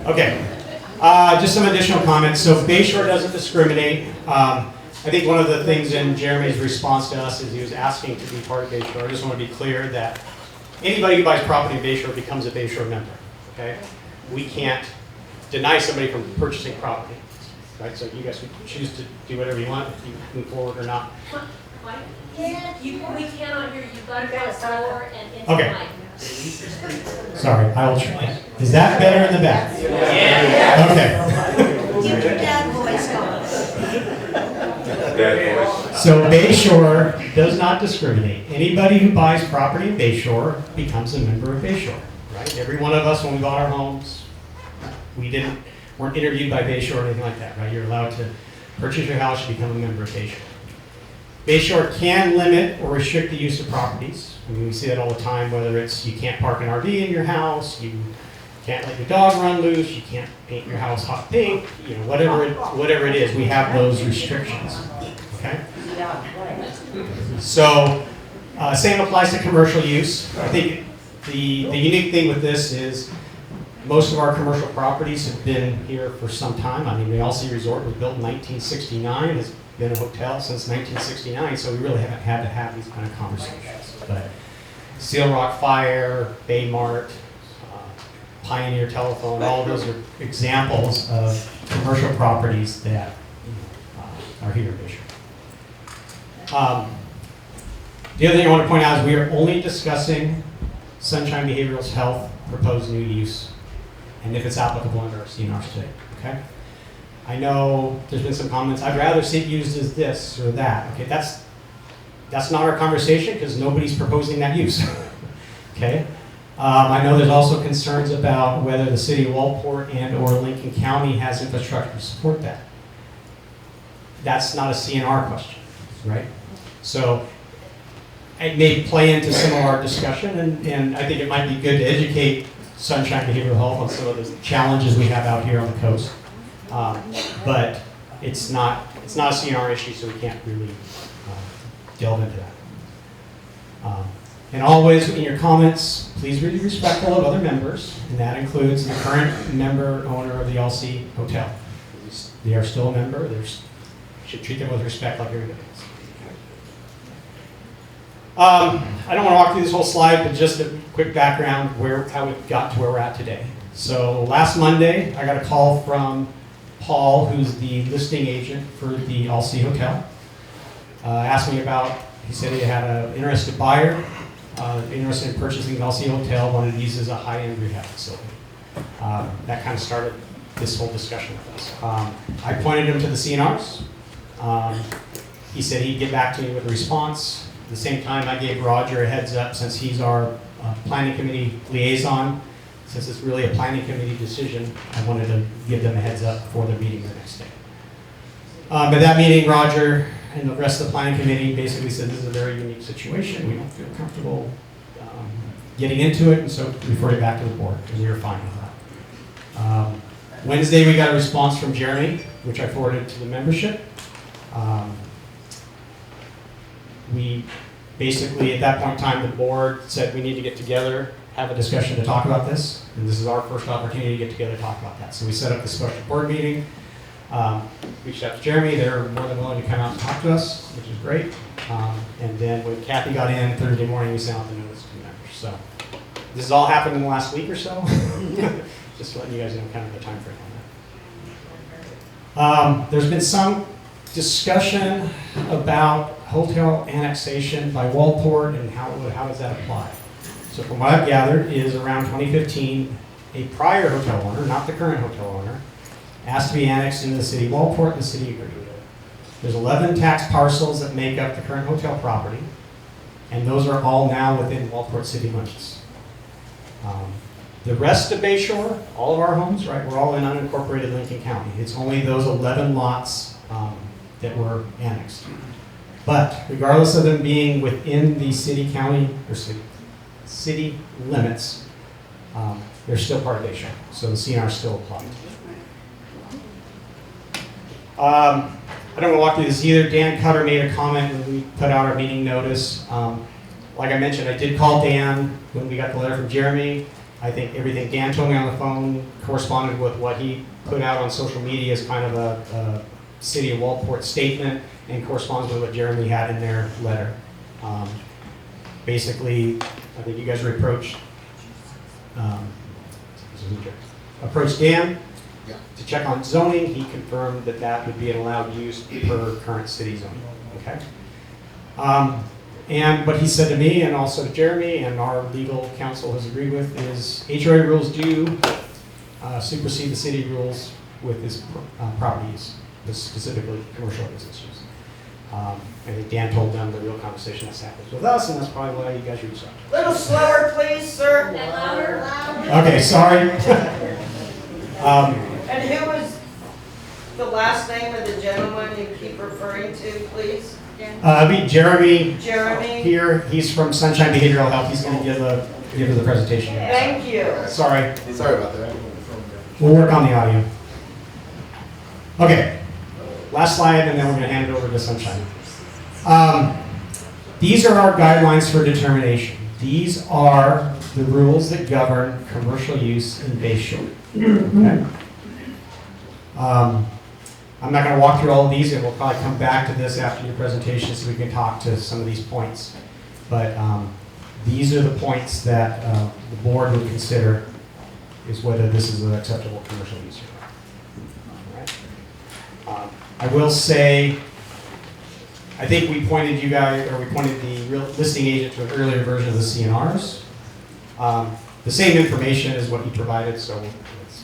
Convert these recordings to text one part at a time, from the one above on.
Okay. Just some additional comments. So Bayshore doesn't discriminate. I think one of the things in Jeremy's response to us is he was asking to be part of Bayshore. I just want to be clear that anybody who buys property in Bayshore becomes a Bayshore member. Okay? We can't deny somebody from purchasing property. Right? So you guys can choose to do whatever you want, if you move forward or not. Yeah, we cannot hear you. You've got to go slower and into the mic. Sorry, I will try. Is that better in the back? Yeah. Okay. Get your dad voice going. So Bayshore does not discriminate. Anybody who buys property in Bayshore becomes a member of Bayshore. Right? Every one of us, when we bought our homes, weren't interviewed by Bayshore or anything like that. Right? You're allowed to purchase your house and become a member of Bayshore. Bayshore can limit or restrict the use of properties. I mean, we see that all the time, whether it's you can't park an RV in your house, you can't let your dog run loose, you can't paint your house hot pink, you know, whatever it is, we have those restrictions. Okay? So, same applies to commercial use. I think the unique thing with this is most of our commercial properties have been here for some time. I mean, the Alsi Resort was built in 1969. It's been a hotel since 1969, so we really haven't had to have these kind of conversations. But Seal Rock Fire, Baymart, Pioneer Telephone, all of those are examples of commercial properties that are here in Bayshore. The other thing I want to point out is we are only discussing Sunshine Behavioral Health proposed new use and if it's applicable under our CNRs today. Okay? I know there's been some comments, I'd rather see it used as this or that. Okay, that's not our conversation because nobody's proposing that use. Okay? I know there's also concerns about whether the city of Walport and or Lincoln County has infrastructure to support that. That's not a CNR question, right? So it may play into some of our discussion, and I think it might be good to educate Sunshine Behavioral Health on some of the challenges we have out here on the coast. But it's not a CNR issue, so we can't really delve into that. And always, in your comments, please be respectful of other members, and that includes the current member owner of the Alsi Hotel. They are still a member. Should treat them with respect like everybody else. I don't want to walk through this whole slide, but just a quick background how we got to where we're at today. So last Monday, I got a call from Paul, who's the listing agent for the Alsi Hotel. Asked me he said he had an interested buyer, interested in purchasing the Alsi Hotel, wanted to use it as a high-end rehab facility. That kind of started this whole discussion with us. I pointed him to the CNRs. He said he'd get back to me with a response. At the same time, I gave Roger a heads up since he's our planning committee liaison. Since it's really a planning committee decision, I wanted to give them a heads up before their meeting the next day. At that meeting, Roger and the rest of the planning committee basically said this is a very unique situation. We don't feel comfortable getting into it, and so we referred it back to the board, and we were fine with that. Wednesday, we got a response from Jeremy, which I forwarded to the membership. We basically, at that point in time, the board said we need to get together, have a discussion to talk about this, and this is our first opportunity to get together to talk about that. So we set up the special board meeting, reached out to Jeremy. They're more than willing to come out and talk to us, which is great. And then when Kathy got in Thursday morning, we sent out the notice to members. So this has all happened in the last week or so. Just letting you guys know kind of the time frame on that. There's been some discussion about hotel annexation by Walport and how does that apply. So from what I've gathered is around 2015, a prior hotel owner, not the current hotel owner, asked to be annexed into the city of Walport, and the city agreed. There's 11 tax parcels that make up the current hotel property, and those are all now within Walport city limits. The rest of Bayshore, all of our homes, right, we're all in unincorporated Lincoln County. It's only those 11 lots that were annexed. But regardless of them being within the city, county, or city limits, they're still part of Bayshore, so the CNR still applies. I don't want to walk through this either. Dan Cutter made a comment when we put out our meeting notice. Like I mentioned, I did call Dan when we got the letter from Jeremy. I think everything Dan told me on the phone corresponded with what he put out on social media as kind of a City of Walport statement, and corresponds with what Jeremy had in their letter. Basically, I think you guys approached Dan to check on zoning. He confirmed that that would be an allowed use per current city zoning. Okay. And what he said to me, and also to Jeremy, and our legal counsel has agreed with, is HOA rules do supersede the city rules with this property use, specifically commercial business use. I think Dan told them the real conversation that's happened with us, and that's probably why you guys reached out. Little slower, please, sir. And louder. Okay, sorry. And who was the last name of the gentleman you keep referring to, please? It'd be Jeremy Jeremy? here. He's from Sunshine Behavioral Health. He's going to give the presentation. Thank you. Sorry. Sorry about that. We'll work on the audio. Okay, last slide, and then we're going to hand it over to Sunshine. These are our guidelines for determination. These are the rules that govern commercial use in Bayshore. Okay? I'm not going to walk through all of these, and we'll probably come back to this after your presentation so we can talk to some of these points. But these are the points that the board would consider is whether this is an acceptable commercial use or not. All right. I will say, I think we pointed you guys, or we pointed the listing agent to an earlier version of the CNRs. The same information is what he provided, so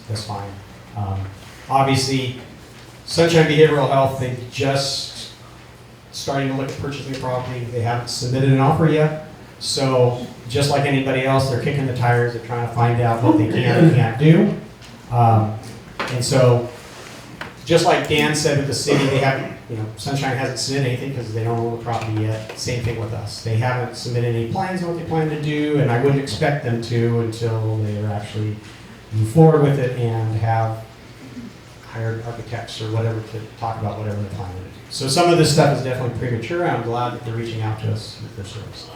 that's fine. Obviously, Sunshine Behavioral Health, they just starting to look at purchasing the property. They haven't submitted an offer yet. So just like anybody else, they're kicking the tires. They're trying to find out what they can and can't do. And so just like Dan said with the city, they haven't, Sunshine hasn't submitted anything because they don't own the property yet. Same thing with us. They haven't submitted any plans on what they plan to do, and I wouldn't expect them to until they actually move forward with it and have hired architects or whatever to talk about whatever they're planning to do. So some of this stuff is definitely premature. I'm glad that they're reaching out to us with their service.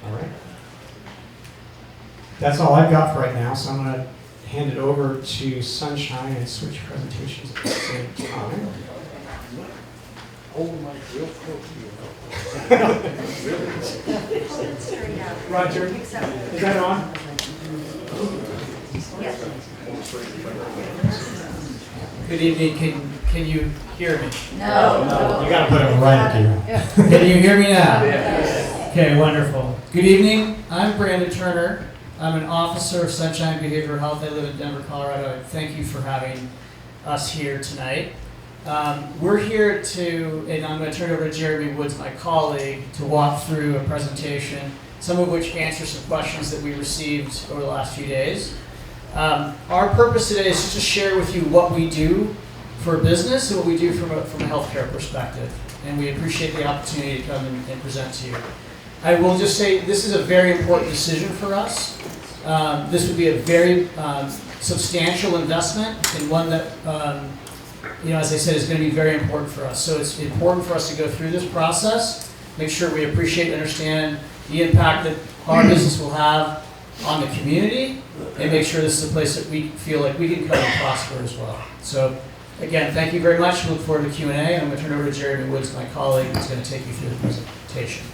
All right. That's all I've got for right now, so I'm going to hand it over to Sunshine and switch presentations at the same time. Hold the mic real close to you. Roger, is that on? Good evening. Can you hear me? No. You got to put it right here. Can you hear me now? Yes. Okay, wonderful. Good evening. I'm Brandon Turner. I'm an officer of Sunshine Behavioral Health. I live in Denver, Colorado. Thank you for having us here tonight. We're here to, and I'm going to turn it over to Jeremy Woods, my colleague, to walk through a presentation, some of which answer some questions that we received over the last few days. Our purpose today is just to share with you what we do for business and what we do from a healthcare perspective. And we appreciate the opportunity to come and present to you. I will just say this is a very important decision for us. This would be a very substantial investment and one that, as I said, is going to be very important for us. So it's important for us to go through this process, make sure we appreciate and understand the impact that our business will have on the community, and make sure this is a place that we feel like we can come and prosper as well. So again, thank you very much. We look forward to Q&A. I'm going to turn it over to Jeremy Woods, my colleague, who's going to take you through the presentation.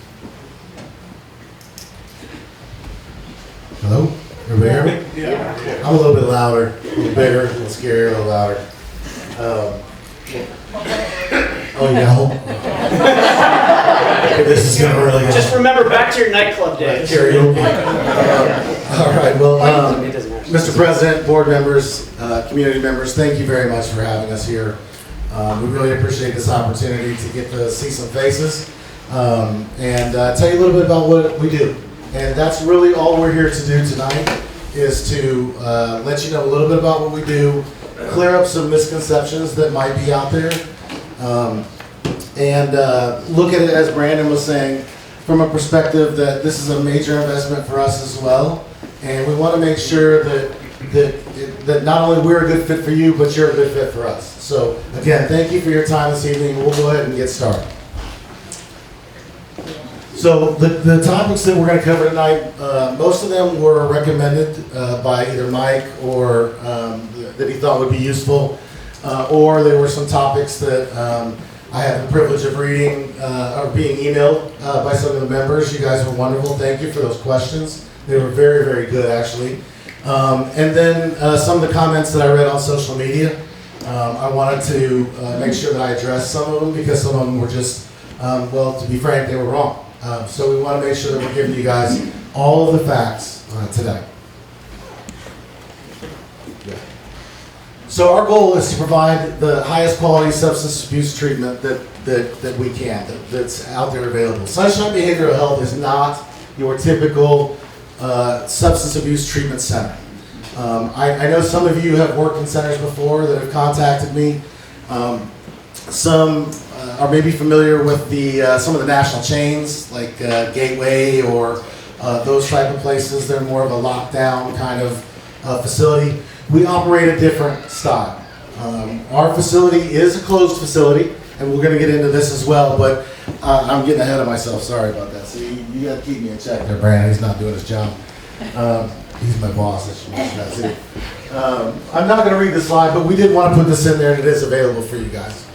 Hello? Everybody hear me? Yeah. I'm a little bit louder, a little bigger, a little scarier, a little louder. Oh, yeah. This is going to really go. Just remember, back to your nightclub days. Karaoke. All right. Well, Mr. President, board members, community members, thank you very much for having us here. We really appreciate this opportunity to get to see some faces and tell you a little bit about what we do. And that's really all we're here to do tonight, is to let you know a little bit about what we do, clear up some misconceptions that might be out there, and look at it, as Brandon was saying, from a perspective that this is a major investment for us as well. And we want to make sure that not only we're a good fit for you, but you're a good fit for us. So again, thank you for your time this evening. We'll go ahead and get started. So So the topics that we're going to cover tonight, most of them were recommended by either Mike or that he thought would be useful, or there were some topics that I had the privilege of reading or being emailed by some of the members. You guys were wonderful. Thank you for those questions. They were very, very good, actually. And then some of the comments that I read on social media, I wanted to make sure that I addressed some of them because some of them were just, well, to be frank, they were wrong. So we want to make sure that we're giving you guys all of the facts today. So our goal is to provide the highest quality substance abuse treatment that we can, that's out there available. Sunshine Behavioral Health is not your typical substance abuse treatment center. I know some of you have worked in centers before that have contacted me. Some are maybe familiar with some of the national chains like Gateway or those type of places. They're more of a lockdown kind of facility. We operate a different style. Our facility is a closed facility, and we're going to get into this as well, but I'm getting ahead of myself. Sorry about that. So you got to keep me in check there, Brandon. He's not doing his job. He's my boss. I should mention that too. I'm not going to read the slide, but we did want to put this in there, and it is available for you guys.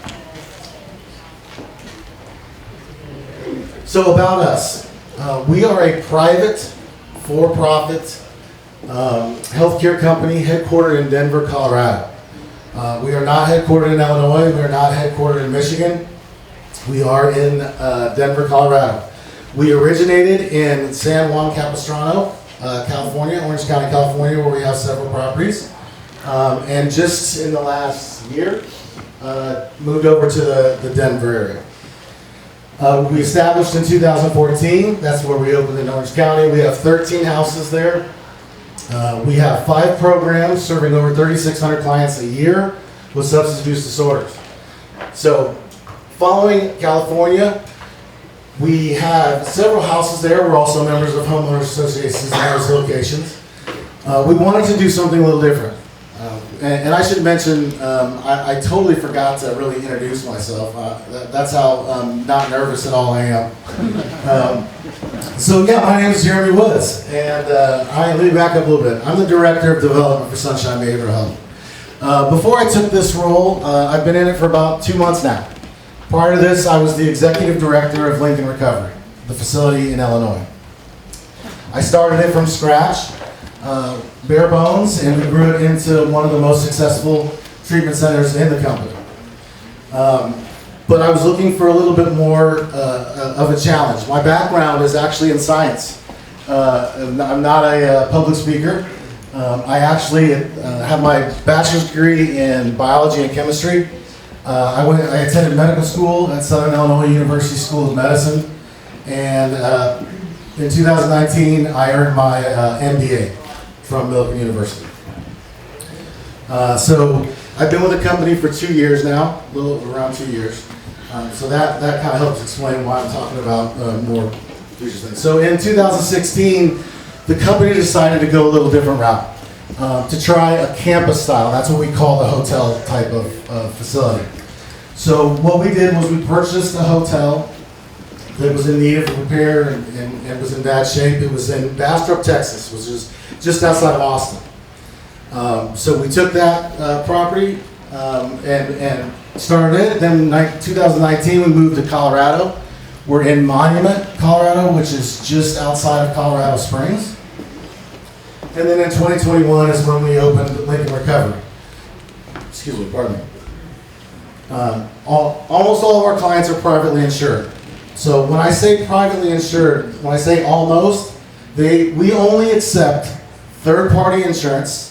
So about us, we are a private, for-profit healthcare company headquartered in Denver, Colorado. We are not headquartered in Illinois. We are not headquartered in Michigan. We are in Denver, Colorado. We originated in San Juan Capistrano, California, Orange County, California, where we have several properties. And just in the last year, moved over to the Denver area. We established in 2014. That's where we opened in Orange County. We have 13 houses there. We have 5 programs serving over 3,600 clients a year with substance abuse disorders. So, following California, we have several houses there. We're also members of homeowners associations in those locations. We wanted to do something a little different. And I should mention, I totally forgot to really introduce myself. That's how not nervous at all I am. So yeah, my name is Jeremy Woods, and let me back up a little bit. I'm the Director of Development for Sunshine Behavioral Health. Before I took this role, I've been in it for about 2 months now. Prior to this, I was the Executive Director of Lincoln Recovery, the facility in Illinois. I started it from scratch, bare bones, and we grew it into one of the most successful treatment centers in the company. But I was looking for a little bit more of a challenge. My background is actually in science. I'm not a public speaker. I actually have my bachelor's degree in biology and chemistry. I attended medical school at Southern Illinois University School of Medicine, and in 2019 I earned my MBA from Millikan University. So I've been with the company for 2 years now, a little around 2 years. So that kind of helps explain why I'm talking about more future things. So in 2016, the company decided to go a little different route, to try a campus style. That's what we call the hotel type of facility. So what we did was we purchased a hotel that was in need of repair and was in bad shape. It was in Bastrop, Texas, which is just outside of Austin. So we took that property and started it. Then in 2019, we moved to Colorado. We're in Monument, Colorado, which is just outside of Colorado Springs. And then in 2021 is when we opened Lincoln Recovery. Excuse me, pardon me. Almost all of our clients are privately insured. So when I say privately insured, when I say almost, we only accept third-party insurance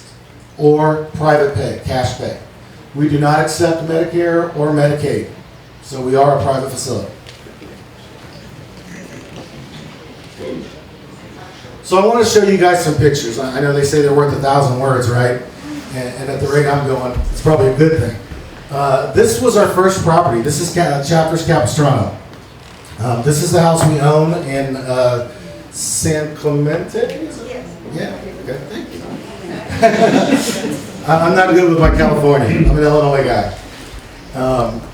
or private pay, cash pay. We do not accept Medicare or Medicaid. So we are a private facility. So I want to show you guys some pictures. I know they say they're worth 1,000 words, right? And at the rate I'm going, it's probably a good thing. This was our first property. This is Chapters Capistrano. This is the house we own in San Clemente? Yes. Yeah, okay, thank you. I'm not good with my California. I'm an Illinois guy.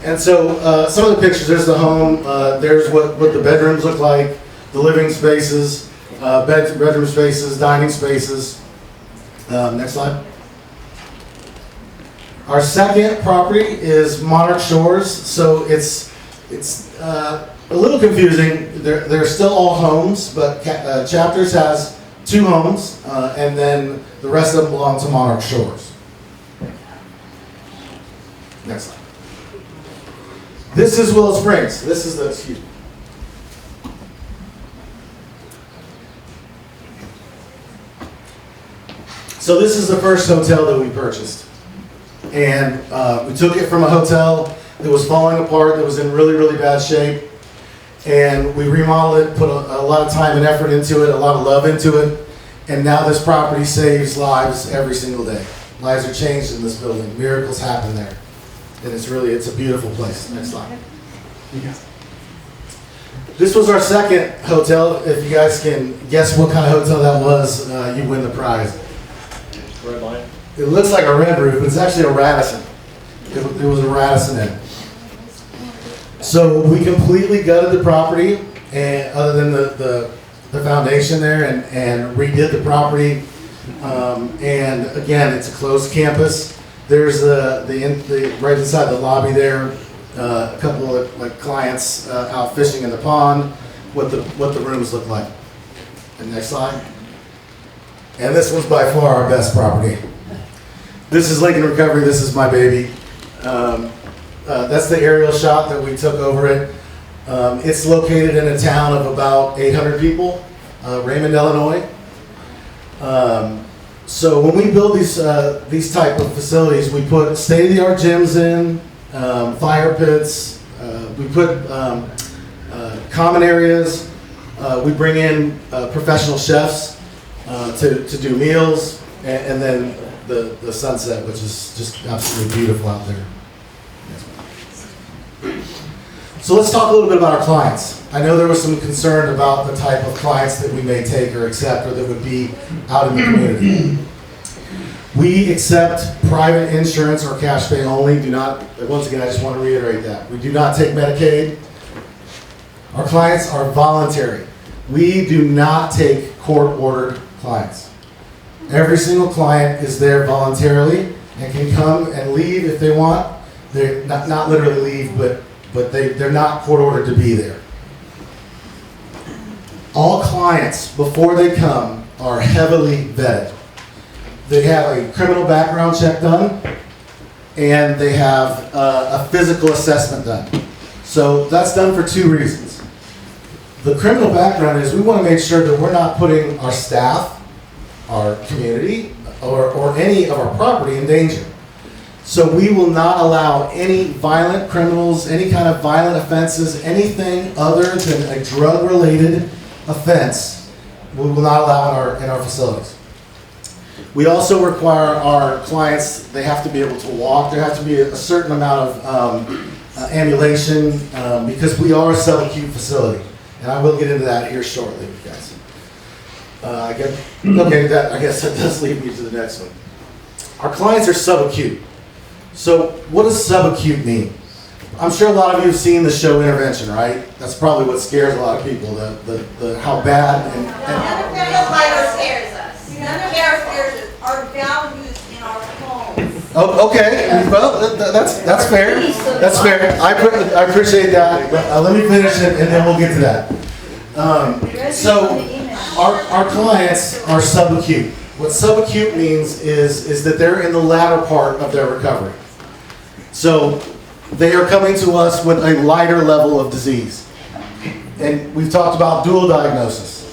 And so some of the pictures, there's the home, there's what the bedrooms look like. the living spaces, bedroom spaces, dining spaces. Next slide. Our second property is Monarch Shores, so it's a little confusing. They're still all homes, but Chapters has 2 homes, and then the rest of them belong to Monarch Shores. Next slide. This is Willow Springs. This is the, excuse me. So this is the first hotel that we purchased. And we took it from a hotel that was falling apart, that was in really, really bad shape. And we remodeled it, put a lot of time and effort into it, a lot of love into it. And now this property saves lives every single day. Lives are changed in this building. Miracles happen there. And it's a beautiful place. Next slide. This was our second hotel. If you guys can guess what kind of hotel that was, you win the prize. Red line. It looks like a red roof, but it's actually a Radisson. It was a Radisson Inn. So we completely gutted the property, and other than the foundation there, and redid the property. And again, it's a closed campus. There's the right inside the lobby there, a couple of clients out fishing in the pond. What the rooms look like. And next slide. And this one's by far our best property. This is Lincoln Recovery. This is my baby. That's the aerial shot that we took over it. It's located in a town of about 800 people, Raymond, Illinois. So when we build these type of facilities, we put state-of-the-art gyms in, fire pits. We put common areas. We bring in professional chefs to do meals, and then the sunset, which is just absolutely beautiful out there. So let's talk a little bit about our clients. I know there was some concern about the type of clients that we may take or accept, or that would be out in the community. We accept private insurance or cash pay only. Do not, once again, I just want to reiterate that. We do not take Medicaid. Our clients are voluntary. We do not take court-ordered clients. Every single client is there voluntarily and can come and leave if they want. They're not literally leave, but they're not court-ordered to be there. All clients, before they come, are heavily vetted. They have a criminal background check done, and they have a physical assessment done. So that's done for 2 reasons. The criminal background is we want to make sure that we're not putting our staff, our community, or any of our property in danger. So we will not allow any violent criminals, any kind of violent offenses, anything other than a drug-related offense, we will not allow in our facilities. We also require our clients, they have to be able to walk. There has to be a certain amount of ambulation because we are a subacute facility. And I will get into that here shortly, guys. I guess that does lead me to the next one. Our clients are subacute. So what does subacute mean? I'm sure a lot of you have seen the show Intervention, right? That's probably what scares a lot of people, the how bad and None of that scares us. None of our scares us. Our values in our homes. Oh, okay. Well, that's fair. That's fair. I appreciate that. But, let me finish it, and then we'll get to that. So our clients are subacute. What subacute means is that they're in the latter part of their recovery. So they are coming to us with a lighter level of disease. And we've talked about dual diagnosis.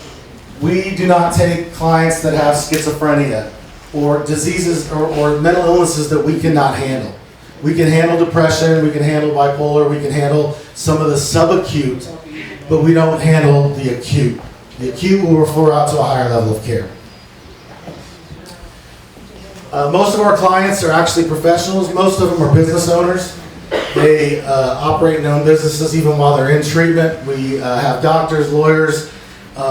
We do not take clients that have schizophrenia or diseases or mental illnesses that we cannot handle. We can handle depression, we can handle bipolar, we can handle some of the subacute, but we don't handle the acute. The acute will refer out to a higher level of care. Most of our clients are actually professionals. Most of them are business owners. They operate and own businesses even while they're in treatment. We have doctors, lawyers.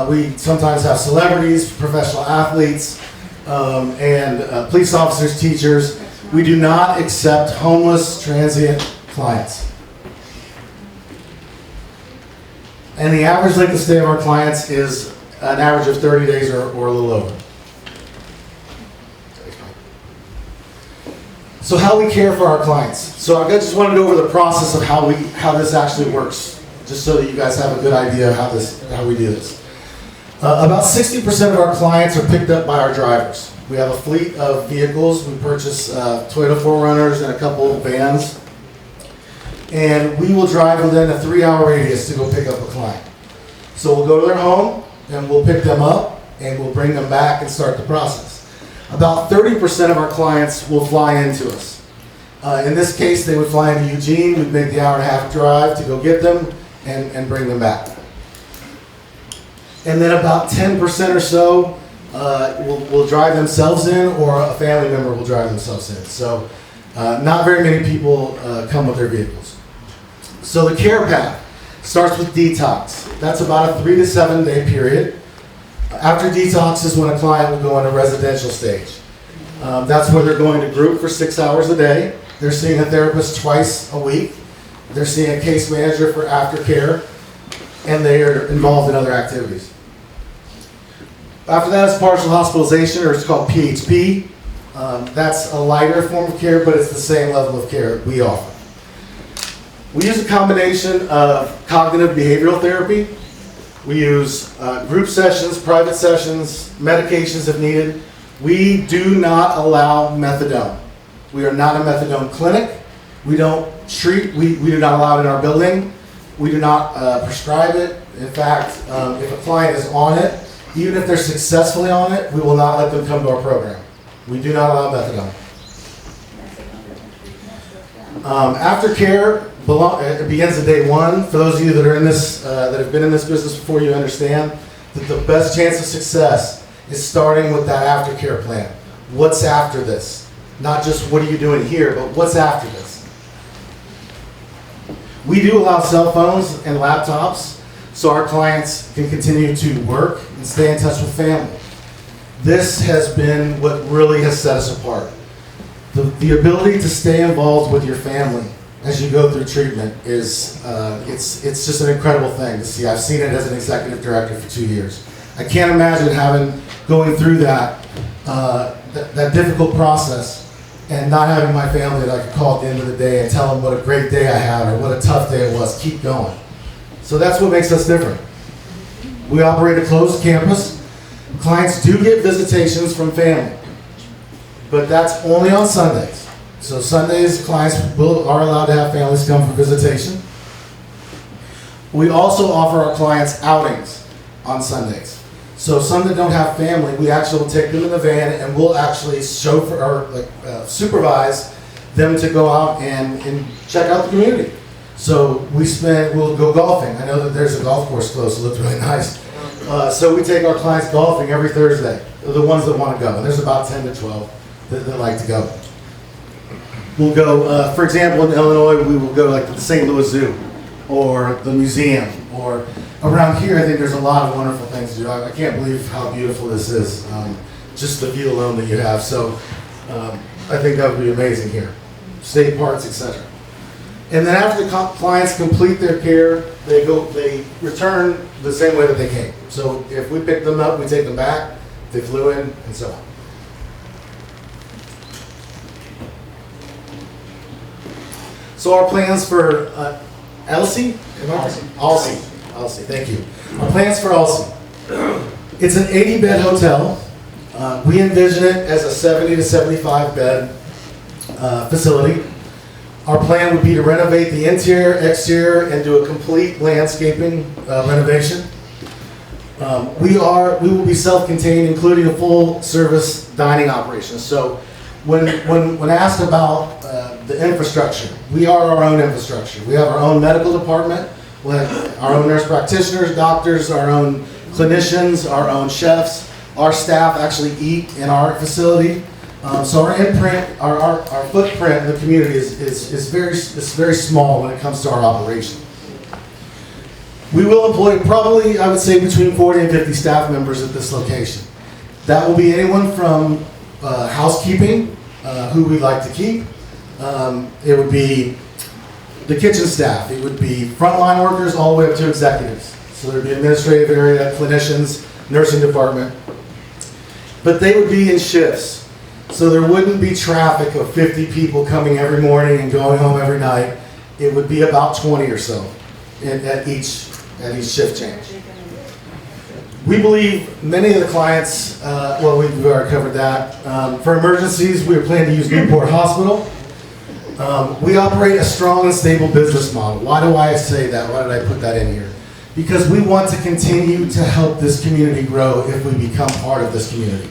We sometimes have celebrities, professional athletes, and police officers, teachers. We do not accept homeless, transient clients. And the average length of stay of our clients is an average of 30 days or a little over. So how we care for our clients. So I just wanted to go over the process of how this actually works, just so that you guys have a good idea of how we do this. About 60% of our clients are picked up by our drivers. We have a fleet of vehicles. We purchase Toyota 4Runners and a couple of vans. And we will drive within a 3-hour radius to go pick up a client. So we'll go to their home, and we'll pick them up, and we'll bring them back and start the process. About 30% of our clients will fly into us. In this case, they would fly into Eugene. We'd make the hour-and-a-half drive to go get them and bring them back. And then about 10% or so will drive themselves in, or a family member will drive themselves in. So not very many people come with their vehicles. So the care path starts with detox. That's about a 3 to 7 day period. After detox is when a client will go into residential stage. That's where they're going to group for 6 hours a day. They're seeing a therapist twice a week. They're seeing a case manager for aftercare, and they are involved in other activities. After that is partial hospitalization, or it's called PHP. That's a lighter form of care, but it's the same level of care we offer. We use a combination of cognitive behavioral therapy. We use group sessions, private sessions, medications if needed. We do not allow methadone. We are not a methadone clinic. We don't treat, we do not allow it in our building. We do not prescribe it. In fact, if a client is on it, even if they're successfully on it, we will not let them come to our program. We do not allow methadone. Aftercare it begins at day one. For those of you that are in this, that have been in this business before, you understand that the best chance of success is starting with that aftercare plan. What's after this? Not just what are you doing here, but what's after this? We do allow cell phones and laptops so our clients can continue to work and stay in touch with family. This has been what really has set us apart. The ability to stay involved with your family as you go through treatment is, it's just an incredible thing to see. I've seen it as an executive director for 2 years. I can't imagine going through that difficult process and not having my family that I could call at the end of the day and tell them what a great day I had or what a tough day it was. Keep going. So that's what makes us different. We operate a closed campus. Clients do get visitations from family, but that's only on Sundays. So Sundays, clients are allowed to have families come for visitation. We also offer our clients outings on Sundays. So some that don't have family, we actually will take them in the van and we'll actually chauffeur or supervise them to go out and check out the community. So we'll go golfing. I know that there's a golf course close, it looks really nice. So we take our clients golfing every Thursday, the ones that want to go. And there's about 10 to 12 that like to go. We'll go, for example, in Illinois, we will go like to the St. Louis Zoo or the museum, or around here, I think there's a lot of wonderful things to do. I can't believe how beautiful this is, just the view alone that you have. So I think that would be amazing here. State parks, etc. And then after the clients complete their care, they return the same way that they came. So if we pick them up, we take them back, they flew in, and so on. So our plans for Alsi, thank you. Our plans for Alsi. It's an 80-bed hotel. We envision it as a 70 to 75 bed facility. Our plan would be to renovate the interior, exterior, and do a complete landscaping renovation. We will be self-contained, including a full-service dining operation. So when asked about the infrastructure, we are our own infrastructure. We have our own medical department. We have our own nurse practitioners, doctors, our own clinicians, our own chefs. Our staff actually eat in our facility. So our imprint, our footprint in the community is very small when it comes to our operation. We will employ probably, I would say, between 40 and 50 staff members at this location. That will be anyone from housekeeping, who we'd like to keep. It would be the kitchen staff. It would be frontline workers all the way up to executives. So there'd be administrative area, clinicians, nursing department. But they would be in shifts. So there wouldn't be traffic of 50 people coming every morning and going home every night. It would be about 20 or so at each shift change. We believe many of the clients, well, we've already covered that. For emergencies, we are planning to use Newport Hospital. We operate a strong and stable business model. Why do I say that? Why did I put that in here? Because we want to continue to help this community grow if we become part of this community.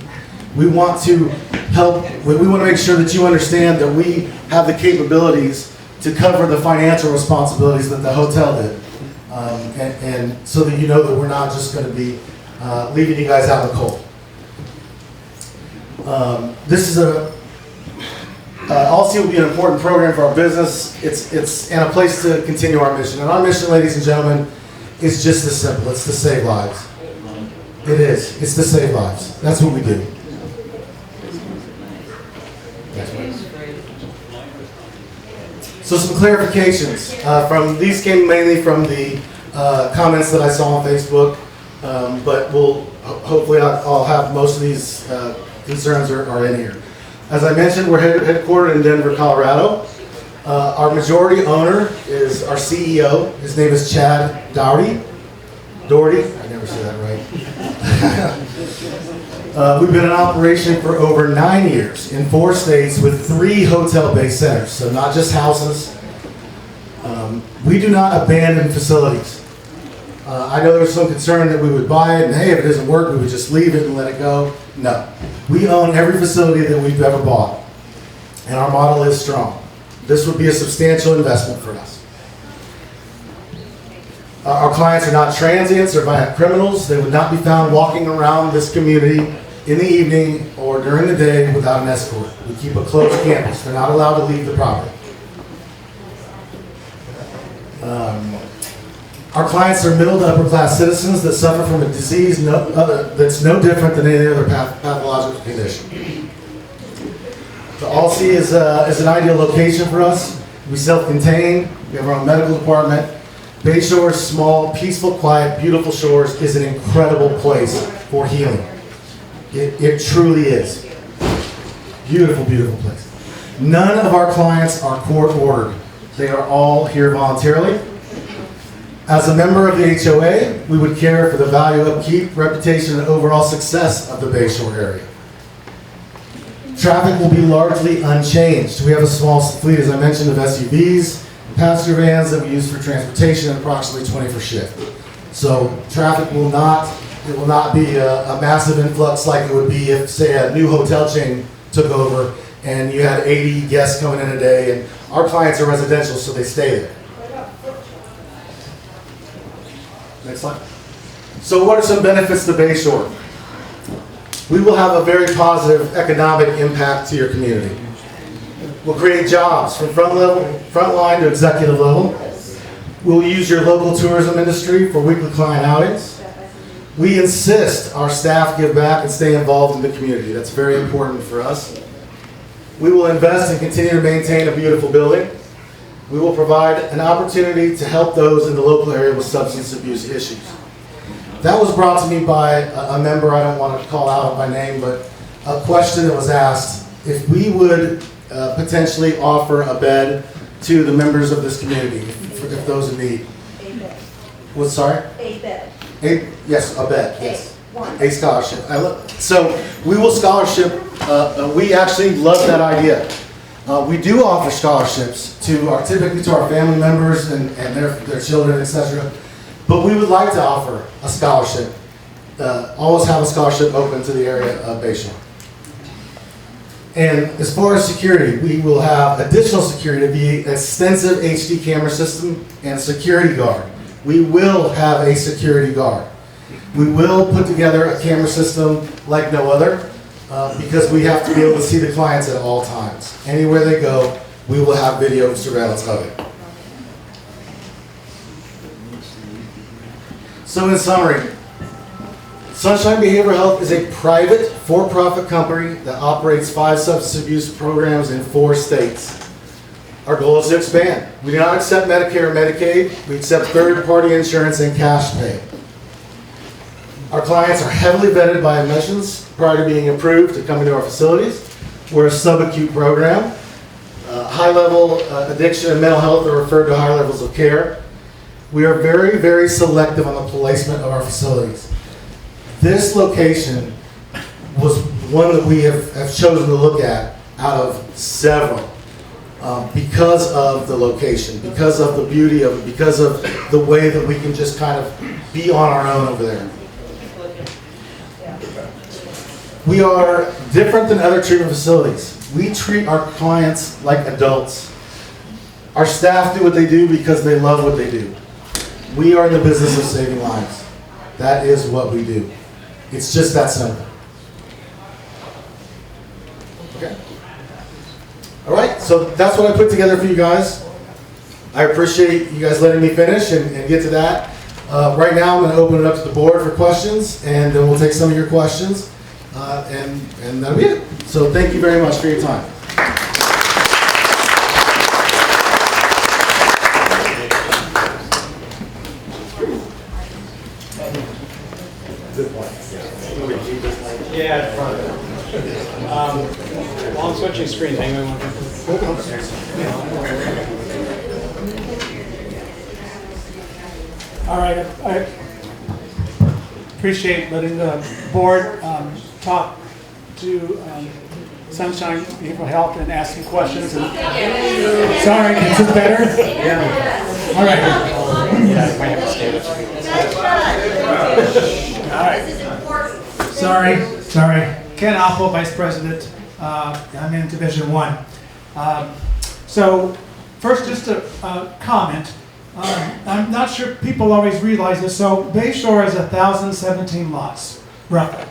We want to help, we want to make sure that you understand that we have the capabilities to cover the financial responsibilities that the hotel did. And so that you know that we're not just going to be leaving you guys out in the cold. This is Alsi will be an important program for our business. It's and a place to continue our mission. And our mission, ladies and gentlemen, is just as simple. It's to save lives. It is. It's to save lives. That's what we do. So some clarifications. These came mainly from the comments that I saw on Facebook, but hopefully I'll have most of these concerns are in here. As I mentioned, we're headquartered in Denver, Colorado. Our majority owner is our CEO. His name is Chad Dougherty. I never say that right. We've been in operation for over 9 years in 4 states with 3 hotel-based centers, so not just houses. We do not abandon facilities. I know there's some concern that we would buy it and hey, if it doesn't work, we would just leave it and let it go. No. We own every facility that we've ever bought, and our model is strong. This would be a substantial investment for us. Our clients are not transients or violent criminals. They would not be found walking around this community in the evening or during the day without an escort. We keep a closed campus. They're not allowed to leave the property. Our clients are middle to upper class citizens that suffer from a disease that's no different than any other pathological condition. The Alsi is an ideal location for us. We self-contain. We have our own medical department. Bayshore's small, peaceful, quiet, beautiful shores is an incredible place for healing. It truly is. Beautiful, beautiful place. None of our clients are court-ordered. They are all here voluntarily. As a member of the HOA, we would care for the value, upkeep, reputation, and overall success of the Bayshore area. Traffic will be largely unchanged. We have a small fleet, as I mentioned, of SUVs, passenger vans that we use for transportation, and approximately 20 for shift. So traffic will not be a massive influx like it would be if, say, a new hotel chain took over and you had 80 guests coming in a day. And our clients are residential, so they stay there. Next slide. So what are some benefits to Bayshore? We will have a very positive economic impact to your community. We'll create jobs from front line to executive level. We'll use your local tourism industry for weekly client outings. We insist our staff give back and stay involved in the community. That's very important for us. We will invest and continue to maintain a beautiful building. We will provide an opportunity to help those in the local area with substance abuse issues. That was brought to me by a member, I don't want to call out by name, but a question that was asked, if we would potentially offer a bed to the members of this community, if those in need. A bed. What, sorry? A bed. Yes, a bed, yes. One. A scholarship. So we will scholarship, we actually love that idea. We do offer scholarships typically to our family members and their children, etc. But we would like to offer a scholarship, always have a scholarship open to the area of Bayshore. And as far as security, we will have additional security to be an extensive HD camera system and security guard. We will have a security guard. We will put together a camera system like no other because we have to be able to see the clients at all times. Anywhere they go, we will have video surveillance of it. So in summary, Sunshine Behavioral Health is a private, for-profit company that operates 5 substance abuse programs in 4 states. Our goal is to expand. We do not accept Medicare or Medicaid. We accept third-party insurance and cash pay. Our clients are heavily vetted by admissions prior to being approved to come into our facilities. We're a subacute program. High-level addiction and mental health are referred to high levels of care. We are very, very selective on the placement of our facilities. This location was one that we have chosen to look at out of several because of the location, because of the beauty of it, because of the way that we can just kind of be on our own over there. We are different than other treatment facilities. We treat our clients like adults. Our staff do what they do because they love what they do. We are in the business of saving lives. That is what we do. It's just that simple. Okay. All right, so that's what I put together for you guys. I appreciate you guys letting me finish and get to that. Right now, I'm going to open it up to the board for questions, and then we'll take some of your questions, and that'll be it. So thank you very much for your time. Yeah, while I'm switching screens, anyone want to? All right, I appreciate letting the board talk to Sunshine Behavioral Health and asking questions. And sorry, is this better? Yeah. All right. Yeah, I might have to stay with you. All right. This is important. Sorry. Ken Apple, Vice President. I'm in Division 1. So first, just a comment. I'm not sure people always realize this. So Bayshore has 1,017 lots, roughly.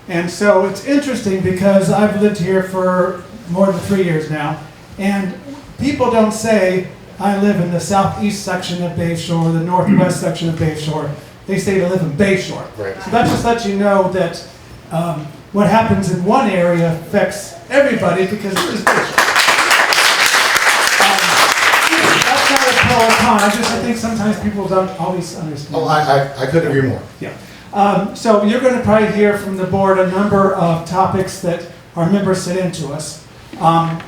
And so it's interesting because I've lived here for more than 3 years now. And people don't say, I live in the southeast section of Bayshore, the northwest section of Bayshore. They say they live in Bayshore. Right. So that just lets you know that what happens in one area affects everybody because it is Bayshore. That's not a pro or con. I think sometimes people don't always understand. Oh, I couldn't agree more. Yeah. So you're going to probably hear from the board a number of topics that our members sent in to us. I'm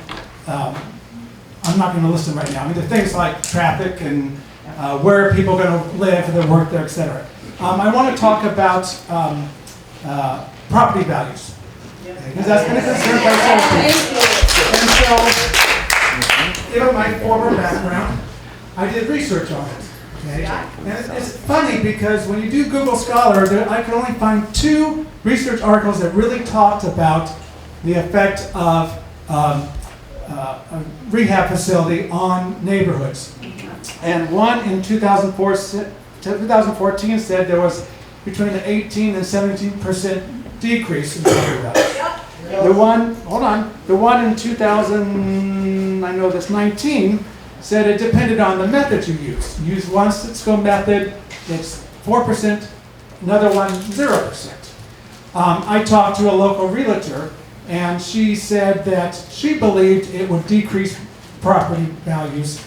not going to list them right now. I mean, the things like traffic and where people are going to live and their work there, etc. I want to talk about property values, because that's been a concern by several people. And so, given my former background, I did research on it. Okay? And it's funny because when you do Google Scholar, I could only find 2 research articles that really talked about the effect of a rehab facility on neighborhoods. And one in 2014 said there was between an 18 and 17% decrease in property values. The one in 2019 said it depended on the method you use. You use one Cisco method, it's 4%, another one 0%. I talked to a local realtor, and she said that she believed it would decrease property values.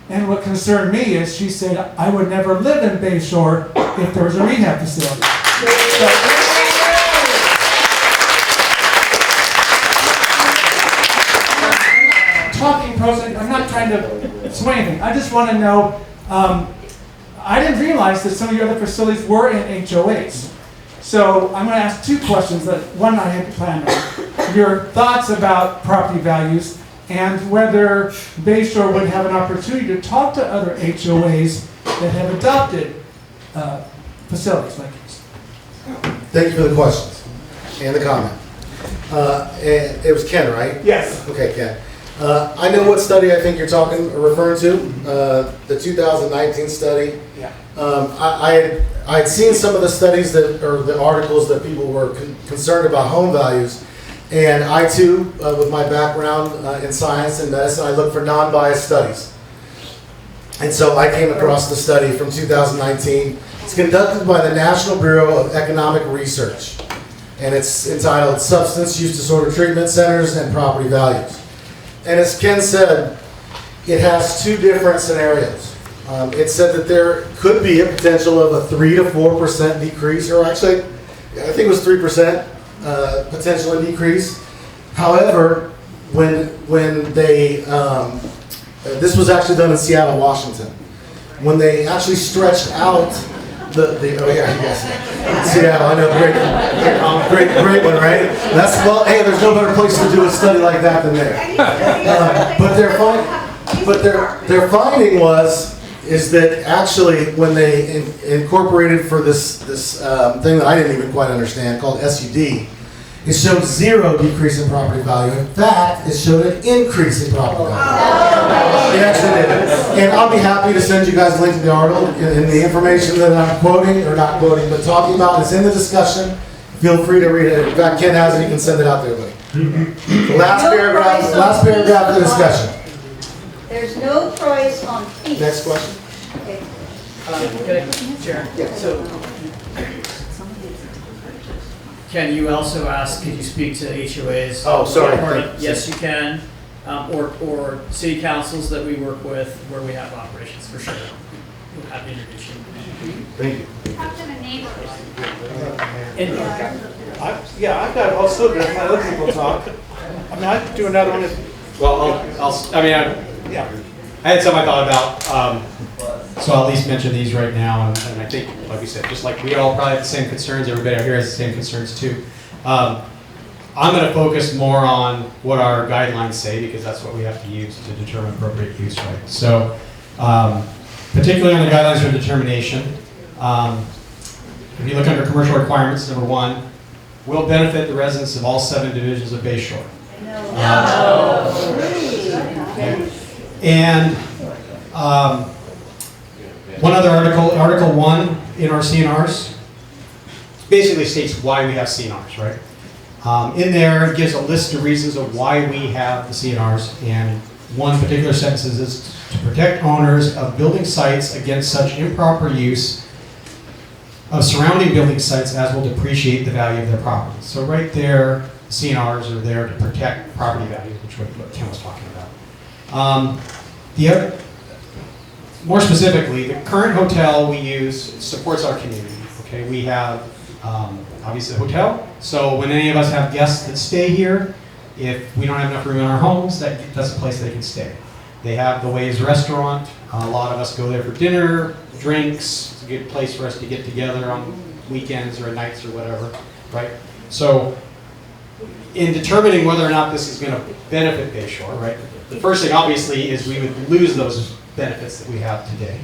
And what concerned me is she said, I would never live in Bayshore if there was a rehab facility. Talking pros, I'm not trying to sway anything. I just want to know, I didn't realize that some of your other facilities were in HOAs. So I'm going to ask 2 questions, that one I had planned on. Your thoughts about property values and whether Bayshore would have an opportunity to talk to other HOAs that have adopted facilities like this. Thank you for the questions and the comment. And it was Ken, right? Yes. Okay, Ken. I know what study I think you're referring to, the 2019 study. Yeah. I had seen some of the studies or the articles that people were concerned about home values, and I too, with my background in science and medicine, I look for non-biased studies. And so I came across the study from 2019. It's conducted by the National Bureau of Economic Research, and it's entitled Substance Use Disorder Treatment Centers and Property Values. And as Ken said, it has 2 different scenarios. It said that there could be a potential of a 3 to 4% decrease, or actually, I think it was 3% potential decrease. However, when they, this was actually done in Seattle, Washington. When they actually stretched out oh yeah, you guys, Seattle, I know, great one, right? That's, well, hey, there's no better place to do a study like that than there. But their finding is that actually when they incorporated for this thing that I didn't even quite understand called SUD, it showed 0 decrease in property value. In fact, it showed an increase in property value. It actually did. And I'll be happy to send you guys a link to the article and the information that I'm quoting, or not quoting, but talking about. It's in the discussion. Feel free to read it. In fact, Ken has it. He can send it out to everybody. The last paragraph of the discussion. There's no price on fees. Next question. Okay. Sharon, so Ken, you also asked, could you speak to HOAs? Oh, sorry. Yes, you can. Or city councils that we work with where we have operations, for sure. We'll have to introduce you. Thank you. Talk to the neighbors. I've got, I'll still let other people talk. I mean, I could do another one if, Well, yeah. I had some I thought about, so I'll at least mention these right now, and I think, like we said, just like we all probably have the same concerns, everybody out here has the same concerns too. I'm going to focus more on what our guidelines say, because that's what we have to use to determine appropriate use, right? So, particularly on the guidelines for determination, if you look under commercial requirements, number 1, will benefit the residents of all 7 divisions of Bayshore. And one other Article 1 in our CNRs, basically states why we have CNRs, right? In there, it gives a list of reasons of why we have the CNRs, and one particular sentence is to protect owners of building sites against such improper use of surrounding building sites as will depreciate the value of their property. So right there, CNRs are there to protect property values, which is what Ken was talking about. More specifically, the current hotel we use supports our community. Okay, we have obviously a hotel, so when any of us have guests that stay here, if we don't have enough room in our homes, that's a place they can stay. They have the Waves restaurant. A lot of us go there for dinner, drinks. It's a good place for us to get together on weekends or nights or whatever, right? So in determining whether or not this is going to benefit Bayshore, right, the first thing obviously is we would lose those benefits that we have today.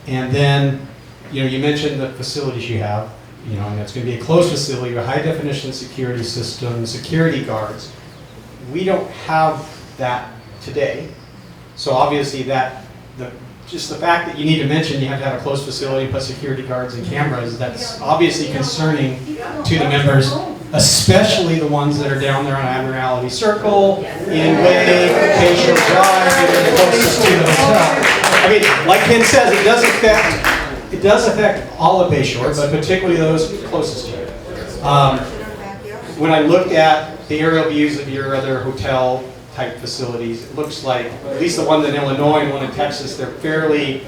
And then, you mentioned the facilities you have, and it's going to be a closed facility, a high definition security system, security guards. We don't have that today. So obviously just the fact that you need to mention you have to have a closed facility, put security guards and cameras, that's obviously concerning to the members, especially the ones that are down there on Admiralty Circle, in Way, Bayshore Drive, and closest to the hotel. I mean, like Ken says, it does affect all of Bayshore, but particularly those closest to it. When I looked at the aerial views of your other hotel type facilities, it looks like, at least the one in Illinois and one in Texas, they're fairly, I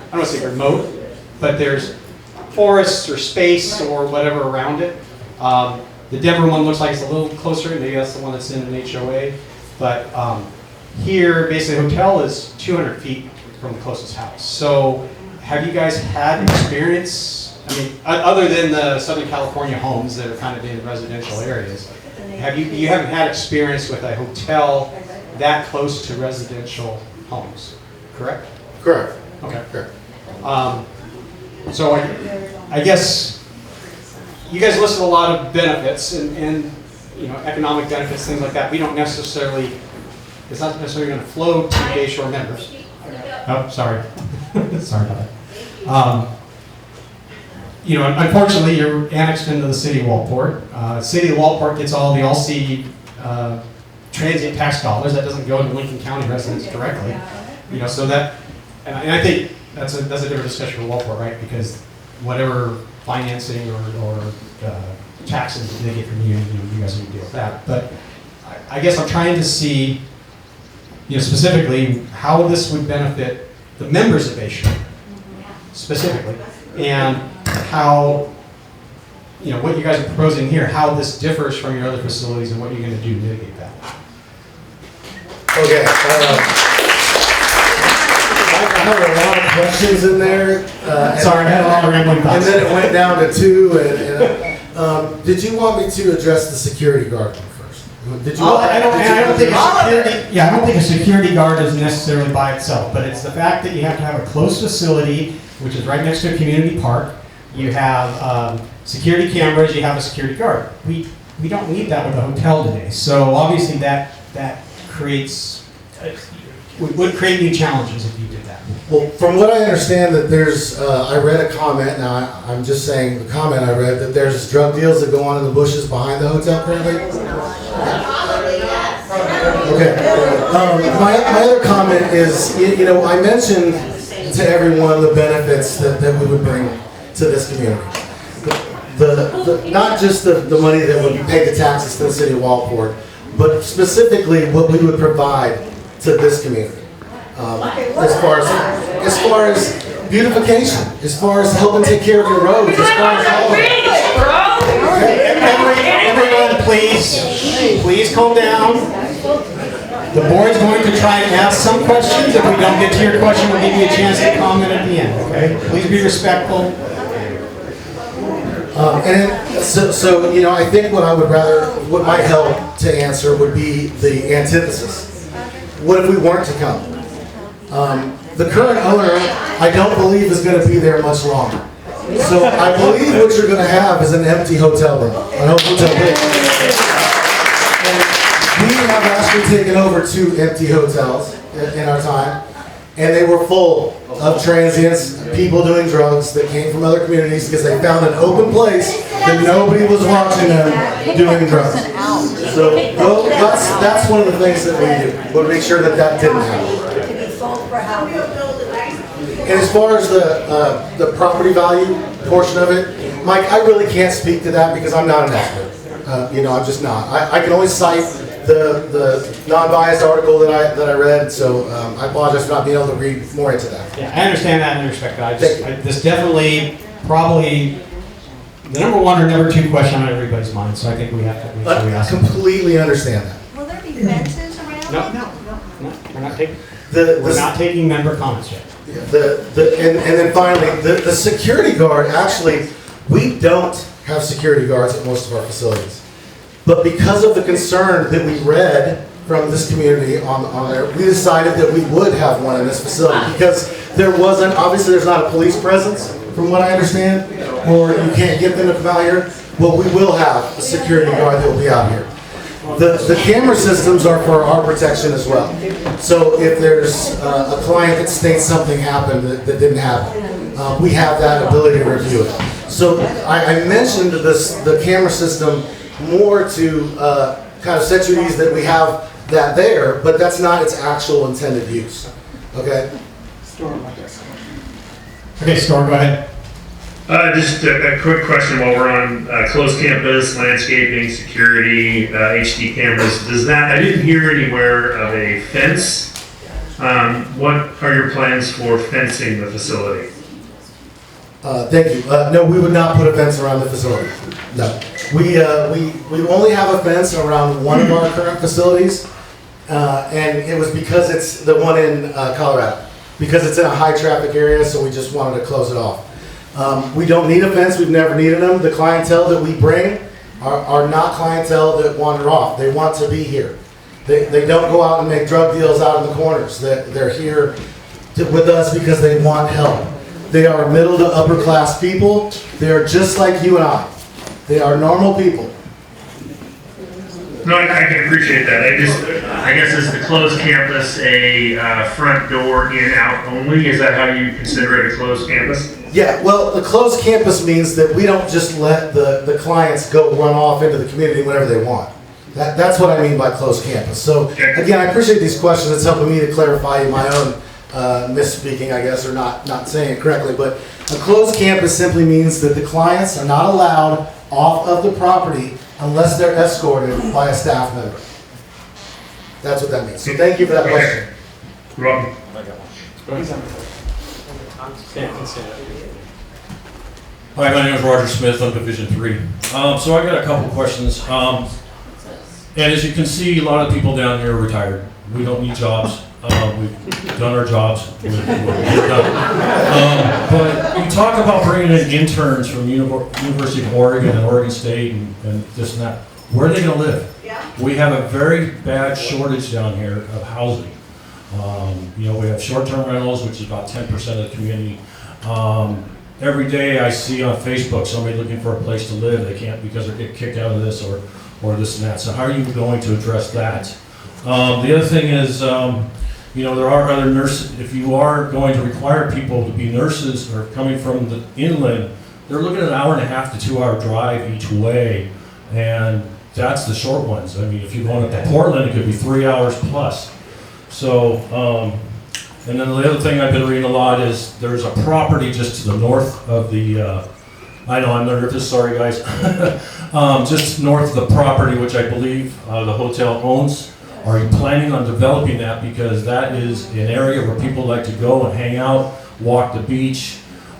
don't want to say remote, but there's forests or space or whatever around it. The Denver one looks like it's a little closer, maybe that's the one that's in an HOA. But here, basically, the hotel is 200 feet from the closest house. So have you guys had experience, I mean, other than the Southern California homes that are kind of in residential areas, you haven't had experience with a hotel that close to residential homes, correct? Correct. Okay. Correct. So I guess you guys listed a lot of benefits and economic benefits, things like that. We don't necessarily, it's not necessarily going to flow to Bayshore members. Oh, sorry. Sorry about that. Unfortunately, you're annexed into the city of Walport. City of Walport gets all the Alsi transient tax dollars. That doesn't go to Lincoln County residents directly. So that, and I think that's a different discussion for Walport, right? Because whatever financing or taxes that they get from you, you guys need to deal with that. But I guess I'm trying to see, specifically how this would benefit the members of Bayshore, specifically, and how what you guys are proposing here, how this differs from your other facilities and what you're going to do to mitigate that. Okay. I have a lot of questions in there. Sorry, I had a lot of rambling And thoughts. then it went down to 2. Did you want me to address the security guard one first? Did you? I don't think a security guard is necessarily by itself, but it's the fact that you have to have a closed facility, which is right next to a community park. You have security cameras. You have a security guard. We don't need that with a hotel today. So obviously that creates would create new challenges if you did that. Well, from what I understand, that there's, I read a comment, now I'm just saying the comment I read, that there's drug deals that go on in the bushes behind the hotel currently? Okay. My other comment is, I mentioned to everyone the benefits that we would bring to this community. Not just the money that would pay the taxes to the city of Walport, but specifically what we would provide to this community. As far as beautification, as far as helping take care of your roads, as far as all of it. Everyone, please calm down. The board's going to try and ask some questions. If we don't get to your question, we'll give you a chance to comment at the end, okay? Please be respectful. I think what might help to answer would be the antithesis. What if we weren't to come? The current owner, I don't believe is going to be there much longer. So I believe what you're going to have is an empty hotel room, an open hotel room. And we have actually taken over 2 empty hotels in our time, and they were full of transients, people doing drugs that came from other communities because they found an open place that nobody was watching them doing drugs. So that's one of the things that we do. We'll make sure that didn't happen. And as far as the property value portion of it, Mike, I really can't speak to that because I'm not an expert. I'm just not. I can only cite the non-biased article that I read, so I apologize for not being able to read more into that. Yeah, I understand that and respect that. This definitely probably the number 1 or number 2 question on everybody's mind, so I think we have to make sure we I ask them. completely understand that. Will there be fences around? No, we're not taking. We're not taking member comments yet. And then finally, the security guard, actually, we don't have security guards at most of our facilities. But because of the concern that we read from this community on there, we decided that we would have one in this facility because obviously there's not a police presence, from what I understand, or you can't get them to come out here. Well, we will have a security guard that will be out here. The camera systems are for our protection as well. So if there's a client that states something happened that didn't happen, we have that ability to review it. So I mentioned the camera system more to kind of set you at ease that we have that there, but that's not its actual intended use. Okay? Okay, Storm, go ahead. Just a quick question while we're on closed campus, landscaping, security, HD cameras. I didn't hear anywhere of a fence. What are your plans for fencing the facility? Thank you. No, we would not put a fence around the facility. No. We only have a fence around one of our current facilities, and it was because it's the one in Colorado. Because it's in a high traffic area, so we just wanted to close it off. We don't need a fence, we've never needed them. The clientele that we bring are not clientele that wander off. They want to be here. They don't go out and make drug deals out in the corners. They're here with us because they want help. They are middle to upper class people. They are just like you and I. They are normal people. No, I can appreciate that. I guess is the closed campus a front door in out only? Is that how you consider it a closed campus? Yeah, well, the closed campus means that we don't just let the clients go run off into the community whenever they want. That's what I mean by closed campus. So again, I appreciate these questions. It's helping me to clarify my own misspeaking, I guess, or not saying it correctly. But a closed campus simply means that the clients are not allowed off of the property unless they're escorted by a staff member. That's what that means. So thank you for that question. You're welcome. Hi, my name is Roger Smith. I'm Division 3. So I got a couple questions. And as you can see, a lot of people down here are retired. We don't need jobs. We've done our jobs. We're done. But you talk about bringing in interns from University of Oregon and Oregon State and this and that. Where are they going to live? Yeah. We have a very bad shortage down here of housing. We have short-term rentals, which is about 10% of the community. Every day I see on Facebook somebody looking for a place to live. They can't because they're getting kicked out of this or this and that. So how are you going to address that? The other thing is, there are other nurses. If you are going to require people to be nurses or coming from the inland, they're looking at an 1.5 to 2 hour drive each way. And that's the short ones. I mean, if you're going up to Portland, it could be 3 hours plus. So, and then the other thing I've been reading a lot is there's a property just to the north of the, I know I'm nervous, sorry guys, just north of the property, which I believe the hotel owns. Are you planning on developing that? Because that is an area where people like to go and hang out, walk the beach.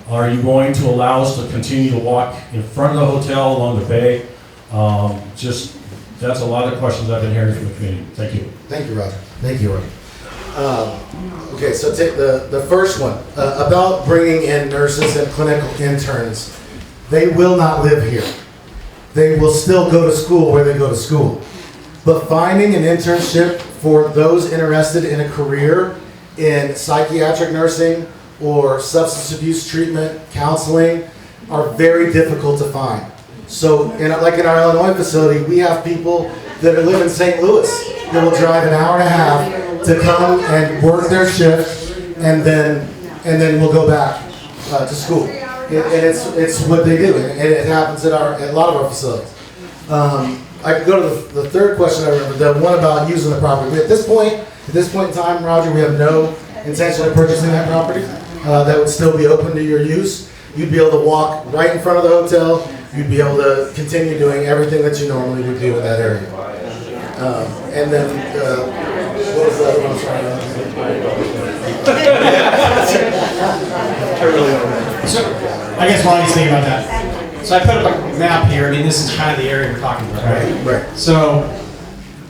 Are you going to allow us to continue to walk in front of the hotel along the bay? That's a lot of questions I've been hearing from the community. Thank you. Thank you, Roger. Thank you, Roger. Okay, so take the first one about bringing in nurses and clinical interns. They will not live here. They will still go to school where they go to school. But finding an internship for those interested in a career in psychiatric nursing or substance abuse treatment, counseling, are very difficult to find. So, like in our Illinois facility, we have people that live in St. Louis that will drive an 1.5 hours to come and work their shift, and then we'll go back to school. And it's what they do, and it happens at a lot of our facilities. I could go to the third question I remember, the one about using the property. At this point in time, Roger, we have no intention of purchasing that property. That would still be open to your use. You'd be able to walk right in front of the hotel. You'd be able to continue doing everything that you normally would do in that area. And then, what was the other one? So, I guess while he's thinking about that, so I put up a map here. I mean, this is kind of the area we're talking about, right? Right. So,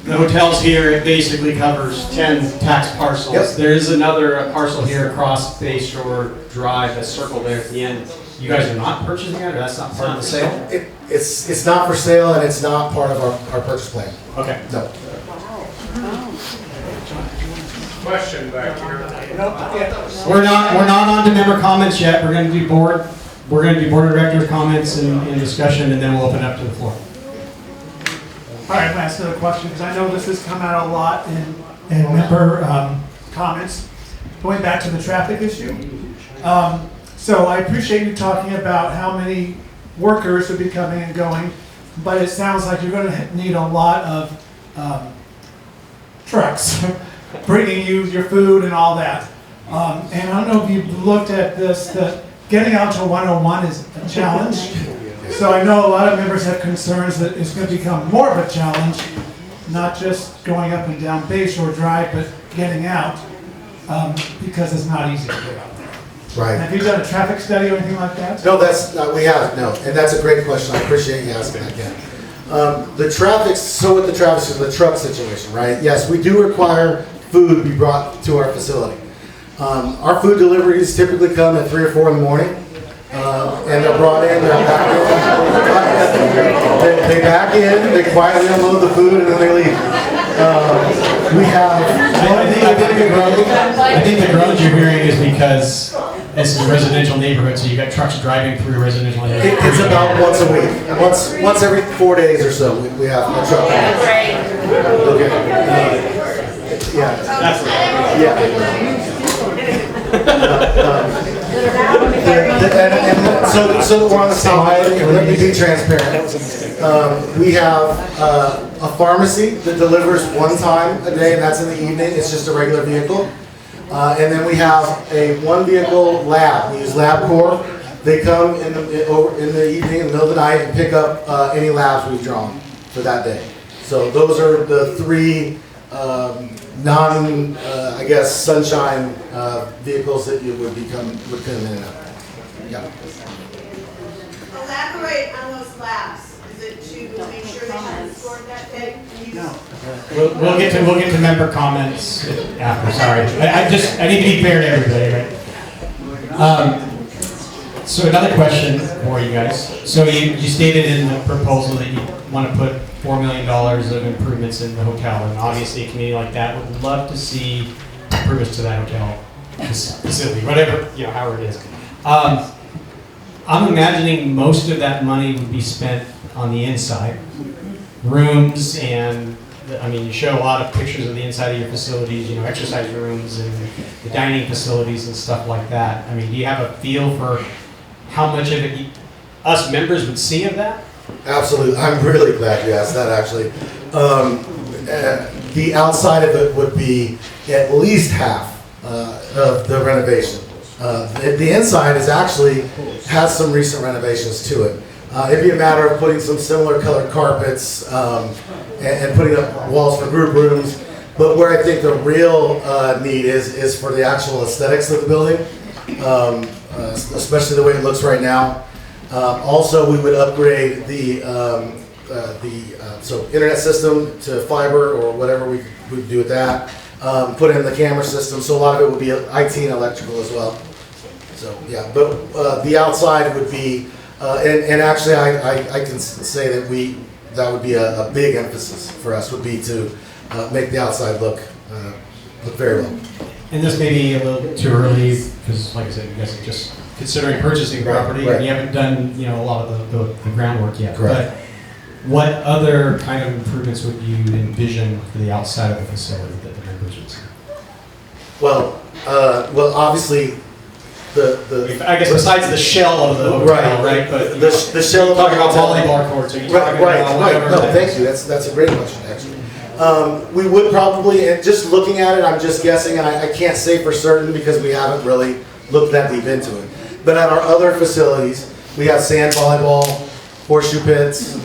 the hotel's here. It basically covers 10 tax parcels. Yep. There is another parcel here across Bayshore Drive that's circled there at the end. You guys are not purchasing it, or that's not part of the sale? It's not for sale, and it's not part of our purchase plan. Okay. No. Question back here. We're not on to member comments yet. We're going to do board of directors comments and discussion, and then we'll open up to the floor. All right, I'm going to ask another question, because I know this has come out a lot in member comments. Going back to the traffic issue. So I appreciate you talking about how many workers would be coming and going, but it sounds like you're going to need a lot of trucks bringing you your food and all that. And I don't know if you've looked at this, that getting out to 101 is a challenge. So I know a lot of members have concerns that it's going to become more of a challenge, not just going up and down Bayshore Drive, but getting out, because it's not easy to get out there. Right. Have you done a traffic study or anything like that? No, we haven't, no. And that's a great question. I appreciate you asking that, Ken. The traffic truck situation, right? Yes, we do require food to be brought to our facility. Our food deliveries typically come at 3 or 4 in the morning. And they're brought in, they're back in. They back in, they quietly unload the food, and then they leave. We have, I think the groans you're hearing is because this is a residential neighborhood, so you got trucks driving through residential neighborhood. It's about once a week. Once every 4 days or so, we have a truck. Okay. Yeah. That's right. Yeah. So that we're on the same page, let me be transparent. We have a pharmacy that delivers one time a day, and that's in the evening. It's just a regular vehicle. And then we have a one vehicle lab. We use LabCorp. They come in the evening, in the middle of the night, and pick up any labs we've drawn for that day. So those are the 3 sunshine vehicles that you would come in and out. Yeah. it on those labs? Is it to make sure they haven't stored that day? No. We'll get to member comments after, sorry. I need to be fair to everybody, right? So another question for you guys. So you stated in the proposal that you want to put $4 million of improvements in the hotel, and obviously a community like that would love to see improvements to that hotel facility, whatever, however it is. I'm imagining most of that money would be spent on the inside, rooms, and you show a lot of pictures of the inside of your facilities, exercise rooms and the dining facilities and stuff like that. Do you have a feel for how much of it us members would see of that? Absolutely. I'm really glad you asked that, actually. The outside of it would be at least half of the renovation. The inside has some recent renovations to it. It'd be a matter of putting some similar colored carpets and putting up walls for group rooms. But where I think the real need is for the actual aesthetics of the building, especially the way it looks right now. Also, we would upgrade the internet system to fiber or whatever we would do with that. Put in the camera system, so a lot of it would be IT and electrical as well. So yeah, but the outside would be, and actually I can say that would be a big emphasis for us, would be to make the outside look very well. And this may be a little too early, because like I said, you guys are just considering purchasing property, right. and you haven't done a lot of the groundwork yet. Correct. But what other kind of improvements would you envision for the outside of the facility that the members would see? Well, obviously, I guess besides the shell of the hotel, right? But the shell of the talking about hotel. volleyball courts, are you talking Right. about whatever? No, thank you. That's a great question, actually. We would probably, and just looking at it, I'm just guessing, and I can't say for certain because we haven't really looked that deep into it. But at our other facilities, we have sand volleyball, horseshoe pits,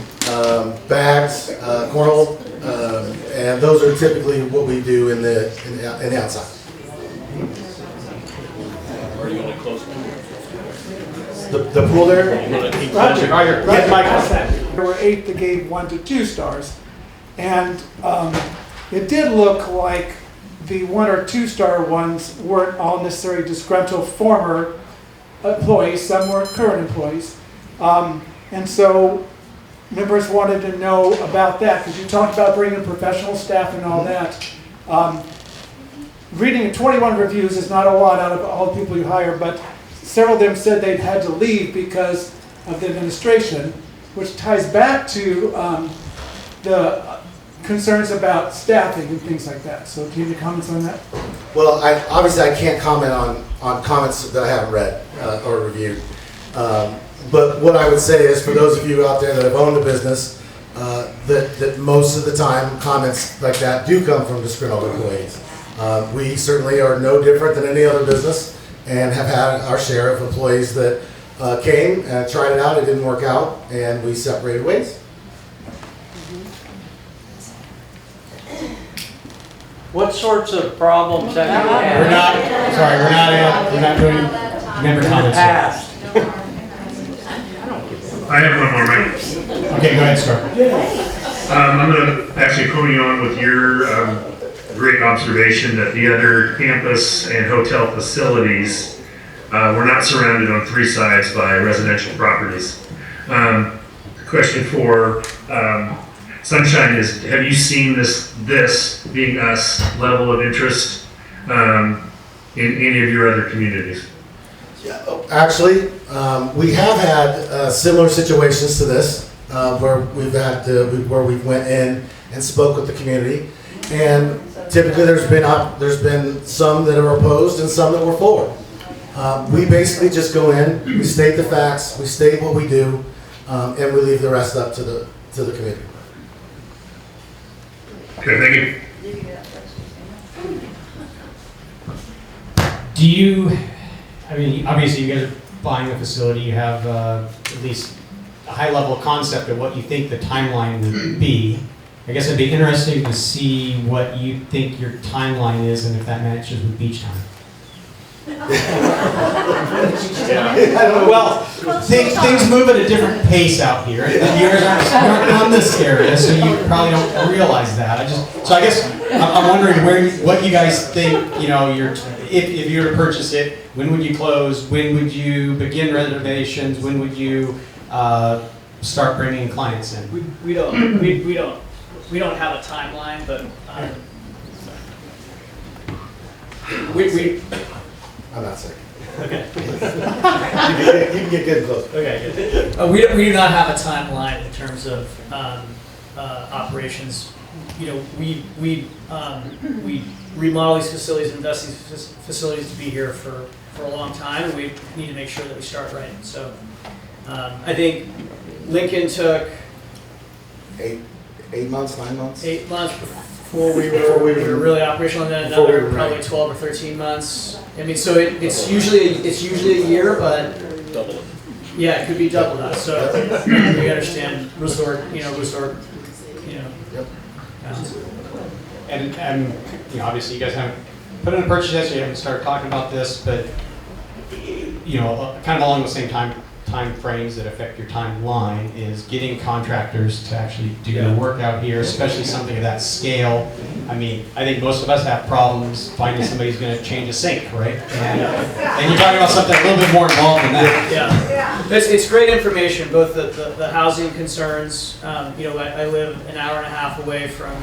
bags, cornhole, and those are typically what we do in the outside. Are you going to close? The pool there? Roger, there were 8 that gave 1 to 2 stars. And it did look like the 1 or 2 star ones weren't all necessarily disgruntled former employees, some were current employees. And so members wanted to know about that, because you talked about bringing professional staff and all that. Reading 21 reviews is not a lot out of all the people you hire, but several of them said they'd had to leave because of the administration, which ties back to the concerns about staffing and things like that. So do you have any comments on that? Well, obviously I can't comment on comments that I haven't read or reviewed. But what I would say is, for those of you out there that have owned a business, that most of the time comments like that do come from disgruntled employees. We certainly are no different than any other business and have had our share of employees that came and tried it out, it didn't work out, and we separated ways. What sorts of problems have you had? We're not doing member comments yet. Past. I have one more, Mike. Okay, go ahead, Scar. I'm going to actually pony on with your great observation that the other campus and hotel facilities were not surrounded on 3 sides by residential properties. Question for Sunshine is, have you seen this being us level of interest in any of your other communities? Yeah, actually, we have had similar situations to this, where we went in and spoke with the community, and typically there's been some that are opposed and some that were for. We basically just go in, we state the facts, we state what we do, and we leave the rest up to the committee. Okay, thank you. Do you, obviously you guys are buying a facility, you have at least a high level concept of what you think the timeline would be. I guess it'd be interesting to see what you think your timeline is and if that matches with beach time. Well, things move at a different pace out here. And you guys aren't on this area, so you probably don't realize that. I guess I'm wondering what you guys think. You know, if you were to purchase it, when would you close? When would you begin reservations? When would you start bringing clients in? We don't have a timeline, but I'm not sick. okay. You can get good and close. Okay, good. We do not have a timeline in terms of operations. You know, we remodel these facilities, invest in these facilities to be here for a long time, and we need to make sure that we start right. So I think Lincoln took 8 months, 9 months. 8 months before we were really operational, and then another probably 12 or 13 months. I mean, so it's usually a year, but double it. Yeah, it could be double that. So we understand resort. Yep. And obviously you guys haven't put in a purchase yet, so you haven't started talking about this, but kind of along the same time frames that affect your timeline is getting contractors to actually do the work out here, especially something of that scale. I mean, I think most of us have problems finding somebody who's going to change a sink, right? And you're talking about something a little bit more involved than that. Yeah. It's great information, both the housing concerns. I live an hour and a half away from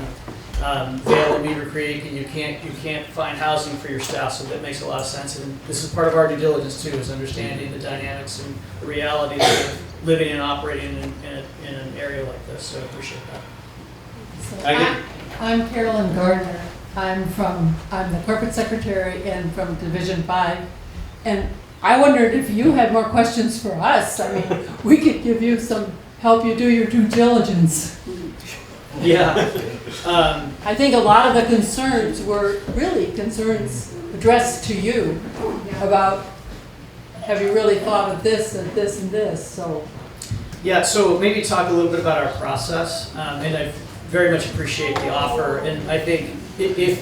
Vail and Beaver Creek, and you can't find housing for your staff, so that makes a lot of sense. And this is part of our due diligence too, is understanding the dynamics and the realities of living and operating in an area like this. So I appreciate that. I'm Carolyn Gardner. I'm the corporate secretary and from Division 5, and I wondered if you had more questions for us. I mean, we could give you help you do your due diligence. Yeah. I think a lot of the concerns were really concerns addressed to you about, have you really thought of this and this and this? So. Yeah, so maybe talk a little bit about our process, and I very much appreciate the offer. And I think if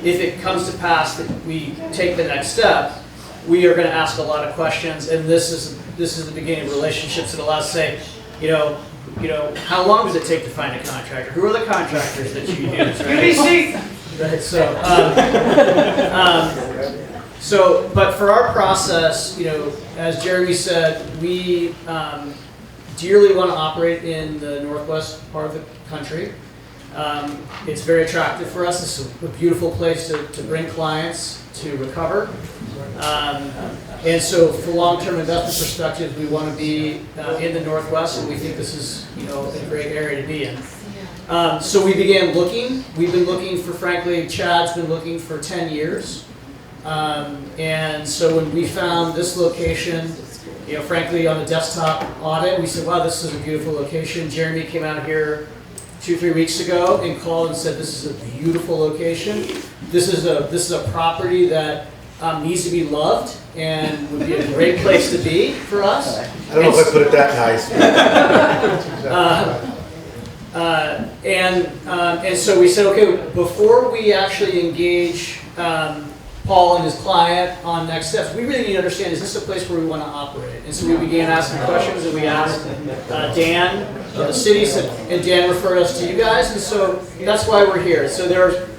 it comes to pass that we take the next step, we are going to ask a lot of questions, and this is the beginning of relationships that allows us to say, how long does it take to find a contractor? Who are the contractors that you use? Right? Right. So, but for our process, as Jeremy said, we dearly want to operate in the northwest part of the country. It's very attractive for us. It's a beautiful place to bring clients to recover. And so for long-term investment perspective, we want to be in the Northwest, and we think this is a great area to be in. So we began looking. We've been looking frankly, Chad's been looking for 10 years. And so when we found this location, frankly, on the desktop audit, we said, wow, this is a beautiful location. Jeremy came out here 2-3 weeks ago and called and said, this is a beautiful location. This is a property that needs to be loved and would be a great place to be for us. I don't know if I put it that nice. And so we said, okay, before we actually engage Paul and his client on next steps, we really need to understand, is this a place where we want to operate? And so we began asking questions, and we asked Dan of the city, and Dan referred us to you guys, and so that's why we're here. So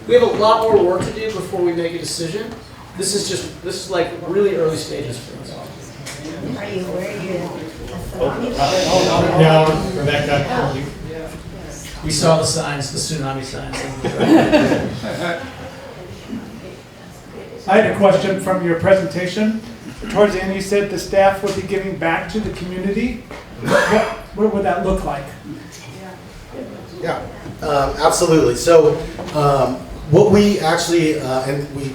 we have a lot more work to do before we make a decision. This is like really early stages for us. Are you wearing No, Rebecca. We saw the signs, the tsunami signs. I had a question from your presentation. Towards the end, you said the staff would be giving back to the community. What would that look like? Yeah, absolutely. So what we actually, and we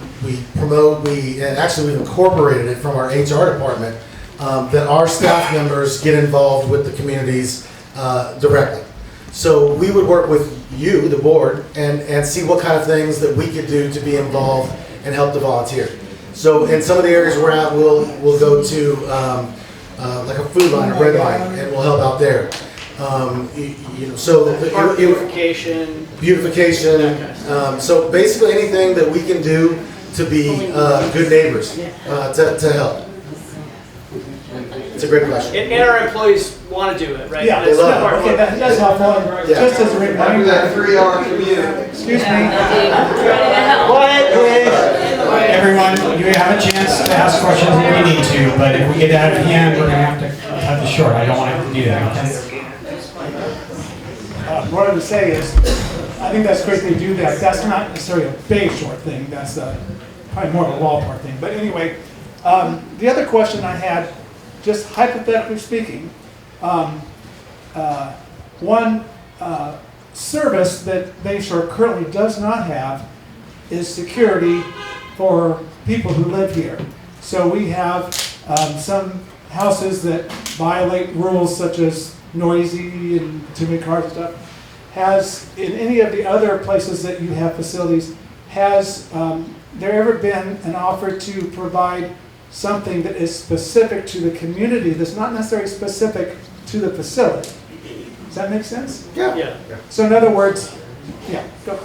promote, and actually we've incorporated it from our HR department, that our staff members get involved with the communities directly. So we would work with you, the board, and see what kind of things that we could do to be involved and help the volunteer. So in some of the areas we're at, we'll go to like a food line or bread line, and we'll help out there. So Beautification. So basically anything that we can do to be good neighbors, to help? It's a great question. And our employees want to do it, right? Yeah, That's they love part it. of Okay, what- that's helpful. Yeah. Just as a reminder. That 3-hour commute. Excuse me. Quiet, please. Everyone, you have a chance to ask questions if you need to, but if we get out of hand, we're gonna have to cut this short. I don't want to have to do that, okay? What I would say is, I think that's great they do that. That's not necessarily a Bayshore thing. That's probably more of a Walmart thing. But anyway, the other question I had, just hypothetically speaking, one service that Bayshore currently does not have is security for people who live here. So we have some houses that violate rules such as noisy and too many cars and stuff. Has, in any of the other places that you have facilities, has there ever been an offer to provide something that is specific to the community that's not necessarily specific to the facility? Does that make sense? Yeah. Yeah. So in other words, yeah, go.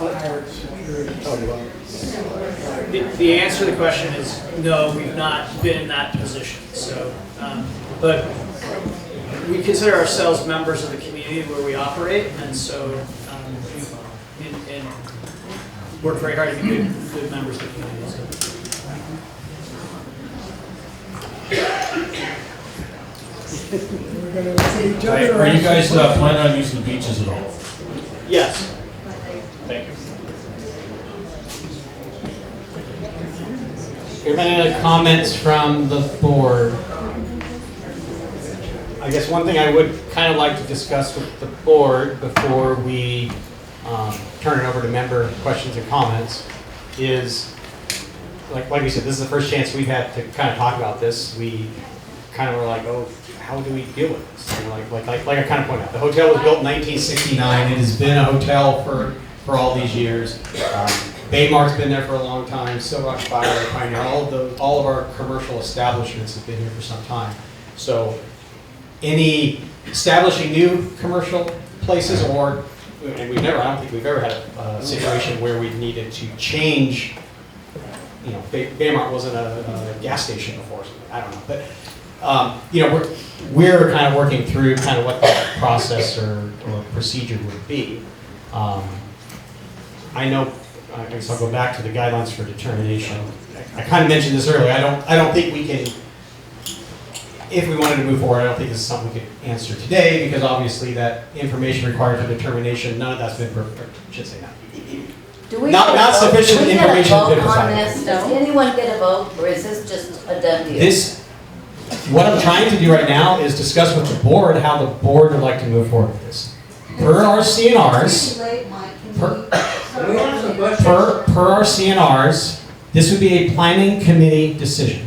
The answer to the question is no, we've not been in that position. So, but we consider ourselves members of the community where we operate, and so we work very hard to be good members of the community. So. Are you guys planning on using the beaches at all? Yes. Thank you. Are there any other comments from the board? I guess one thing I would kind of like to discuss with the board before we turn it over to member questions and comments is, like we said, this is the first chance we've had to kind of talk about this. We kind of were like, oh, how do we deal with this? And like I kind of pointed out, the hotel was built in 1969. It has been a hotel for all these years. Baymart's been there for a long time. Silrock Fire, Pioneer, all of our commercial establishments have been here for some time. So any establishing new commercial places, or and I don't think we've ever had a situation where we needed to change. You know, Baymart wasn't a gas station before, so I don't know, but you know, we're kind of working through kind of what the process or procedure would be. I know. I guess I'll go back to the guidelines for determination. I kind of mentioned this earlier. I don't think we can. If we wanted to move forward, I don't think this is something we could answer today, because obviously that information required for determination, none of that's been prepared. I should say that. Do we Not get a vote? sufficient Do we get a information to vote decide. on this? Does anyone get a vote, or is this just a done deal? What I'm trying to do right now is discuss with the board how the board would like to move forward with this. Per our CNRs, per our CNRs, this would be a planning committee decision.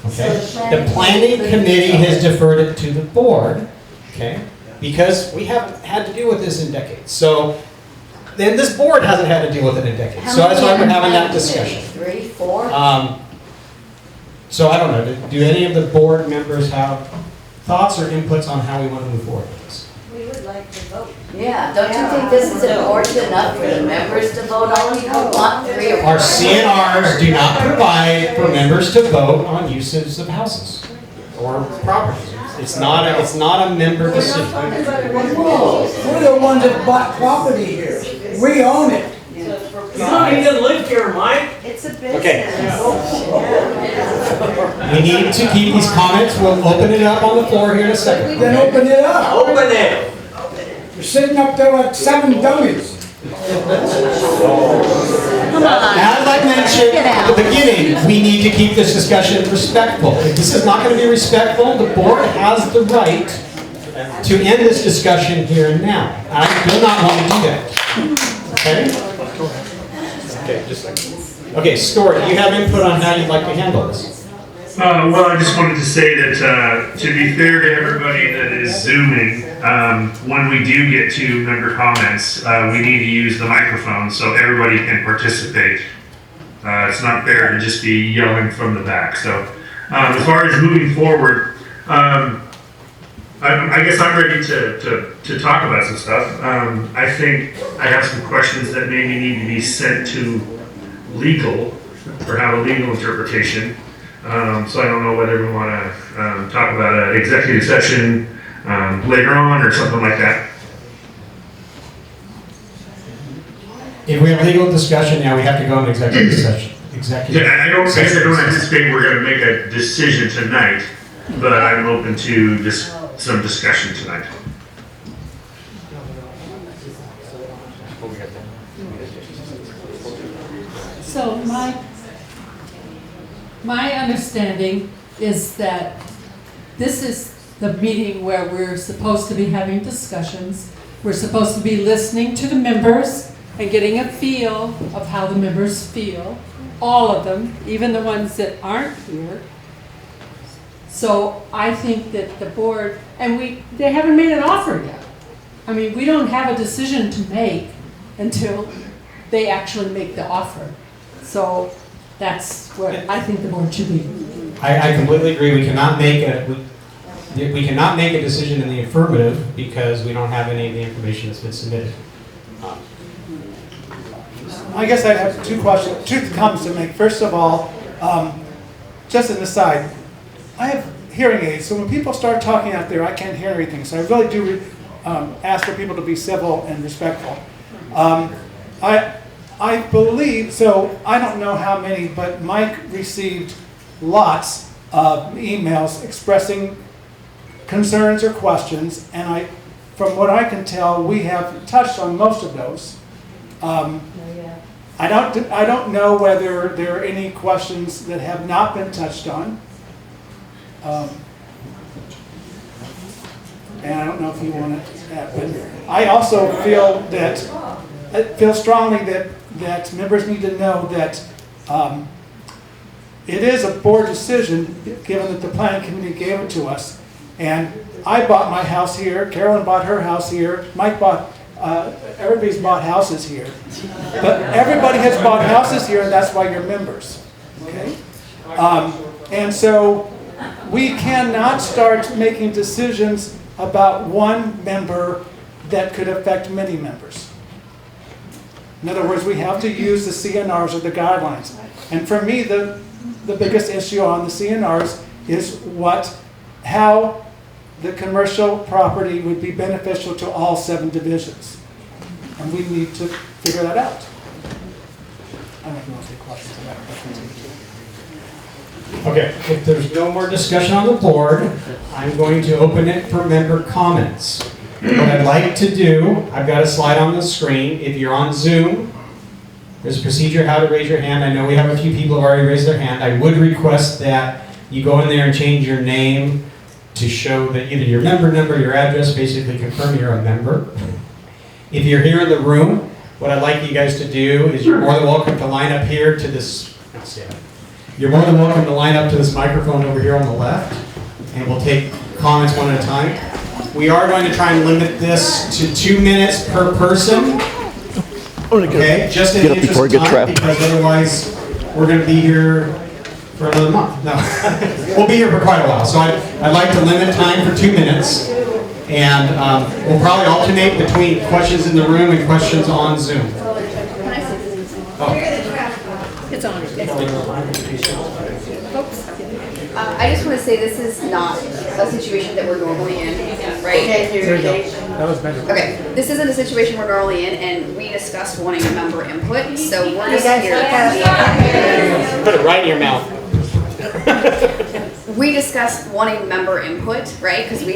Okay? The planning committee has deferred it to the board, okay? Because we haven't had to deal with this in decades. So then this board hasn't had to deal with it in decades. So that's why we're having that discussion. 3, 4? So I don't know, do any of the board members have thoughts or inputs on how we want to move forward with this? We would like to vote. Yeah, don't you think this is important enough for the members to vote on? You don't want 3 or 4? Our CNRs do not provide for members to vote on uses of houses or properties. It's not a member decision. We're the ones that bought property here. We own it. You don't even live here, Mike. It's a business. Okay. We need to keep these comments. We'll open it up on the floor here in a second. Then open it up. Open it. You're sitting up there like 7 dummies. As I mentioned at the beginning, we need to keep this discussion respectful. If this is not going to be respectful, the board has the right to end this discussion here and now. I do not want to do that. Okay? Okay, just a second. Okay, Stuart, do you have input on how you'd like to handle this? Well, I just wanted to say that to be fair to everybody that is Zooming, when we do get to member comments, we need to use the microphone so everybody can participate. It's not fair to just be yelling from the back. So as far as moving forward, I guess I'm ready to talk about some stuff. I think I have some questions that maybe need to be sent to legal or have a legal interpretation. So I don't know whether we want to talk about an executive session later on or something like that. If we have legal discussion, now we have to go into executive session. Yeah, I don't anticipate we're going to make a decision tonight, but I'm open to some discussion tonight. So my understanding is that this is the meeting where we're supposed to be having discussions. We're supposed to be listening to the members and getting a feel of how the members feel, all of them, even the ones that aren't here. So I think that the board, and they haven't made an offer yet. I mean, we don't have a decision to make until they actually make the offer. So that's what I think the board should be. I completely agree. We cannot make we cannot make a decision in the affirmative because we don't have any of the information that's been submitted. I guess I have two comments to make. First of all, just an aside, I have hearing aids, so when people start talking out there, I can't hear everything. So I really do ask for people to be civil and respectful. I believe, so I don't know how many, but Mike received lots of emails expressing concerns or questions, and from what I can tell, we have touched on most of those. I don't know whether there are any questions that have not been touched on. And I don't know if you want to add, but I also feel strongly that members need to know that it is a board decision, given that the planning committee gave it to us. And I bought my house here, Carolyn bought her house here, Mike bought, everybody's bought houses here. But everybody has bought houses here, and that's why you're members. Okay? And so we cannot start making decisions about one member that could affect many members. In other words, we have to use the CNRs or the guidelines. And for me, the biggest issue on the CNRs is how the commercial property would be beneficial to all 7 divisions. And we need to figure that out. I don't know if you want to take questions on that. Okay, if there's no more discussion on the board, I'm going to open it for member comments. What I'd like to do, I've got a slide on the screen. If you're on Zoom, there's a procedure how to raise your hand. I know we have a few people who have already raised their hand. I would request that you go in there and change your name to show that either your member number, your address, basically confirm you're a member. If you're here in the room, what I'd like you guys to do is you're more than welcome to line up here to this, you're more than welcome to line up to this microphone over here on the left, and we'll take comments one at a time. We are going to try and limit this to 2 minutes per person. Okay, just in the interest of time, because otherwise we're going to be here for another month. No, we'll be here for quite a while. So I'd like to limit time for 2 minutes, and we'll probably alternate between questions in the room and questions on Zoom. Oh. It's on. I just want to say this is not a situation that we're normally in, right? That was better. Okay, this isn't a situation we're normally in, and we discussed wanting member input, so we're just here. Put it right in your mouth. We discussed wanting member input, right? Because we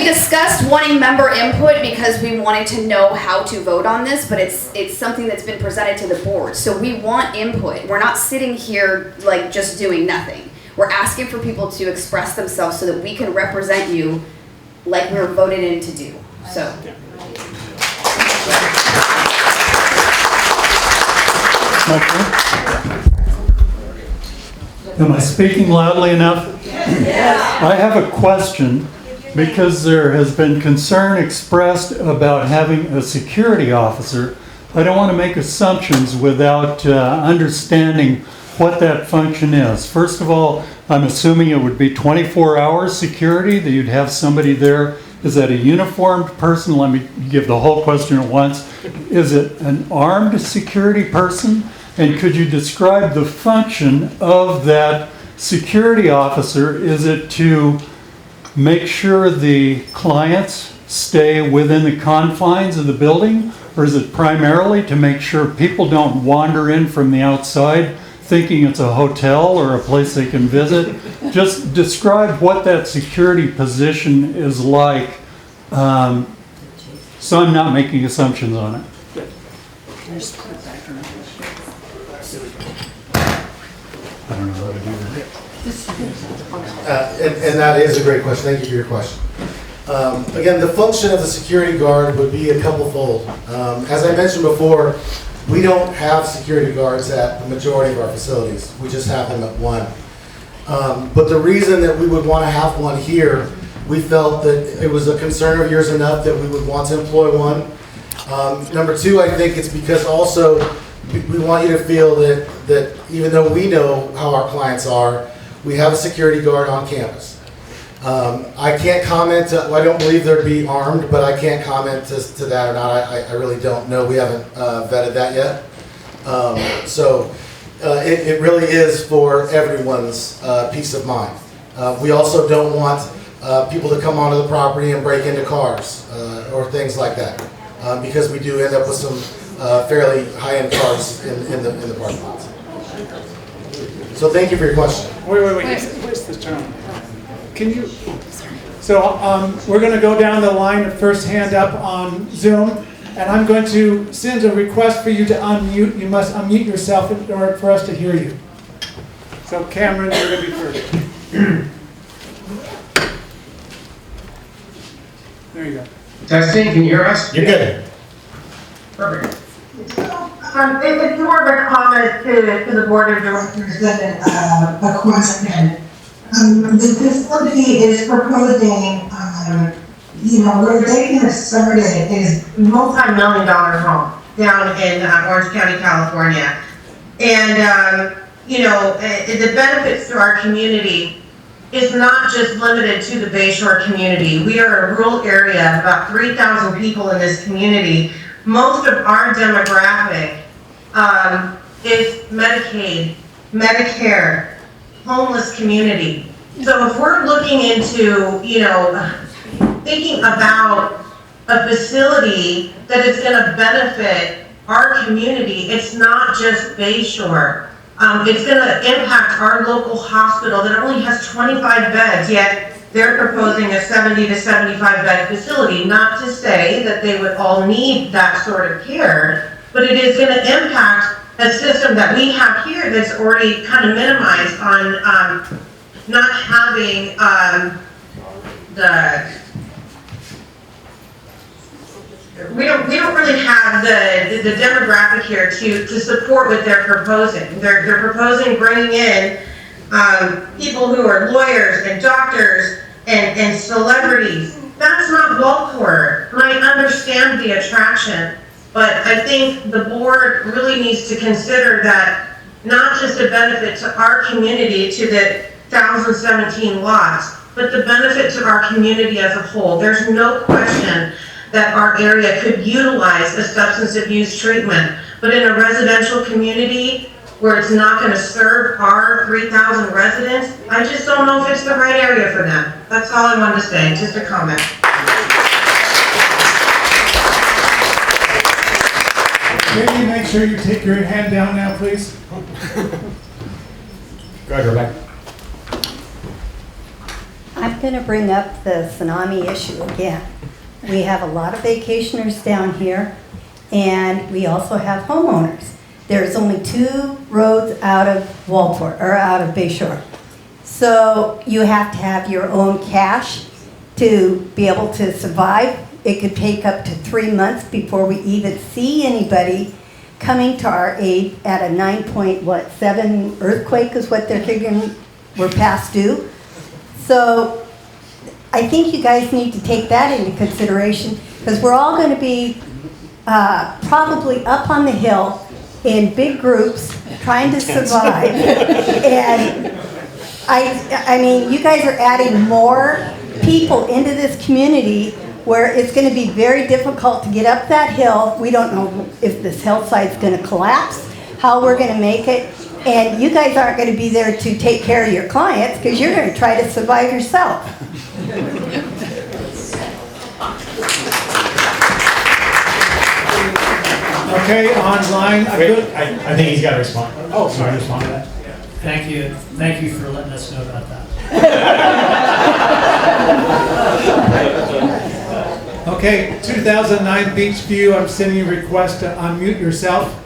discussed wanting member input because we wanted to know how to vote on this, but it's something that's been presented to the board. So we want input. We're not sitting here like just doing nothing. We're asking for people to express themselves so that we can represent you like we were voted in to do. So. Am I speaking loudly enough? Yes. I have a question because there has been concern expressed about having a security officer. I don't want to make assumptions without understanding what that function is. First of all, I'm assuming it would be 24-hour security, that you'd have somebody there. Is that a uniformed person? Let me give the whole question at once. Is it an armed security person? And could you describe the function of that security officer? Is it to make sure the clients stay within the confines of the building? Or is it primarily to make sure people don't wander in from the outside thinking it's a hotel or a place they can visit? Just describe what that security position is like, so I'm not making assumptions on it. I don't know how to do that. And that is a great question. Thank you for your question. Again, the function of the security guard would be a couple-fold. As I mentioned before, we don't have security guards at the majority of our facilities. We just have them at one. But the reason that we would want to have one here, we felt that it was a concern of yours enough that we would want to employ one. Number two, I think it's because also we want you to feel that even though we know how our clients are, we have a security guard on campus. I can't comment, I don't believe they'd be armed, but I can't comment to that or not. I really don't know. We haven't vetted that yet. It really is for everyone's peace of mind. We also don't want people to come onto the property and break into cars or things like that, because we do end up with some fairly high-end cars in the parking lots. So thank you for your question. Wait. Where's the term? Can you? So we're going to go down the line of first hand up on Zoom, and I'm going to send a request for you to unmute. You must unmute yourself in order for us to hear you. So Cameron, you're going to be first. There you go. Testing, can you hear us? You're good. Perfect. It's more of a comment to the board of directors than a question. The facility is proposing, where they can start it is multi-million-dollar home down in Orange County, California. And, the benefits to our community is not just limited to the Bayshore community. We are a rural area of about 3,000 people in this community. Most of our demographic is Medicaid, Medicare, homeless community. So if we're looking into, thinking about a facility that is going to benefit our community, it's not just Bayshore. It's going to impact our local hospital that only has 25 beds, yet they're proposing a 70 to 75 bed facility. Not to say that they would all need that sort of care, but it is going to impact a system that we have here that's already kind of minimized on not having we don't really have the demographic here to support what they're proposing. They're proposing bringing in people who are lawyers and doctors and celebrities. That's not Walport. And I understand the attraction, but I think the board really needs to consider that not just a benefit to our community, to the 1,017 lots, but the benefit to our community as a whole. There's no question that our area could utilize a substance abuse treatment, but in a residential community where it's not going to serve our 3,000 residents, I just don't know if it's the right area for them. That's all I wanted to say, just a comment. Maybe make sure you take your hand down now, please. Go ahead, Rebecca. I'm going to bring up the tsunami issue again. We have a lot of vacationers down here, and we also have homeowners. There's only 2 roads out of Walport, or out of Bayshore. So you have to have your own cash to be able to survive. It could take up to 3 months before we even see anybody coming to our aid at a 9.7 earthquake is what they're figuring we're past due. So I think you guys need to take that into consideration, because we're all going to be probably up on the hill in big groups trying to survive. And I mean, you guys are adding more people into this community where it's going to be very difficult to get up that hill. We don't know if this hillside's going to collapse, how we're gonna make it. And you guys aren't gonna be there to take care of your clients, because you're gonna try to survive yourself. Okay, online, I think he's got to respond. Oh, sorry. Respond to that. Thank you for letting us know about that. Okay, 2009 Beach View, I'm sending you a request to unmute yourself.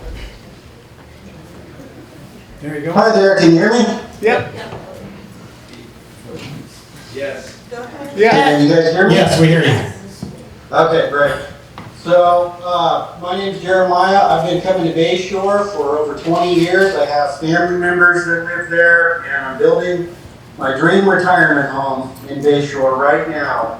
There you go. Hi there, can you hear me? Yep. Yes. Yeah. Can you guys hear me? Yes, we hear you. Okay, great. So, my name's Jeremiah. I've been coming to Bayshore for over 20 years. I have family members that live there, and I'm building my dream retirement home in Bayshore right now.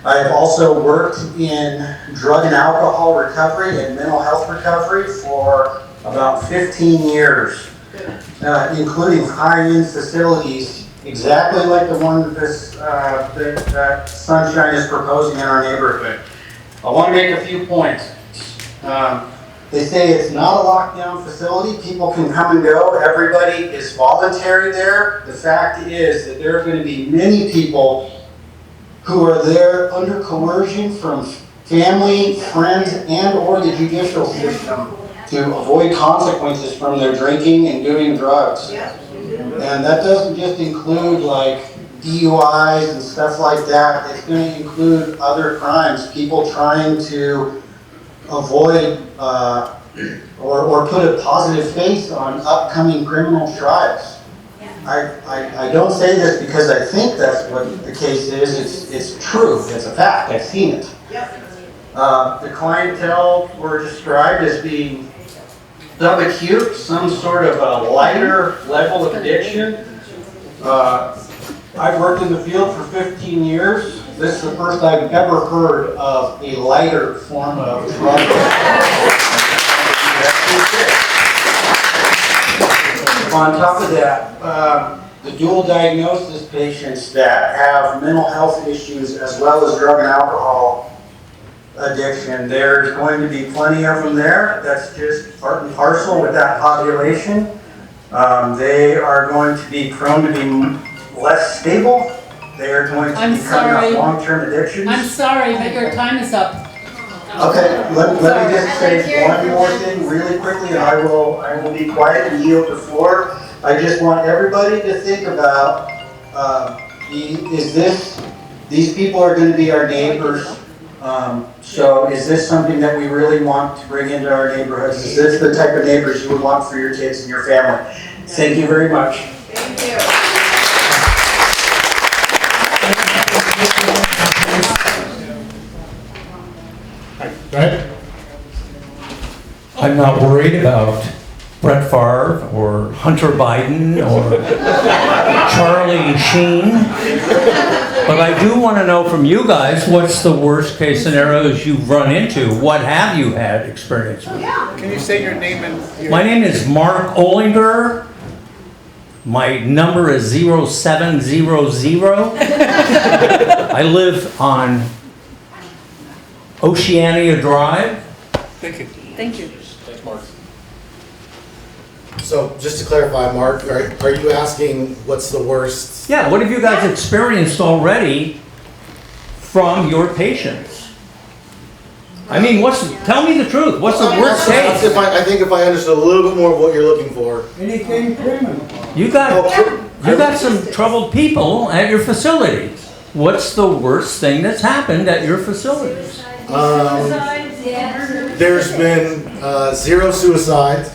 I have also worked in drug and alcohol recovery and mental health recovery for about 15 years, including high-end facilities, exactly like the one that Sunshine is proposing in our neighborhood. I want to make a few points. They say it's not a lockdown facility. People can come and go. Everybody is voluntary there. The fact is that there are going to be many people who are there under coercion from family, friends, and or the judicial system to avoid consequences from their drinking and doing drugs. And that doesn't just include like DUIs and stuff like that. It's going to include other crimes, people trying to avoid or put a positive face on upcoming criminal trials. I don't say this because I think that's what the case is. It's true. It's a fact. I've seen it. The clientele were described as being subacute, some sort of a lighter level of addiction. I've worked in the field for 15 years. This is the first I've ever heard of a lighter form of drug. On top of that, the dual diagnosis patients that have mental health issues as well as drug and alcohol addiction, there's going to be plenty of them there. That's just part and parcel with that population. They are going to be prone to be less stable. They are going to be coming off long-term addictions. I'm sorry, but your time is up. Okay, let me just say one more thing really quickly, and I will be quiet and yield the floor. I just want everybody to think about, these people are going to be our neighbors. So is this something that we really want to bring into our neighborhoods? Is this the type of neighbors you would want for your kids and your family? Thank you very much. Thank you. Go ahead. I'm not worried about Brett Favre or Hunter Biden or Charlie Sheen. But I do want to know from you guys, what's the worst case scenarios you've run into? What have you had experience with? Can you say your name and your... My name is Mark Olinger. My number is 0700. I live on Oceania Drive. Thank you. Thank you. Thanks, Mark. So, just to clarify, Mark, are you asking what's the worst? Yeah, what have you guys experienced already from your patients? I mean, tell me the truth. What's the worst case? I think if I understood a little bit more of what you're looking for. Anything criminal. You got some troubled people at your facilities. What's the worst thing that's happened at your facilities? There's been 0 suicides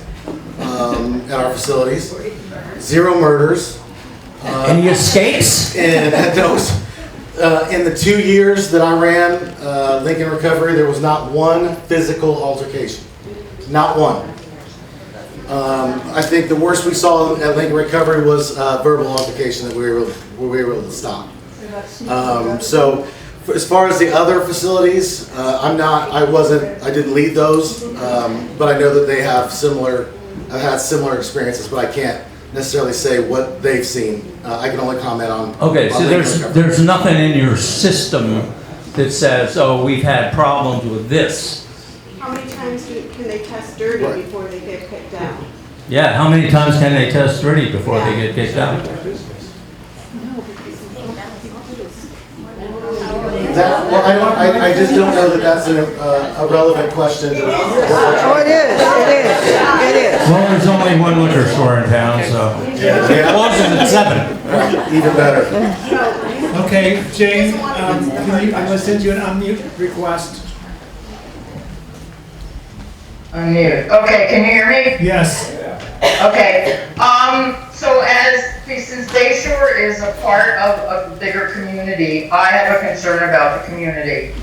at our facilities, 0 murders. Any escapes? And in the 2 years that I ran Lincoln Recovery, there was not one physical altercation. Not one. I think the worst we saw at Lincoln Recovery was verbal altercation that we were able to stop. So as far as the other facilities, I didn't lead those, but I know that they have I've had similar experiences, but I can't necessarily say what they've seen. I can only comment on. Okay, so there's nothing in your system that says, oh, we've had problems with this. How many times can they test dirty before they get picked down. Yeah, how many times can they test 30 before they get kicked out? That, well, I just don't know that that's a relevant question. Oh, it is. Well, there's only one liquor store in town, so. Yeah. Closes at 7. Even better. Okay, Jane, I'm gonna send you an unmute request. Unmute. Okay, can you hear me? Yes. Okay, so since Bayshore is a part of a bigger community, I have a concern about the community.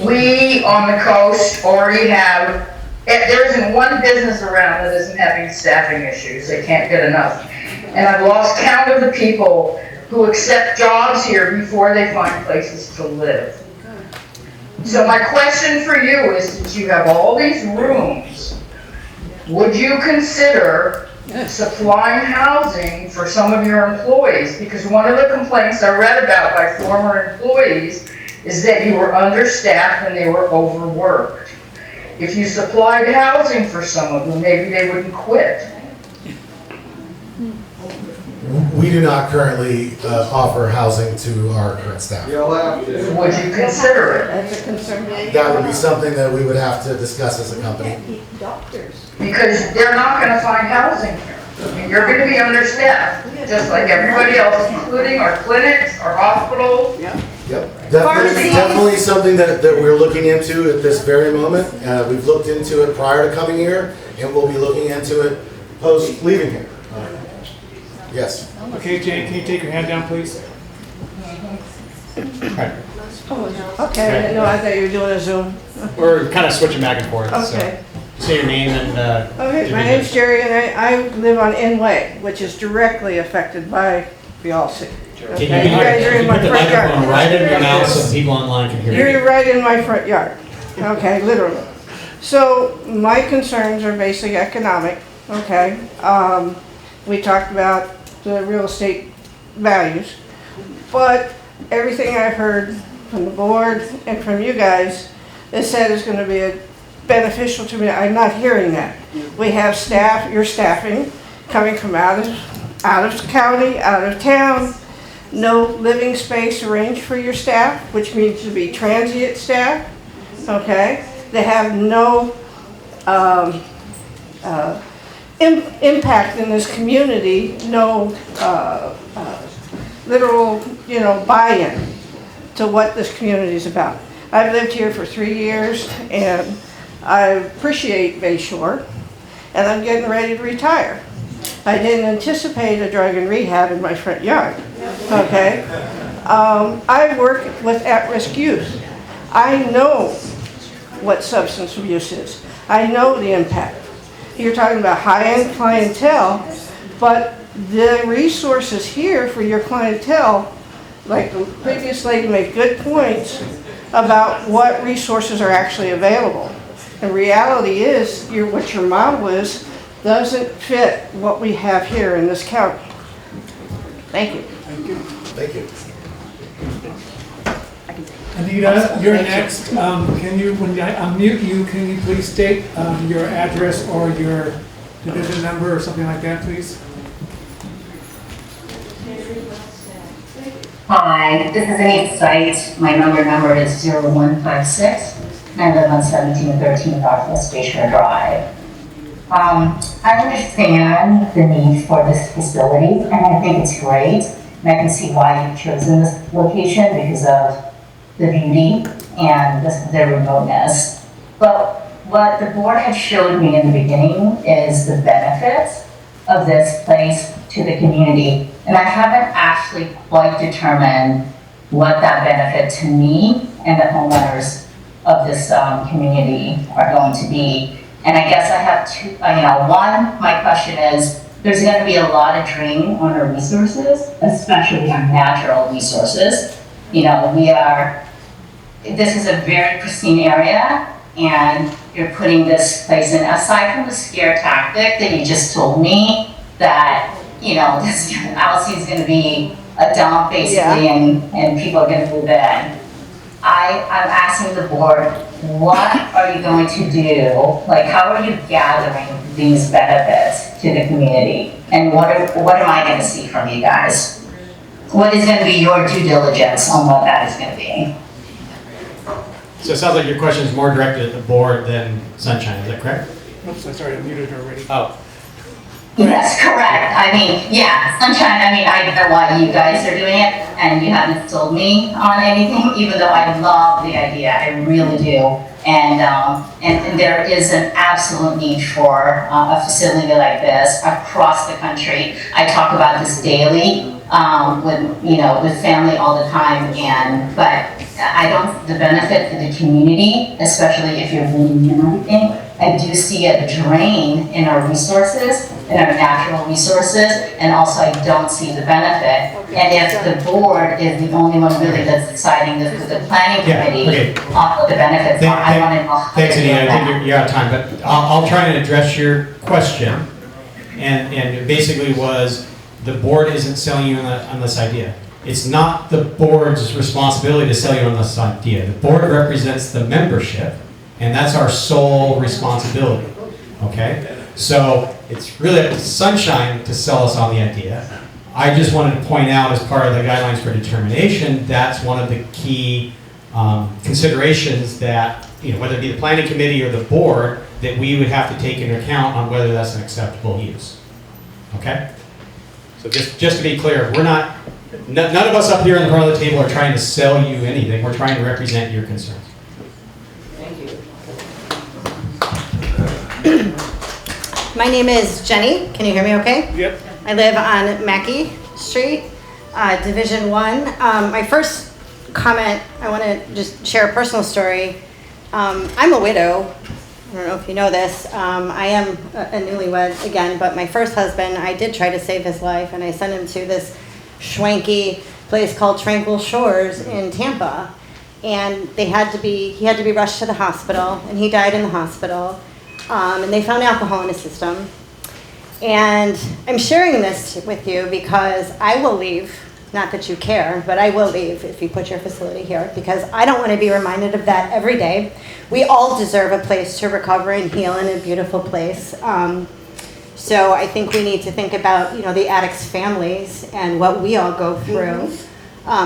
We on the coast already have, there isn't one business around that isn't having staffing issues. They can't get enough. And I've lost count of the people who accept jobs here before they find places to live. So my question for you is, since you have all these rooms, would you consider supplying housing for some of your employees? Because one of the complaints I read about by former employees is that you were understaffed and they were overworked. If you supplied housing for some of them, maybe they wouldn't quit. We do not currently offer housing to our current staff. Would you consider it? That's a concern. That would be something that we would have to discuss as a company. Because they're not gonna find housing here. And you're gonna be understaffed, just like everybody else, including our clinics, our hospitals. Yep, definitely something that we're looking into at this very moment. We've looked into it prior to coming here, and we'll be looking into it post leaving here. Yes. Okay, Jane, can you take your hand down, please? Okay, I didn't know, I thought you were doing a Zoom. We're kind of switching back and forth. Okay. So say your name and. Okay, my name's Jerry and I live on N Way, which is directly affected by the Alsi. Okay, you guys are in my put the front yard. microphone right in your mouth so people online can hear you. You're right in my front yard, okay, literally. So my concerns are basically economic, okay? We talked about the real estate values, but everything I've heard from the board and from you guys is said is gonna be beneficial to me. I'm not hearing that. We have staff, you're staffing, coming from out of county, out of town. No living space arranged for your staff, which means to be transient staff, okay? They have no impact in this community, no literal, buy-in to what this community is about. I've lived here for 3 years and I appreciate Bayshore and I'm getting ready to retire. I didn't anticipate a drug and rehab in my front yard, okay? I work with at-risk youth. I know what substance abuse is. I know the impact. You're talking about high-end clientele, but the resources here for your clientele, like the previous lady made good points about what resources are actually available. The reality is, what your model is doesn't fit what we have here in this county. Thank you. Thank you. Anita, you're next. Can you, when I unmute you, can you please state your address or your division number or something like that, please? Hi, this is Anita Site. My number is 0156. I live on 1713 Northwest Bayshore Drive. I understand the need for this facility, and I think it's great. And I can see why you've chosen this location because of the beauty and the remoteness. But what the board had showed me in the beginning is the benefits of this place to the community. And I haven't actually quite determined what that benefit to me and the homeowners of this community are going to be. And I guess I have two, one, my question is, there's going to be a lot of drain on our resources, especially our natural resources. This is a very pristine area, and you're putting this place in, aside from the scare tactic that you just told me, that, this Alsi is going to be a dump basically, and people are going to move in. I'm asking the board, what are you going to do? Like, how are you gathering these benefits to the community? And what am I going to see from you guys? What is going to be your due diligence on what that is going to be? So it sounds like your question is more directed at the board than Sunshine, is that correct? Oops, I'm sorry, I muted her already. Oh. Yes, correct. I mean, yeah, Sunshine, I mean, I know why you guys are doing it, and you haven't sold me on anything, even though I love the idea, I really do. And there is an absolute need for a facility like this across the country. I talk about this daily with family all the time, but I don't, the benefit for the community, especially if you're bringing in everything, I do see a drain in our resources, in our natural resources, and also I don't see the benefit. And if the board is the only one really that's deciding this with the planning committee on what the benefits are, I want to know how Thanks, they're doing Anita. I that. think you're out of time, but I'll try and address your question. And it basically was, the board isn't selling you on this idea. It's not the board's responsibility to sell you on this idea. The board represents the membership, and that's our sole responsibility, okay? So it's really up to Sunshine to sell us on the idea. I just wanted to point out, as part of the guidelines for determination, that's one of the key considerations that, whether it be the planning committee or the board, that we would have to take into account on whether that's an acceptable use, okay? So just to be clear, we're not, none of us up here in the front of the table are trying to sell you anything. We're trying to represent your concerns. My name is Jenny. Can you hear me okay? Yep. I live on Mackey Street, Division 1. My first comment, I want to just share a personal story. I'm a widow. I don't know if you know this. I am a newlywed again, but my first husband, I did try to save his life, and I sent him to this schwanky place called Tranquil Shores in Tampa. And he had to be rushed to the hospital, and he died in the hospital. And they found alcohol in his system. And I'm sharing this with you because I will leave, not that you care, but I will leave if you put your facility here, because I don't want to be reminded of that every day. We all deserve a place to recover and heal in a beautiful place. So I think we need to think about, the addicts' families and what we all go through.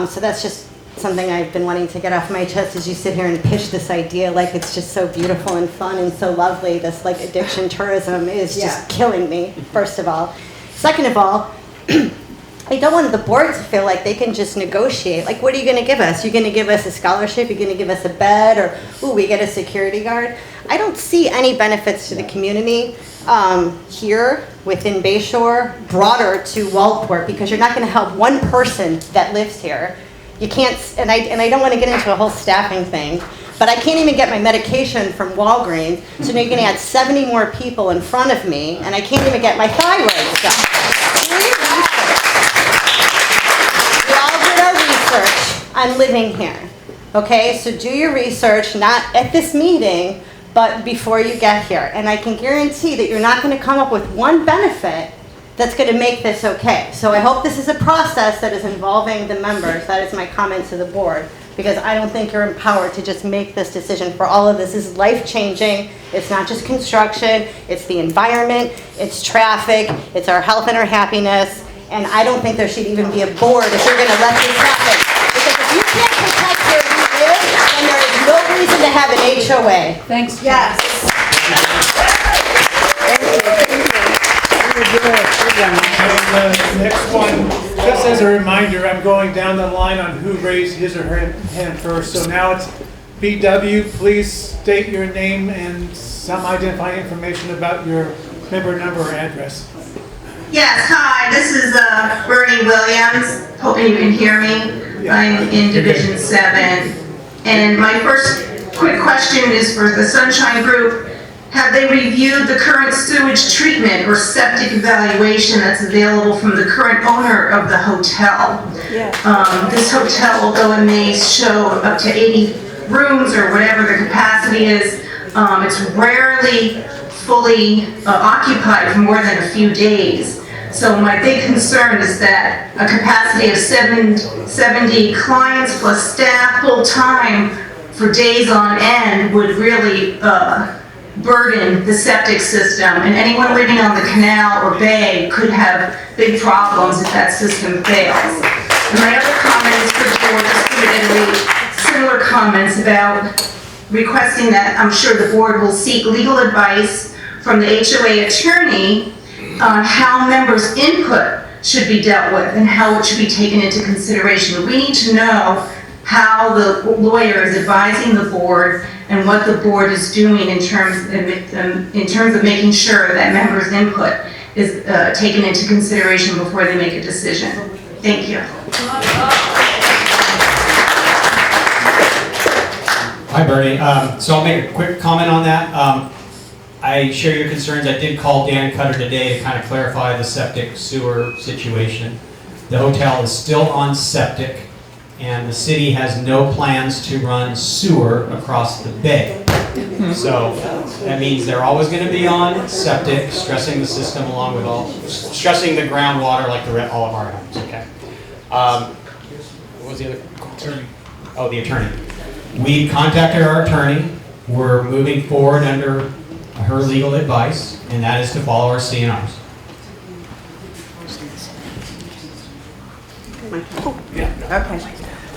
So that's just something I've been wanting to get off my chest as you sit here and pitch this idea like it's just so beautiful and fun and so lovely. This like addiction tourism is just killing me, first of all. Second of all, I don't want the board to feel like they can just negotiate. Like, what are you going to give us? You're going to give us a scholarship? You're going to give us a bed? Or, ooh, we get a security guard? I don't see any benefits to the community here within Bayshore, broader to Waldport, because you're not going to help one person that lives here. You can't, and I don't want to get into a whole staffing thing, but I can't even get my medication from Walgreens, so now you're going to add 70 more people in front of me, and I can't even get my thyroid stuff. We all did our research on living here, okay? So do your research, not at this meeting, but before you get here. And I can guarantee that you're not going to come up with one benefit that's going to make this okay. So I hope this is a process that is involving the members. That is my comment to the board, because I don't think you're empowered to just make this decision for all of this. This is life-changing. It's not just construction, it's the environment, it's traffic, it's our health and our happiness, and I don't think there should even be a board if you're going to let this happen. Because if you can't protect where you live, then there is no reason to have an HOA. Thanks. Yes. And the next one, just as a reminder, I'm going down the line on who raised his or her hand first. So now it's BW. Please state your name and some identifying information about your member number or address. Yes, hi, this is Bernie Williams. Hoping you can hear me. I'm in Division 7. And my first quick question is for the Sunshine Group. Have they reviewed the current sewage treatment or septic evaluation that's available from the current owner of the hotel? Yes. This hotel, although it may show up to 80 rooms or whatever the capacity is, it's rarely fully occupied for more than a few days. So my big concern is that a capacity of 70 clients plus staff full-time for days on end would really burden the septic system, and anyone living on the canal or bay could have big problems if that system fails. And my other comment is for the board, just reiterate similar comments about requesting that I'm sure the board will seek legal advice from the HOA attorney on how members' input should be dealt with and how it should be taken into consideration. We need to know how the lawyer is advising the board and what the board is doing in terms of making sure that members' input is taken into consideration before they make a decision. Thank you. Hi, Bernie. So I'll make a quick comment on that. I share your concerns. I did call Dan Cutter today to kind of clarify the septic sewer situation. The hotel is still on septic, and the city has no plans to run sewer across the bay. So that means they're always going to be on septic, stressing the system along with stressing the groundwater like all of our homes. Okay. What was the other? Attorney. Oh, the attorney. We contacted our attorney. We're moving forward under her legal advice, and that is to follow our CNRs. Okay.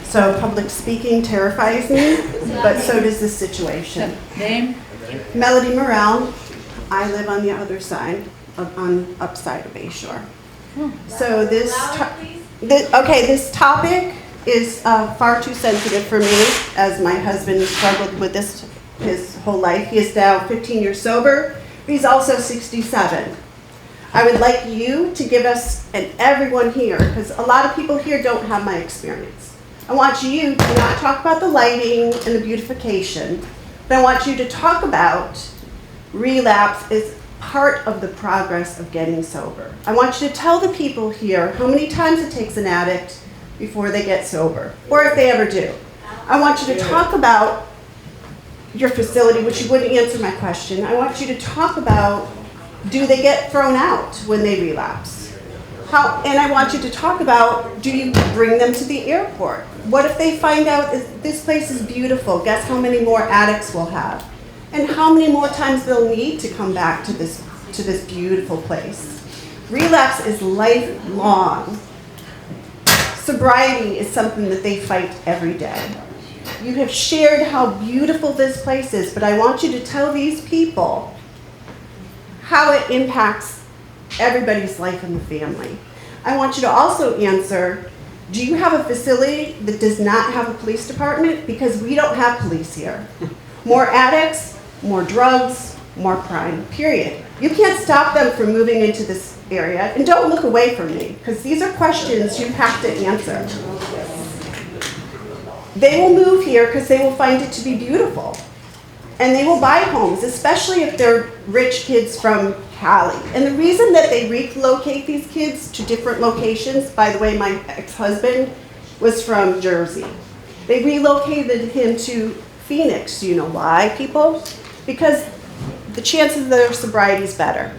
So public speaking terrifies me, but so does this situation. Name? Melody Morrell. I live on the other side, on upside of Bayshore. So this topic is far too sensitive for me, as my husband struggled with this his whole life. He is now 15 years sober, but he's also 67. I would like you to give us, and everyone here, because a lot of people here don't have my experience. I want you to not talk about the lighting and the beautification, but I want you to talk about relapse is part of the progress of getting sober. I want you to tell the people here how many times it takes an addict before they get sober, or if they ever do. I want you to talk about your facility, which you wouldn't answer my question. I want you to talk about, do they get thrown out when they relapse? And I want you to talk about, do you bring them to the airport? What if they find out that this place is beautiful? Guess how many more addicts we'll have? And how many more times they'll need to come back to this beautiful place? Relapse is lifelong. Sobriety is something that they fight every day. You have shared how beautiful this place is, but I want you to tell these people how it impacts everybody's life in the family. I want you to also answer, do you have a facility that does not have a police department? Because we don't have police here. More addicts, more drugs, more crime, period. You can't stop them from moving into this area. And don't look away from me, because these are questions you have to answer. They will move here because they will find it to be beautiful. And they will buy homes, especially if they're rich kids from Cali. And the reason that they relocate these kids to different locations, by the way, my ex-husband was from Jersey. They relocated him to Phoenix. Do you know why, people? Because the chances of their sobriety is better.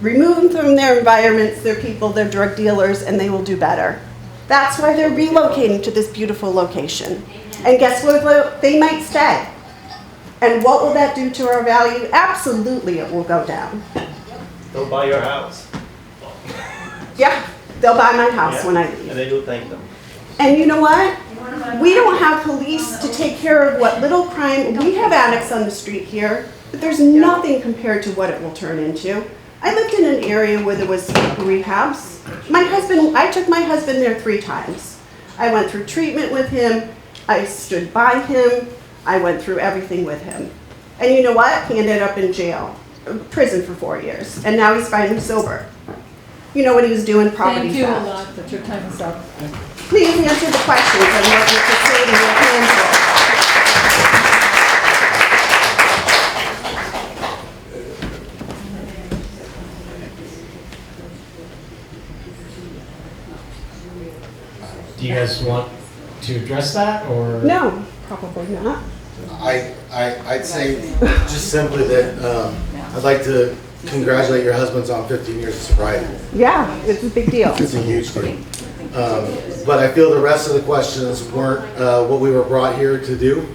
Remove them from their environments, their people, their drug dealers, and they will do better. That's why they're relocating to this beautiful location. And guess what? They might stay. And what will that do to our value? Absolutely, it will go down. They'll buy your house. Yeah, they'll buy my house when I leave. And then you'll thank them. And you know what? We don't have police to take care of what little crime. We have addicts on the street here, but there's nothing compared to what it will turn into. I lived in an area where there was rehabs. I took my husband there 3 times. I went through treatment with him. I stood by him. I went through everything with him. And you know what? He ended up in prison for 4 years. And now he's finally sober. You know what he was doing? Property Thank you a theft. lot, but your time is up. Please answer the questions and what your facility will handle. Do you guys want to address that, or? No, probably not. I'd say just simply that I'd like to congratulate your husbands on 15 years of sobriety. Yeah, it's a big deal. It's a huge deal. But I feel the rest of the questions weren't what we were brought here to do,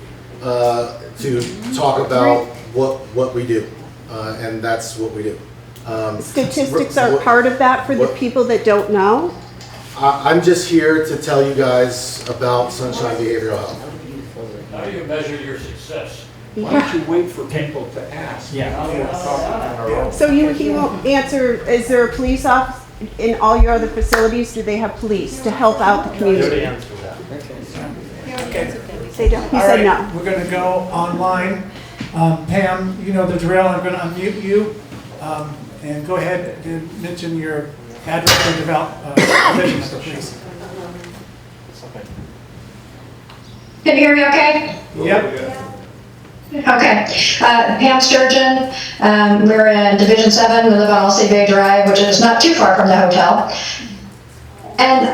to talk about what we do, and that's what we do. Statistics are part of that for the people that don't know. I'm just here to tell you guys about Sunshine Behavioral Health. How do you measure your success? Why don't you wait for people to ask? So he won't answer, is there a police officer in all your other facilities? Do they have police to help out the community? They don't. He All said right, no. We're going to go online. Pam, you know the drill. I'm going to unmute you. And go ahead and mention your address and division number, please. Can you hear me okay? Yep. Okay. Pam Sturgeon. We're in Division 7. We live on Alsi Bay Drive, which is not too far from the hotel. And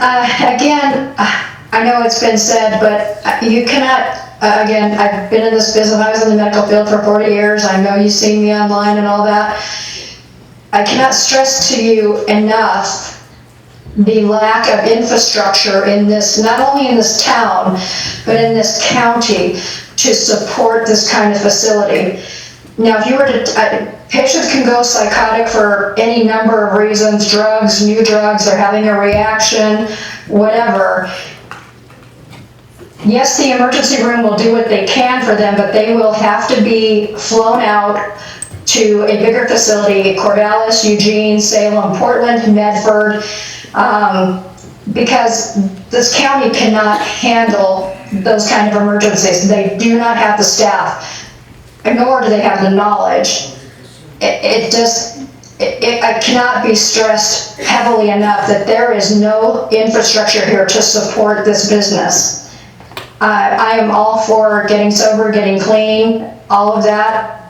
again, I know it's been said, but you cannot, again, I've been in this business. I was in the medical field for 40 years. I know you've seen me online and all that. I cannot stress to you enough the lack of infrastructure in this, not only in this town, but in this county to support this kind of facility. Now, if you were to, patients can go psychotic for any number of reasons, drugs, new drugs, they're having a reaction, whatever. Yes, the emergency room will do what they can for them, but they will have to be flown out to a bigger facility, Corvallis, Eugene, Salem, Portland, Medford, because this county cannot handle those kind of emergencies. They do not have the staff, nor do they have the knowledge. I cannot be stressed heavily enough that there is no infrastructure here to support this business. I am all for getting sober, getting clean, all of that.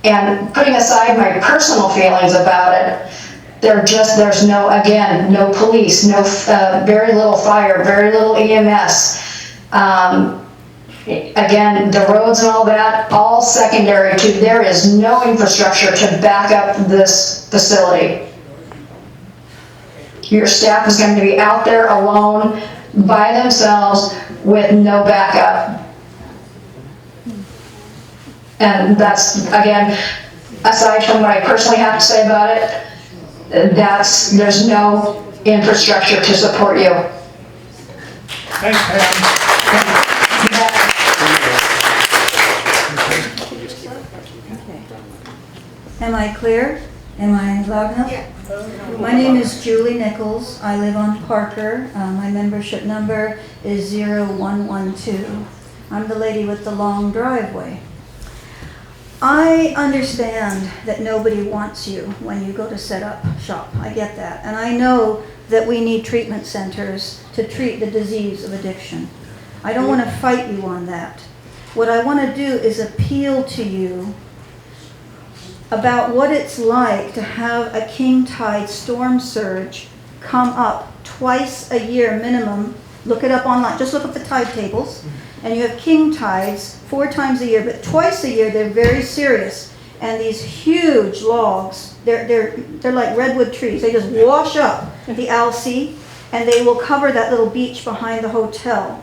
And putting aside my personal feelings about it, there's no, again, no police, no, very little fire, very little EMS. Again, the roads and all that, all secondary to, there is no infrastructure to back up this facility. Your staff is going to be out there alone, by themselves, with no backup. And that's, again, aside from what I personally have to say about it, there's no infrastructure to support you. Thanks, Pam. Am I clear? Am I loud enough? Yeah. My name is Julie Nichols. I live on Parker. My membership number is 0112. I'm the lady with the long driveway. I understand that nobody wants you when you go to set up shop. I get that. And I know that we need treatment centers to treat the disease of addiction. I don't want to fight you on that. What I want to do is appeal to you about what it's like to have a king tide storm surge come up twice a year minimum. Look it up online. Just look up the tide tables. And you have king tides 4 times a year, but twice a year they're very serious. And these huge logs, they're like redwood trees. They just wash up the Alsi, and they will cover that little beach behind the hotel.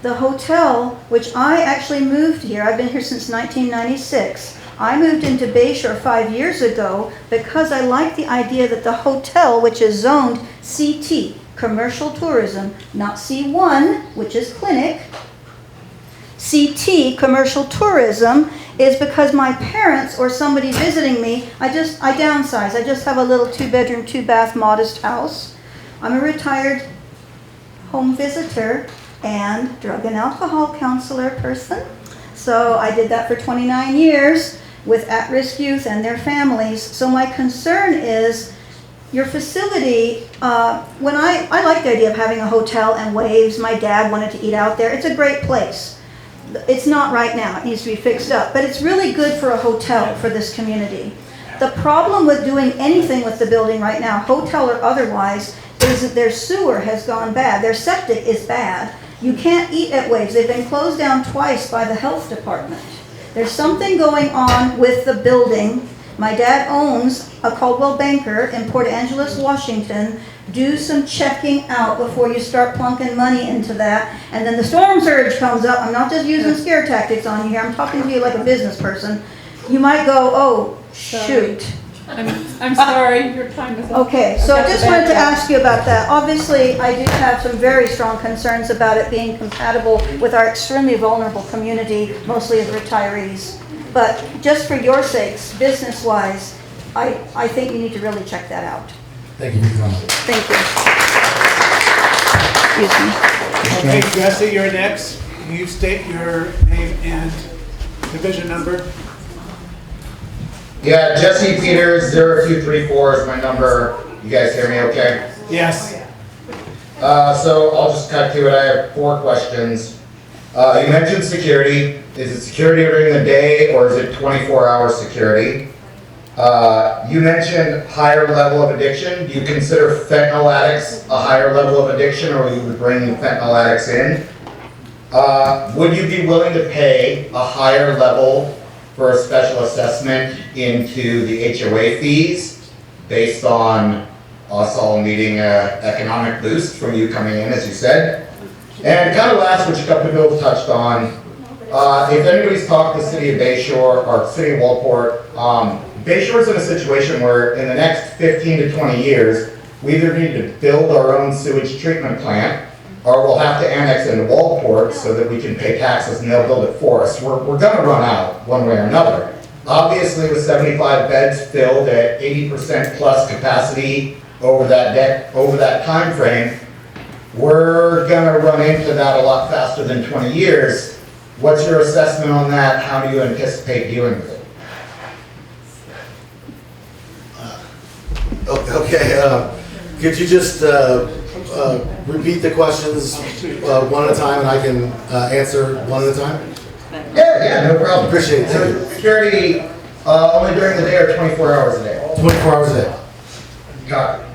The hotel, which I actually moved here, I've been here since 1996. I moved into Bayshore 5 years ago because I like the idea that the hotel, which is zoned CT, commercial tourism, not C1, which is clinic. CT, commercial tourism, is because my parents or somebody visiting me, I downsize. I just have a little 2-bedroom, 2-bath modest house. I'm a retired home visitor and drug and alcohol counselor person. So I did that for 29 years with at-risk youth and their families. So my concern is your facility, when I like the idea of having a hotel and waves. My dad wanted to eat out there. It's a great place. It's not right now. It needs to be fixed up. But it's really good for a hotel for this community. The problem with doing anything with the building right now, hotel or otherwise, is that their sewer has gone bad. Their septic is bad. You can't eat at Waves. They've been closed down twice by the health department. There's something going on with the building My dad owns a Coldwell Banker in Port Angeles, Washington. Do some checking out before you start plunking money into that. And then the storm surge comes up. I'm not just using scare tactics on you here. I'm talking to you like a business person. You might go, oh, shoot. I'm sorry, your time is up. Okay, so I just wanted to ask you about that. Obviously, I do have some very strong concerns about it being compatible with our extremely vulnerable community, mostly of retirees. But just for your sakes, business-wise, I think you need to really check that out. Thank you for your comment. Thank you. Excuse me. Okay, Jesse, you're next. You state your name and division number. Yeah, Jesse Peters, 0234 is my number. You guys hear me okay? Yes. So I'll just cut to it. I have 4 questions. You mentioned security. Is it security during the day or is it 24-hour security? You mentioned higher level of addiction. Do you consider fentanyl addicts a higher level of addiction, or you would bring fentanyl addicts in? Would you be willing to pay a higher level for a special assessment into the HOA fees based on us all needing an economic boost from you coming in, as you said? And kind of last, which a couple of people touched on, if anybody's talked to the city of Bayshore or city of Walport, Bayshore's in a situation where in the next 15 to 20 years, we either need to build our own sewage treatment plant, or we'll have to annex into Walport so that we can pay taxes and they'll build it for us. We're gonna run out one way or another. Obviously, with 75 beds filled at 80% plus capacity over that time frame, we're gonna run into that a lot faster than 20 years. What's your assessment on that? How do you anticipate dealing with it? Okay, could you just repeat the questions one at a time, and I can answer one at a time? Yeah, no problem. Appreciate it. So security, only during the day or 24 hours a day? 24 hours a day. Got it.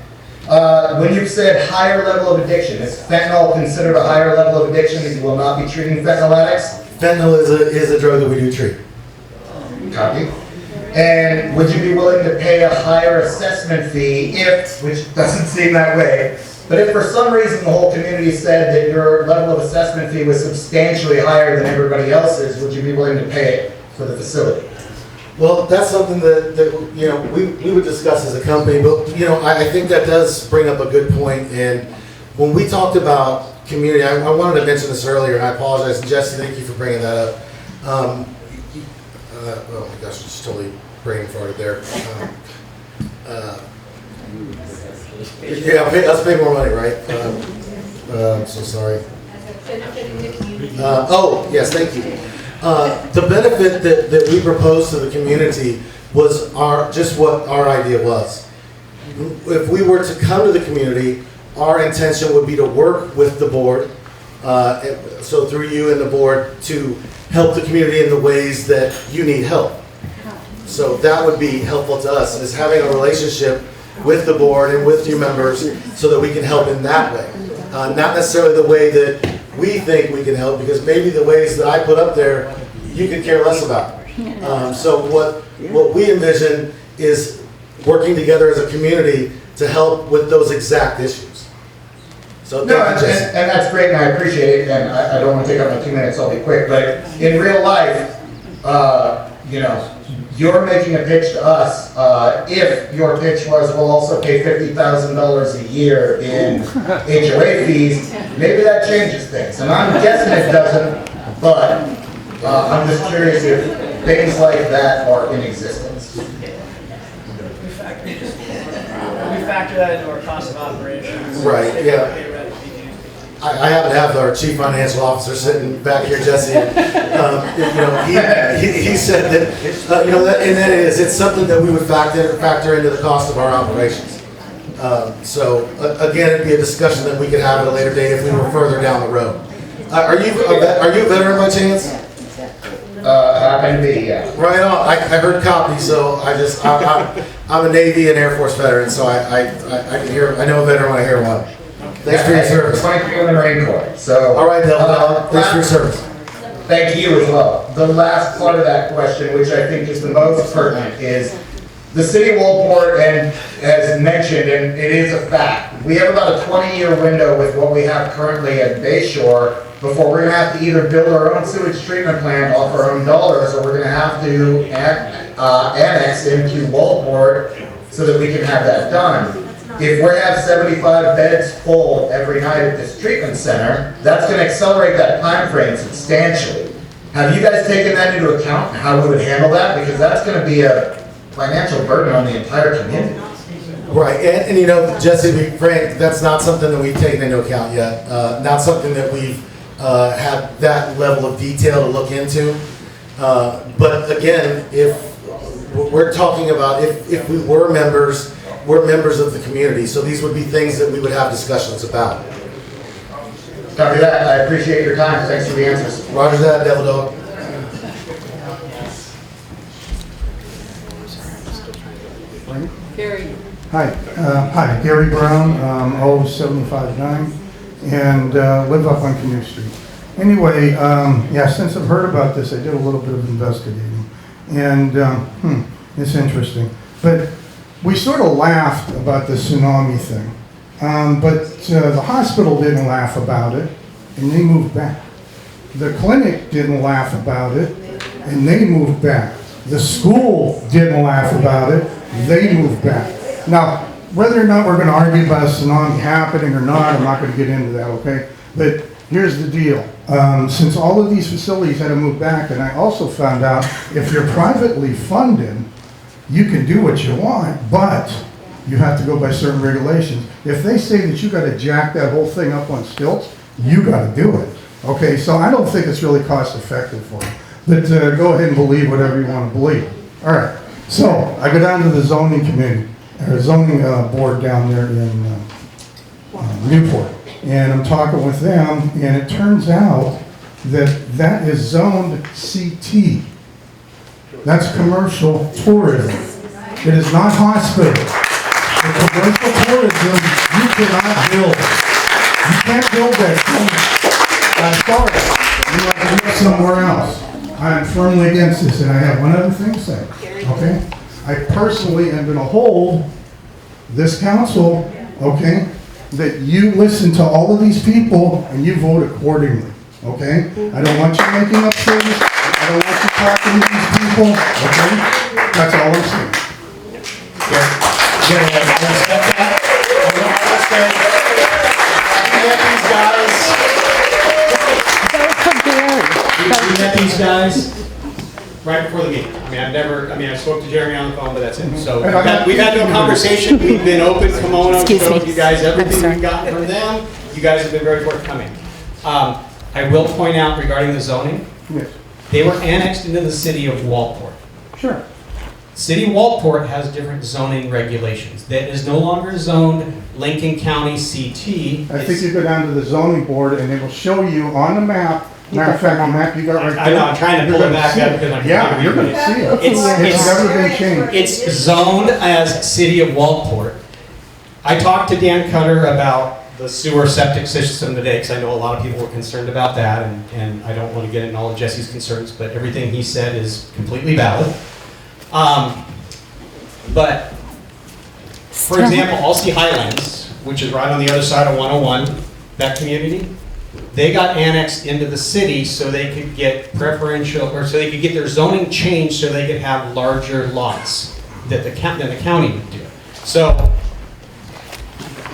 When you said higher level of addiction, is fentanyl considered a higher level of addiction that you will not be treating fentanyl addicts? Fentanyl is a drug that we do treat. Copy. And would you be willing to pay a higher assessment fee if, which doesn't seem that way, but if for some reason the whole community said that your level of assessment fee was substantially higher than everybody else's, would you be willing to pay it for the facility? Well, that's something that you know, we would discuss as a company, but you know, I think that does bring up a good point. And when we talked about community, I wanted to mention this earlier, and I apologize, and Jesse, thank you for bringing that up. Oh my gosh, just totally brain farted there. Yeah, let's pay more money, right? I'm so sorry. Oh, yes, thank you. The benefit that we proposed to the community was just what our idea was. If we were to come to the community, our intention would be to work with the board, so through you and the board, to help the community in the ways that you need help. So that would be helpful to us, is having a relationship with the board and with your members so that we can help in that way. Not necessarily the way that we think we can help, because maybe the ways that I put up there, you could care less about. So what we envision is working together as a community to help with those exact issues. So no, and that's great, and I appreciate it, and I don't want to take up my 2 minutes, I'll be quick, but in real life, you know, you're making a pitch to us. If your pitch was, we'll also pay $50,000 a year in HOA fees, maybe that changes things. And I'm guessing it doesn't, but I'm just curious if things like that are in existence. We factor that into our cost of operations. Right, yeah. I happen to have our chief financial officer sitting back here, Jesse. You know, he said that, you know, and that it's something that we would factor into the cost of our operations. So again, it'd be a discussion that we could have at a later date if we were further down the road. Are you a veteran by chance? Happen to be, yeah. Right on. I heard copy, so I'm a Navy and Air Force veteran, so I can hear. I know a veteran when I hear one. Thanks for your service. 23 in the Marine Corps. So, all right, Bill. Thanks for your service. Thank you as well. The last part of that question, which I think is the most pertinent, is the city of Walport and has mentioned, and it is a fact, we have about a 20-year window with what we have currently at Bayshore before we're gonna have to either build our own sewage treatment plant off our own dollars, or we're gonna have to annex into Walport so that we can have that done. If we have 75 beds full every night at this treatment center, that's gonna accelerate that time frame substantially. Have you guys taken that into account and how we would handle that? Because that's gonna be a financial burden on the entire community. Right, and you know, Jesse, to be frank, that's not something that we've taken into account yet. Not something that we've had that level of detail to look into. But again, if we're talking about, if we were members, we're members of the community, so these would be things that we would have discussions about. Copy that. I appreciate your time. Thanks for the answers. Roger that, Devil Dog. Gary. Hi, Gary Brown, 0759, and live up on Canoe Street. Anyway, yeah, since I've heard about this, I did a little bit of investigating, and it's interesting. But we sort of laughed about the tsunami thing, but the hospital didn't laugh about it, and they moved back. The clinic didn't laugh about it, and they moved back. The school didn't laugh about it, they moved back. Now, whether or not we're going to argue about a tsunami happening or not, I'm not going to get into that, okay? But here's the deal. Since all of these facilities had to move back, and I also found out if you're privately funded, you can do what you want, but you have to go by certain regulations. If they say that you got to jack that whole thing up on stilts, you got to do it. Okay, so I don't think it's really cost effective for you. But go ahead and believe whatever you want to believe. All right, so I go down to the zoning committee, or zoning board down there in Newport, and I'm talking with them, and it turns out that that is zoned CT. That's commercial tourism. It is not hospital. The commercial tourism, you cannot build. You can't build that thing. I'm sorry. You have to live somewhere else. I'm firmly against this, and I have one other thing to say, okay? I personally am going to hold this council, okay, that you listen to all of these people and you vote accordingly, okay? I don't want you making up things. I don't want you talking to these people, okay? That's all I'm saying. We met these guys right before the meeting. I spoke to Jeremy on the phone, but that's it. So we've had no conversation. We've been open, kimono, showed you guys everything we've gotten from them. You guys have been very forthcoming. I will point out regarding the zoning, yes. They were annexed into the city of Walport. Sure. City of Walport has different zoning regulations. That is no longer zoned Lincoln County CT. I think you go down to the zoning board and it will show you on the map. Matter of fact, the map you got right there. I know, I'm trying to pull it back up because I'm yeah, you're going to see it. It's never been changed. It's zoned as City of Walport. I talked to Dan Cutter about the sewer septic system today because I know a lot of people were concerned about that, and I don't want to get into all of Jesse's concerns, but everything he said is completely valid. But, for example, Alsi Highlands, which is right on the other side of 101, that community, they got annexed into the city so they could get preferential, or so they could get their zoning changed so they could have larger lots that the county would do. So,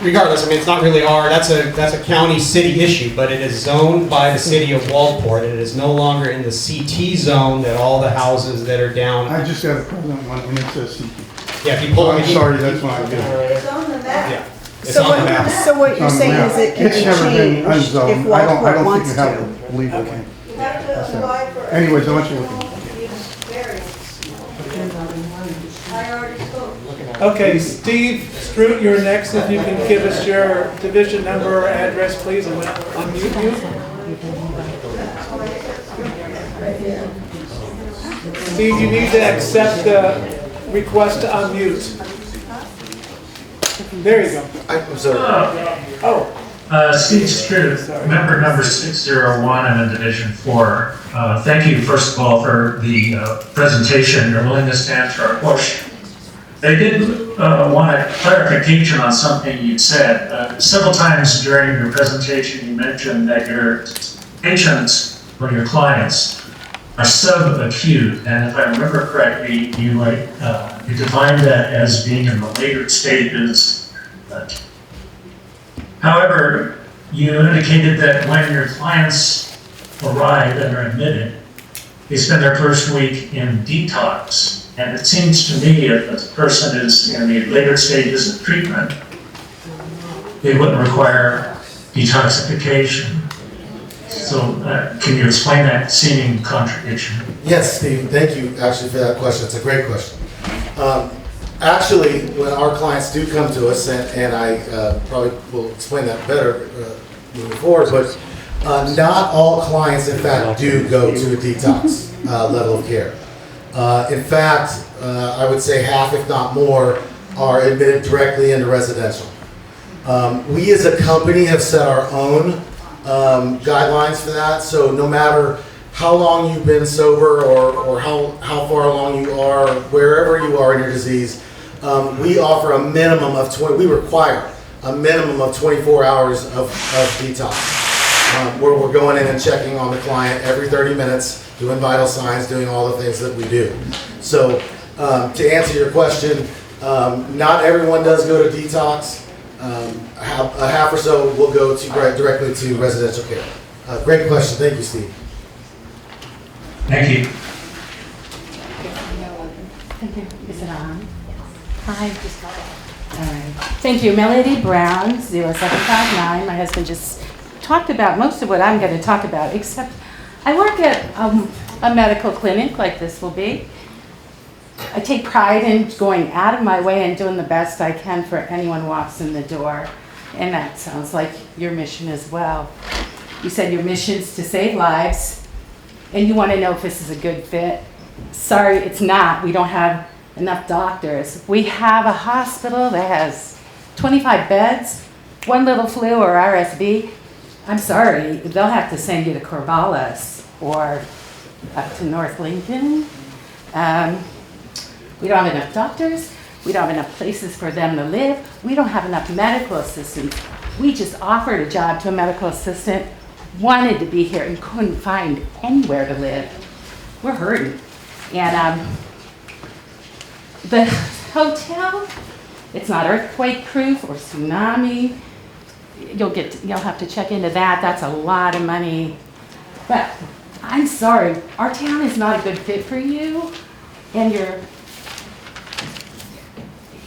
regardless, it's not really that's a county city issue, but it is zoned by the city of Walport. It is no longer in the CT zone that all the houses that are down. I just got a present one and it says CT. Yeah, if you pull I'm sorry, that's what I did. It's on the map. Yeah. It's on the map. So what you're saying is it can be It's never been changed unzoned. if Walport I don't think wants you have to. to legal thing. You have to apply for. Anyways, I want you looking. I already spoke. Okay, Steve Stroot, you're next. If you can give us your division number or address, please, and we'll unmute you. Steve, you need to accept the request to unmute. There you go. I'm sorry. Steve Stroot, member number 601 and in Division 4. Thank you, first of all, for the presentation, your willingness to answer our questions. I did want a clarification on something you said. Several times during your presentation, you mentioned that your patients, or your clients, are subacute, and if I remember correctly, you defined that as being in the later stages. However, you indicated that when your clients arrive and are admitted, they spend their first week in detox. And it seems to me if a person is in the later stages of treatment, they wouldn't require detoxification. So can you explain that seeming contradiction? Yes, Steve, thank you actually for that question. It's a great question. Actually, when our clients do come to us, and I probably will explain that better moving forward, but not all clients, in fact, do go to a detox level of care. In fact, I would say half, if not more, are admitted directly into residential. We as a company have set our own guidelines for that, so no matter how long you've been sober or how far along you are, wherever you are in your disease, we offer a minimum of we require a minimum of 24 hours of detox, where we're going in and checking on the client every 30 minutes, doing vital signs, doing all the things that we do. So to answer your question, not everyone does go to detox. A half or so will go directly to residential care. Great question. Thank you, Steve. Thank you. Thank you. Is it on? Hi. All right. Thank you. Melody Brown, 0759. My husband just talked about most of what I'm going to talk about, except I work at a medical clinic like this will be. I take pride in going out of my way and doing the best I can for anyone who walks in the door. And that sounds like your mission as well. You said your mission is to save lives, and you want to know if this is a good fit. Sorry, it's not. We don't have enough doctors. We have a hospital that has 25 beds, one little flu or RSV. I'm sorry, they'll have to send you to Corvallis or up to North Lincoln. We don't have enough doctors. We don't have enough places for them to live. We don't have enough medical assistants. We just offered a job to a medical assistant, wanted to be here and couldn't find anywhere to live. We're hurting. And the hotel, it's not earthquake proof or tsunami. You'll have to check into that. That's a lot of money. But I'm sorry, our town is not a good fit for you. And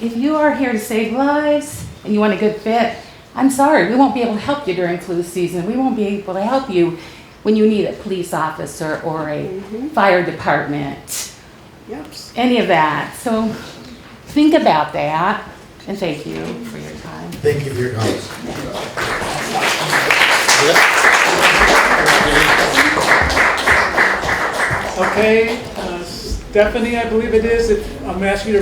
if you are here to save lives and you want a good fit, I'm sorry, we won't be able to help you during flu season. We won't be able to help you when you need a police officer or a fire department. Yep. Any of that. So think about that, and thank you for your time. Thank you for your comments. Okay, Stephanie, I believe it is. I'm going to ask you to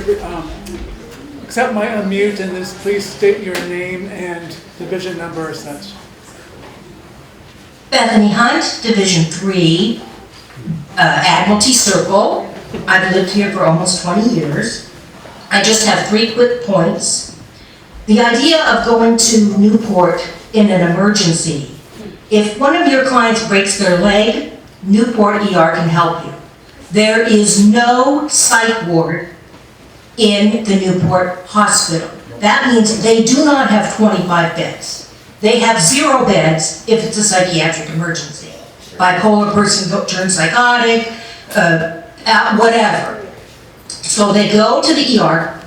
accept my unmute and just please state your name and division number as such. Bethany Hunt, Division 3, Admiralty Circle. I've lived here for almost 20 years. I just have 3 quick points. The idea of going to Newport in an emergency. If one of your clients breaks their leg, Newport ER can help you. There is no psych ward in the Newport Hospital. That means they do not have 25 beds. They have 0 beds if it's a psychiatric emergency. Bipolar person turns psychotic, whatever. So they go to the ER,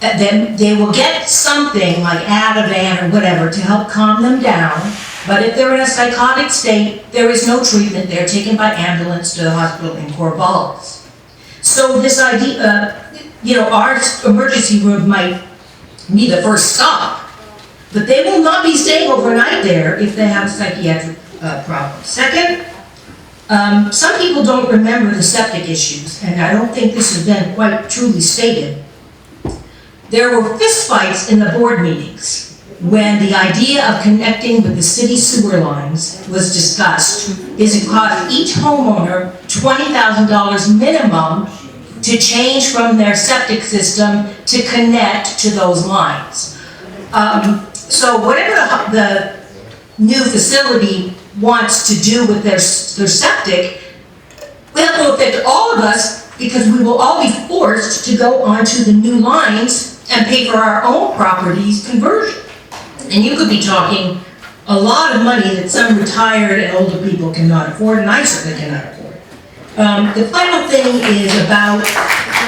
and then they will get something like Ativan or whatever to help calm them down. But if they're in a psychotic state, there is no treatment. They're taken by ambulance to the hospital in Corvallis. So this idea, our emergency room might be the first stop, but they will not be staying overnight there if they have psychiatric problems. Second, some people don't remember the septic issues, and I don't think this has been quite truly stated. There were fistfights in the board meetings when the idea of connecting with the city sewer lines was discussed. Is it cost each homeowner $20,000 minimum to change from their septic system to connect to those lines. So whatever the new facility wants to do with their septic, that will affect all of us because we will all be forced to go onto the new lines and pay for our own property's conversion. And you could be talking a lot of money that some retired and older people cannot afford, and I certainly cannot afford. The final thing is about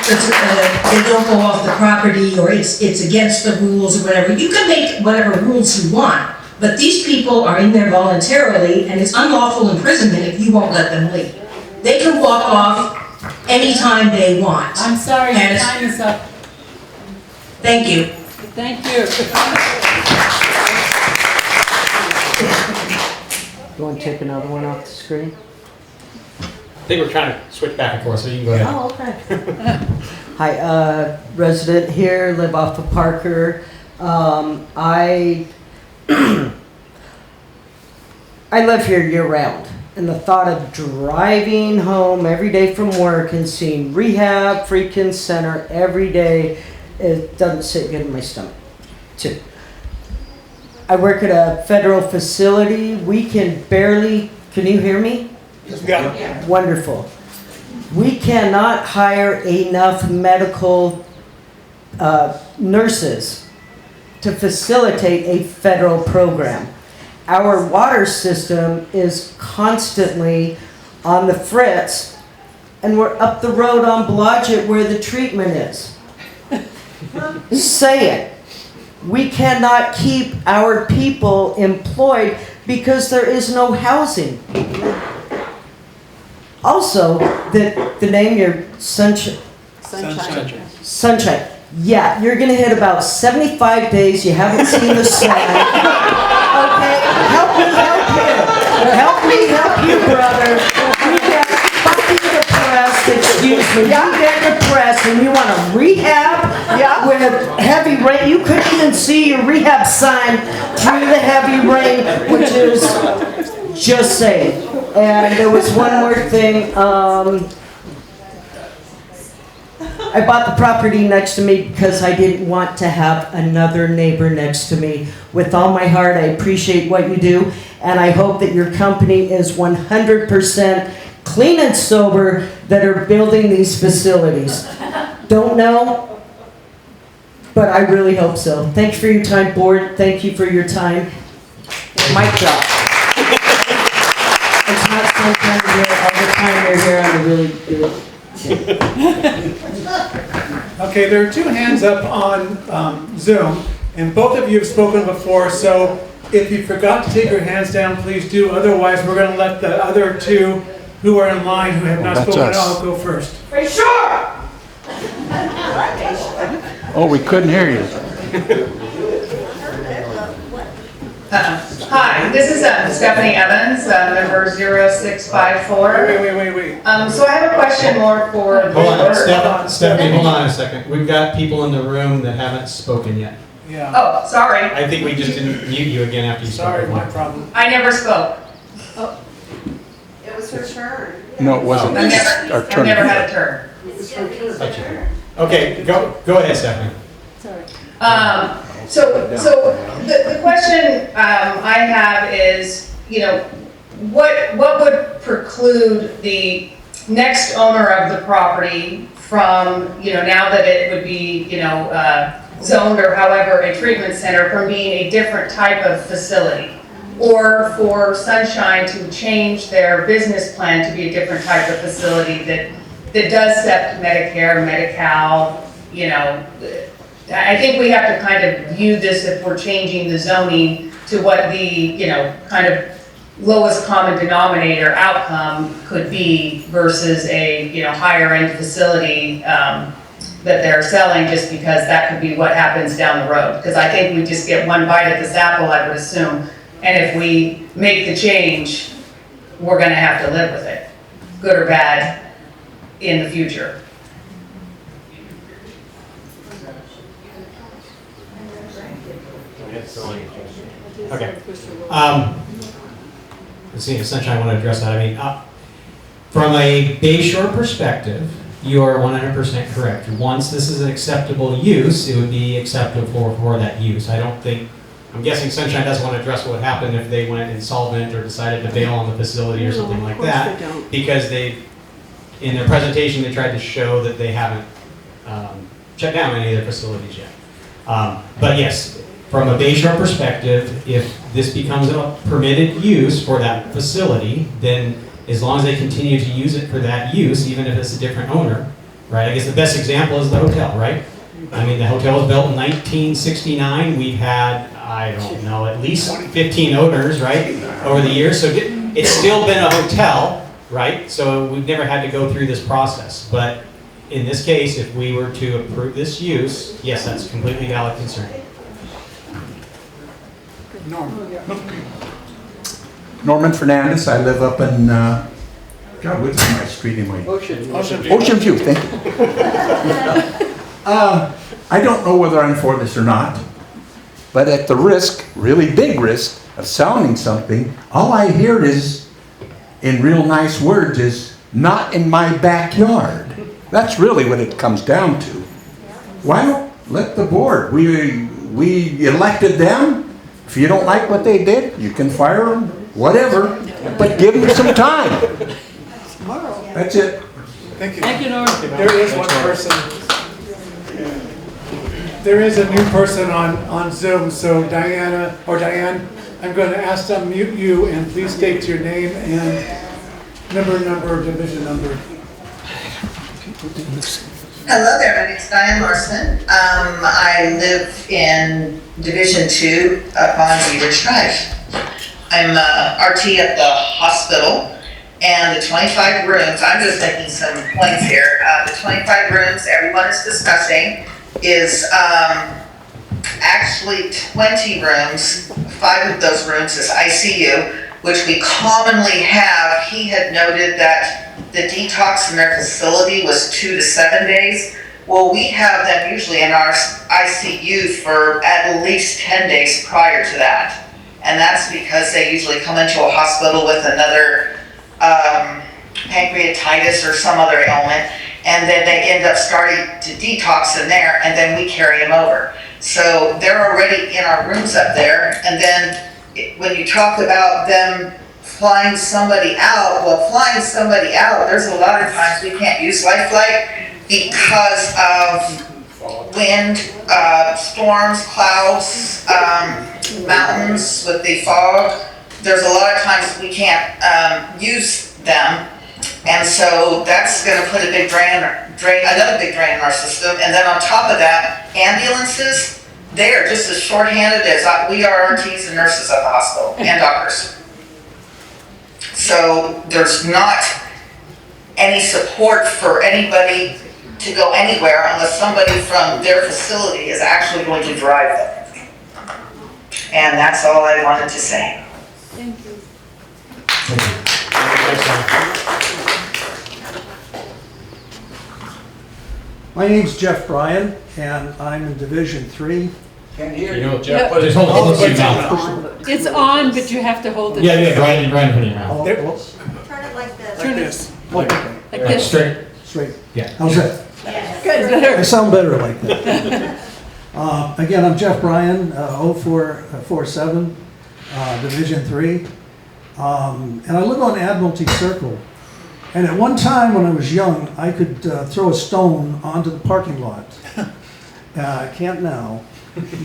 they don't go off the property or it's against the rules or whatever. You can make whatever rules you want, but these people are in there voluntarily and it's unlawful imprisonment if you won't let them leave. They can walk off anytime they want. I'm sorry, your time is up. Thank you. Thank you. You want to take another one off the screen? I think we're trying to switch back and forth, so you can go ahead. Oh, okay. Hi, resident here, live off of Parker. I live here year round, and the thought of driving home every day from work and seeing rehab, freaking center every day, it doesn't sit good in my stomach. Two, I work at a federal facility. We can barely, can you hear me? Yeah. Wonderful. We cannot hire enough medical nurses to facilitate a federal program. Our water system is constantly on the fritz, and we're up the road on Blodgett where the treatment is. Say it. We cannot keep our people employed because there is no housing. Also, the name your Sunshine. Sunshine. Yeah, you're gonna hit about 75 days. You haven't seen the sun. Okay, help me help you. Help me help you, brother. You get fucking depressed. Excuse me. You get depressed and you want to rehab with heavy rain. You couldn't even see your rehab sign through the heavy rain, which is just saying. And there was one more thing. I bought the property next to me because I didn't want to have another neighbor next to me. With all my heart, I appreciate what you do, and I hope that your company is 100% clean and sober that are building these facilities. Don't know, but I really hope so. Thank you for your time, board. Thank you for your time. Mic drop. It's not sometimes here all the time you're here on a really good. Okay, there are two hands up on Zoom, and both of you have spoken before, so if you forgot to take your hands down, please do. Otherwise, we're going to let the other two who are in line who have not spoken at all go first. Bayshore! Oh, we couldn't hear you. Hi, this is Stephanie Evans, member 0654. Wait. So I have a question more for the Hold on, board. Stephanie, hold on a second. We've got people in the room that haven't spoken yet. Yeah. Oh, sorry. I think we just didn't mute you again after you spoke. Sorry, my problem. I never spoke. It was her turn. No, it wasn't. I've Our turn. never had a turn. Okay, go ahead, Stephanie. Sorry. So the question I have is, what would preclude the next owner of the property from, now that it would be, zoned or however a treatment center, from being a different type of facility? Or for Sunshine to change their business plan to be a different type of facility that does accept Medicare, Medi-Cal, I think we have to kind of view this if we're changing the zoning to what the, kind of lowest common denominator outcome could be versus a, higher end facility that they're selling, just because that could be what happens down the road. Because I think we just get one bite at this apple, I would assume. And if we make the change, we're gonna have to live with it, good or bad, in the future. Okay. Let's see if Sunshine want to address that. I mean, from a Bayshore perspective, You are 100% correct. Once this is an acceptable use, it would be acceptable for that use. I'm guessing Sunshine doesn't want to address what would happen if they went insolvent or decided to bail on the facility or something like that. Because in their presentation, they tried to show that they haven't shut down any of their facilities yet. But yes, from a Bayshore perspective, if this becomes a permitted use for that facility, then as long as they continue to use it for that use, even if it's a different owner, right? I guess the best example is the hotel, right? I mean, the hotel was built in 1969. We've had, I don't know, at least 15 owners, right, over the years. So it's still been a hotel, right? So we've never had to go through this process. But in this case, if we were to approve this use, yes, that's a completely valid concern. Norman Fernandez, I live up in, God, what's my street anyway? Ocean View, thank you. I don't know whether I'm for this or not, but at the risk, really big risk, of sounding something, all I hear is, in real nice words, is not in my backyard. That's really what it comes down to. Why don't let the board, we elected them. If you don't like what they did, you can fire them, whatever, but give them some time. That's it. Thank you. Thank you, Norm. There is one person. There is a new person on Zoom, so Diane, I'm going to ask to unmute you, and please state your name and number, division number. Hello there, my name is Diane Larson. I live in Division 2 up on Beach Drive. I'm RT at the hospital, and the 25 rooms, I'm just making some points here. The 25 rooms everyone is discussing is actually 20 rooms. 5 of those rooms is ICU, which we commonly have. He had noted that the detox in their facility was 2 to 7 days. Well, we have them usually in our ICU for at least 10 days prior to that. And that's because they usually come into a hospital with another pancreatitis or some other ailment, and then they end up starting to detox in there, and then we carry them over. So they're already in our rooms up there, and then when you talk about them flying somebody out, there's a lot of times we can't use Lifelike because of wind, storms, clouds, mountains with the fog. There's a lot of times we can't use them, and so that's going to put another big drain in our system. And then on top of that, ambulances, they are just as short-handed as we are RTs and nurses at the hospital, and doctors. So there's not any support for anybody to go anywhere unless somebody from their facility is actually going to drive them. And that's all I wanted to say. Thank you. My name's Jeff Bryan, and I'm in Division 3. Can't hear You know, you. Jeff, just hold it close to your mouth. It's on, but you have to hold it. Yeah, Brian, put it in your mouth. Turn it like this. Turn this. Like this. Straight. Straight. Yeah. How's that? Good, better. I sound better like that. Again, I'm Jeff Bryan, 0447, Division 3. And I live on Admiralty Circle. And at one time when I was young, I could throw a stone onto the parking lot. I can't now,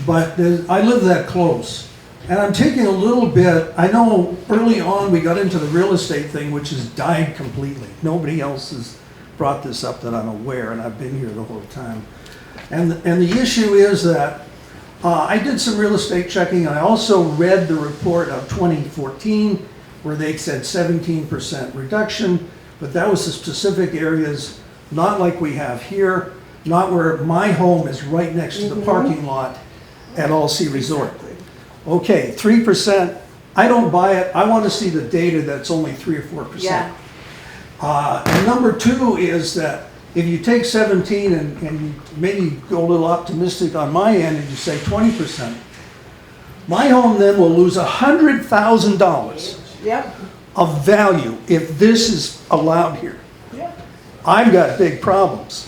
but I live that close. And I'm taking a little bit, I know early on we got into the real estate thing, which has died completely. Nobody else has brought this up that I'm aware, and I've been here the whole time. And the issue is that I did some real estate checking, and I also read the report of 2014 where they said 17% reduction, but that was the specific areas, not like we have here, not where my home is right next to the parking lot at Alsi Resort. Okay, 3%, I don't buy it. I want to see the data that's only 3 or 4%. Yeah. And number 2 is that if you take 17 and you maybe go a little optimistic on my end and you say 20%, my home then will lose $100,000 Yep. of value if this is allowed here. I've got big problems,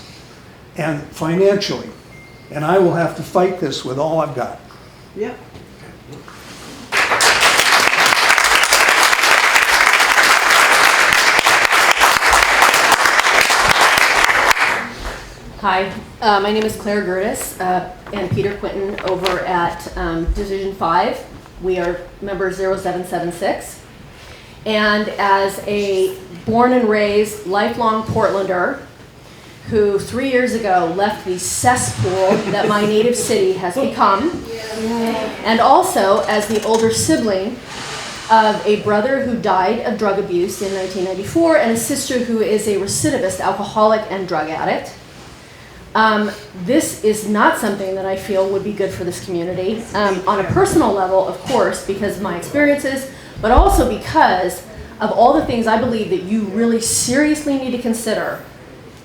and financially, and I will have to fight this with all I've got. Yep. Hi, my name is Claire Gertis and Peter Quinton over at Division 5. We are member 0776. And as a born and raised lifelong Portlander who 3 years ago left the cesspool that my native city has become, and also as the older sibling of a brother who died of drug abuse in 1994 and a sister who is a recidivist alcoholic and drug addict, this is not something that I feel would be good for this community. On a personal level, of course, because of my experiences, but also because of all the things I believe that you really seriously need to consider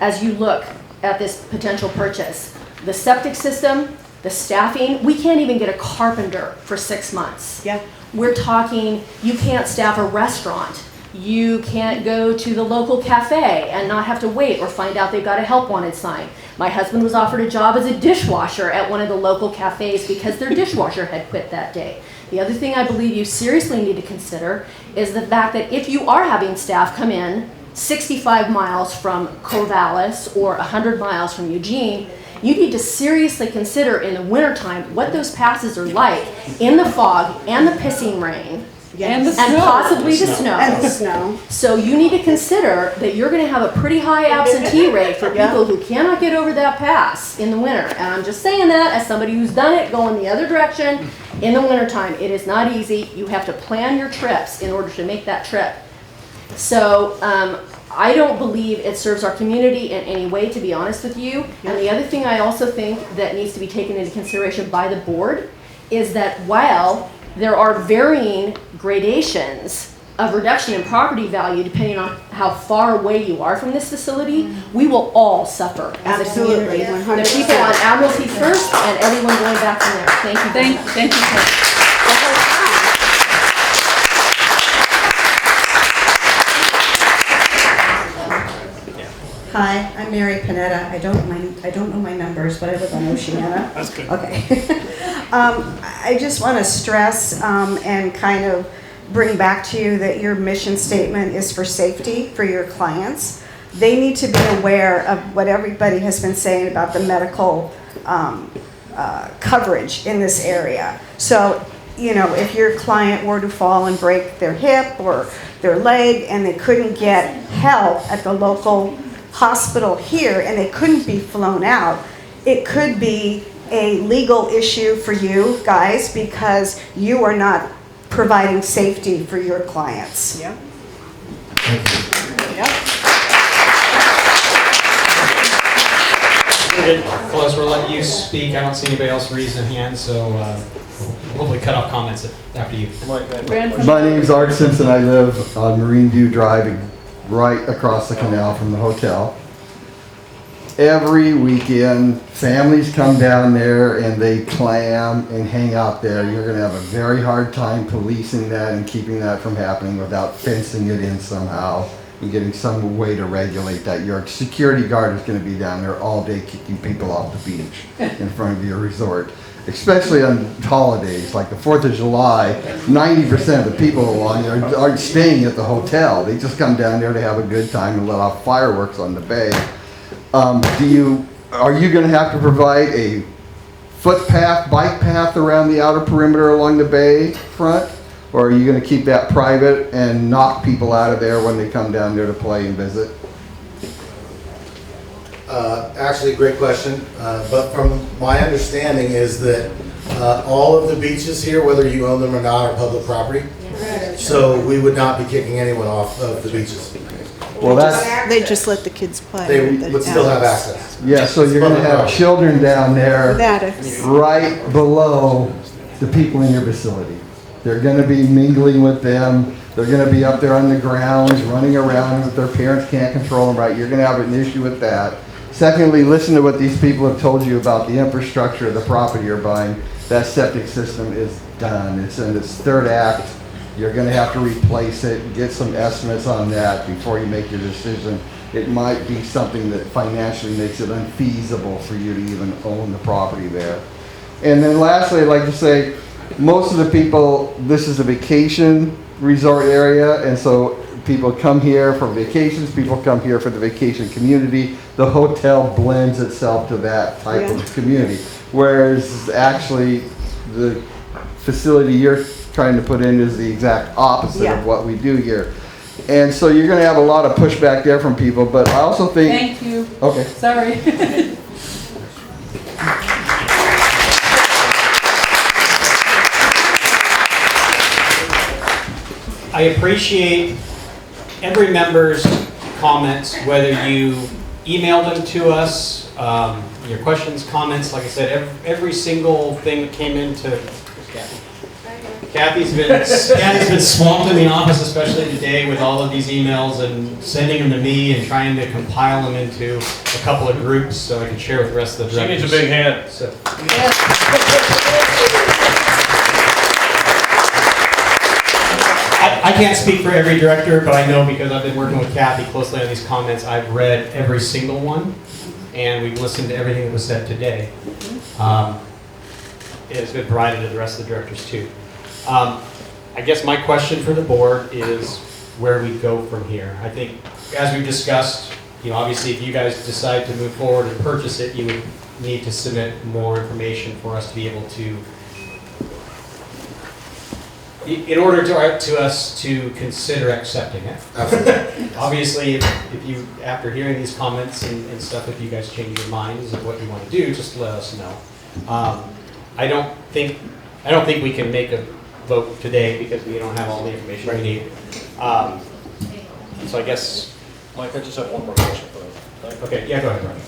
as you look at this potential purchase. The septic system, the staffing, we can't even get a carpenter for 6 months. Yeah. We're talking, you can't staff a restaurant. You can't go to the local cafe and not have to wait or find out they've got a help wanted sign. My husband was offered a job as a dishwasher at one of the local cafes because their dishwasher had quit that day. The other thing I believe you seriously need to consider is the fact that if you are having staff come in 65 miles from Corvallis or 100 miles from Eugene, you need to seriously consider in the wintertime what those passes are like in the fog and the pissing rain. And the And snow. possibly the snow. And the snow. So you need to consider that you're going to have a pretty high absentee rate for Yeah. people who cannot get over that pass in the winter. And I'm just saying that as somebody who's done it going the other direction in the wintertime. It is not easy. You have to plan your trips in order to make that trip. So I don't believe it serves our community in any way, to be honest with you. And the other thing I also think that needs to be taken into consideration by the board is that while there are varying gradations of reduction in property value depending on how far away you are from this facility, we will all suffer as a community. Absolutely, The 100%. people on Admiralty first and everyone going back from there. Thank you. Thank you, Claire. Hi, I'm Mary Panetta. I don't know my numbers, but I live on Oceana. That's good. Okay. I just want to stress and kind of bring back to you that your mission statement is for safety for your clients. They need to be aware of what everybody has been saying about the medical coverage in this area. So, you know, if your client were to fall and break their hip or their leg and they couldn't get help at the local hospital here and they couldn't be flown out, it could be a legal issue for you guys because you are not providing safety for your clients. Yeah. Close, we'll let you speak. I don't see anybody else raising a hand, so we'll hopefully cut off comments after you. My name's Art Simpson. I live on Marine View Drive, right across the canal from the hotel. Every weekend, families come down there and they clam and hang out there. You're going to have a very hard time policing that and keeping that from happening without fencing it in somehow and getting some way to regulate that. Your security guard is going to be down there all day kicking people off the beach in front of your resort. Especially on holidays like the 4th of July, 90% of the people along there aren't staying at the hotel. They just come down there to have a good time and let off fireworks on the bay. Are you going to have to provide a footpath, bike path around the outer perimeter along the bay front? Or are you going to keep that private and knock people out of there when they come down there to play and visit? Actually, great question. But from my understanding is that all of the beaches here, whether you own them or not, are public property. So we would not be kicking anyone off of the beaches. Well, that's... They just let the kids play. They would still have access. Yeah, so you're going to have children down there That right below the people in your facility. They're going to be mingling with them. They're going to be up there on the grounds, running around if their parents can't control them right. You're going to have an issue with that. Secondly, listen to what these people have told you about the infrastructure of the property you're buying. That septic system is done. It's in its third act. You're going to have to replace it, get some estimates on that before you make your decision it might be something that financially makes it unfeasible for you to even own the property there. And then lastly, I'd like to say, most of the people, this is a vacation resort area, and so people come here for vacations, people come here for the vacation community. The hotel blends itself to that type of community. Whereas actually the facility you're trying to put in is the exact opposite of what we do here. And so you're gonna have a lot of pushback there from people, but I also think... Thank you. Okay. Sorry. I appreciate every member's comments, whether you emailed them to us, your questions, comments, like I said, every single thing that came into Kathy's been swamped in the office, especially today, with all of these emails and sending them to me and trying to compile them into a couple of groups so I can share with the rest of the directors. She needs a big hand. So. I can't speak for every director, but I know because I've been working with Kathy closely on these comments, I've read every single one, and we've listened to everything that was said today. It has been provided to the rest of the directors too. I guess my question for the board is where we go from here. I think, as we've discussed, obviously if you guys decide to move forward and purchase it, you would need to submit more information for us to be able to, in order to us to consider accepting it. Absolutely. Obviously, if you, after hearing these comments and stuff, if you guys change your minds of what you want to do, just let us know. I don't think we can make a vote today because we don't have all the information we need. So I guess. Mike, I just have one more question for you. Okay, yeah, go ahead, Brian.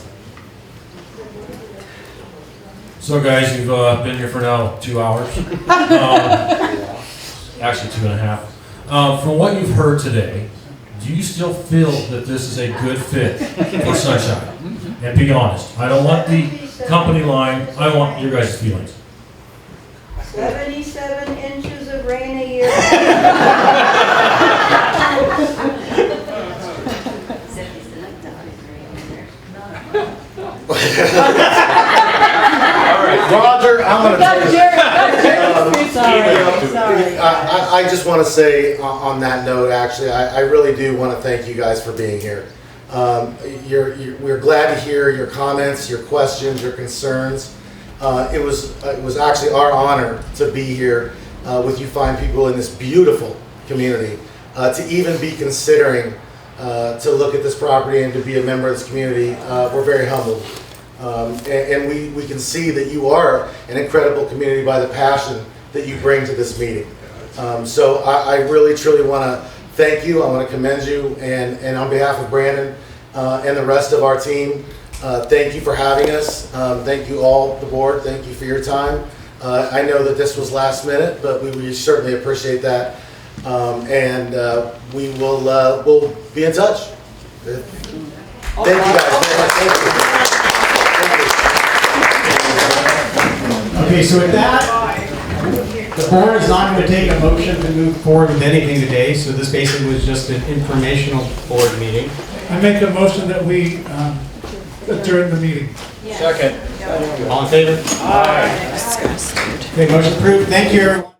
So guys, you've been here for now 2 hours. Actually 2.5. From what you've heard today, do you still feel that this is a good fit for Sunshine? And be honest. I don't want the company line. I want your guys' feelings. 77 inches of rain a year. All right, Roger, I'm going to I just want to say on that note, actually, I really do want to thank you guys for being here. We're glad to hear your comments, your questions, your concerns. It was actually our honor to be here with you fine people in this beautiful community, to even be considering to look at this property and to be a member of this community. We're very humbled. And we can see that you are an incredible community by the passion that you bring to this meeting. So I really, truly want to thank you. I want to commend you. And on behalf of Brandon and the rest of our team, thank you for having us. Thank you all, the board. Thank you for your time. I know that this was last minute, but we certainly appreciate that. And we will we'll be in touch. Thank you guys. Thank you. Okay, so with that, the board is not going to take a motion to move forward with anything today, so this basically was just an informational board meeting. I make a motion that we adjourn the meeting. Second. All in favor? Aye. Okay, motion approved. Thank you, everyone.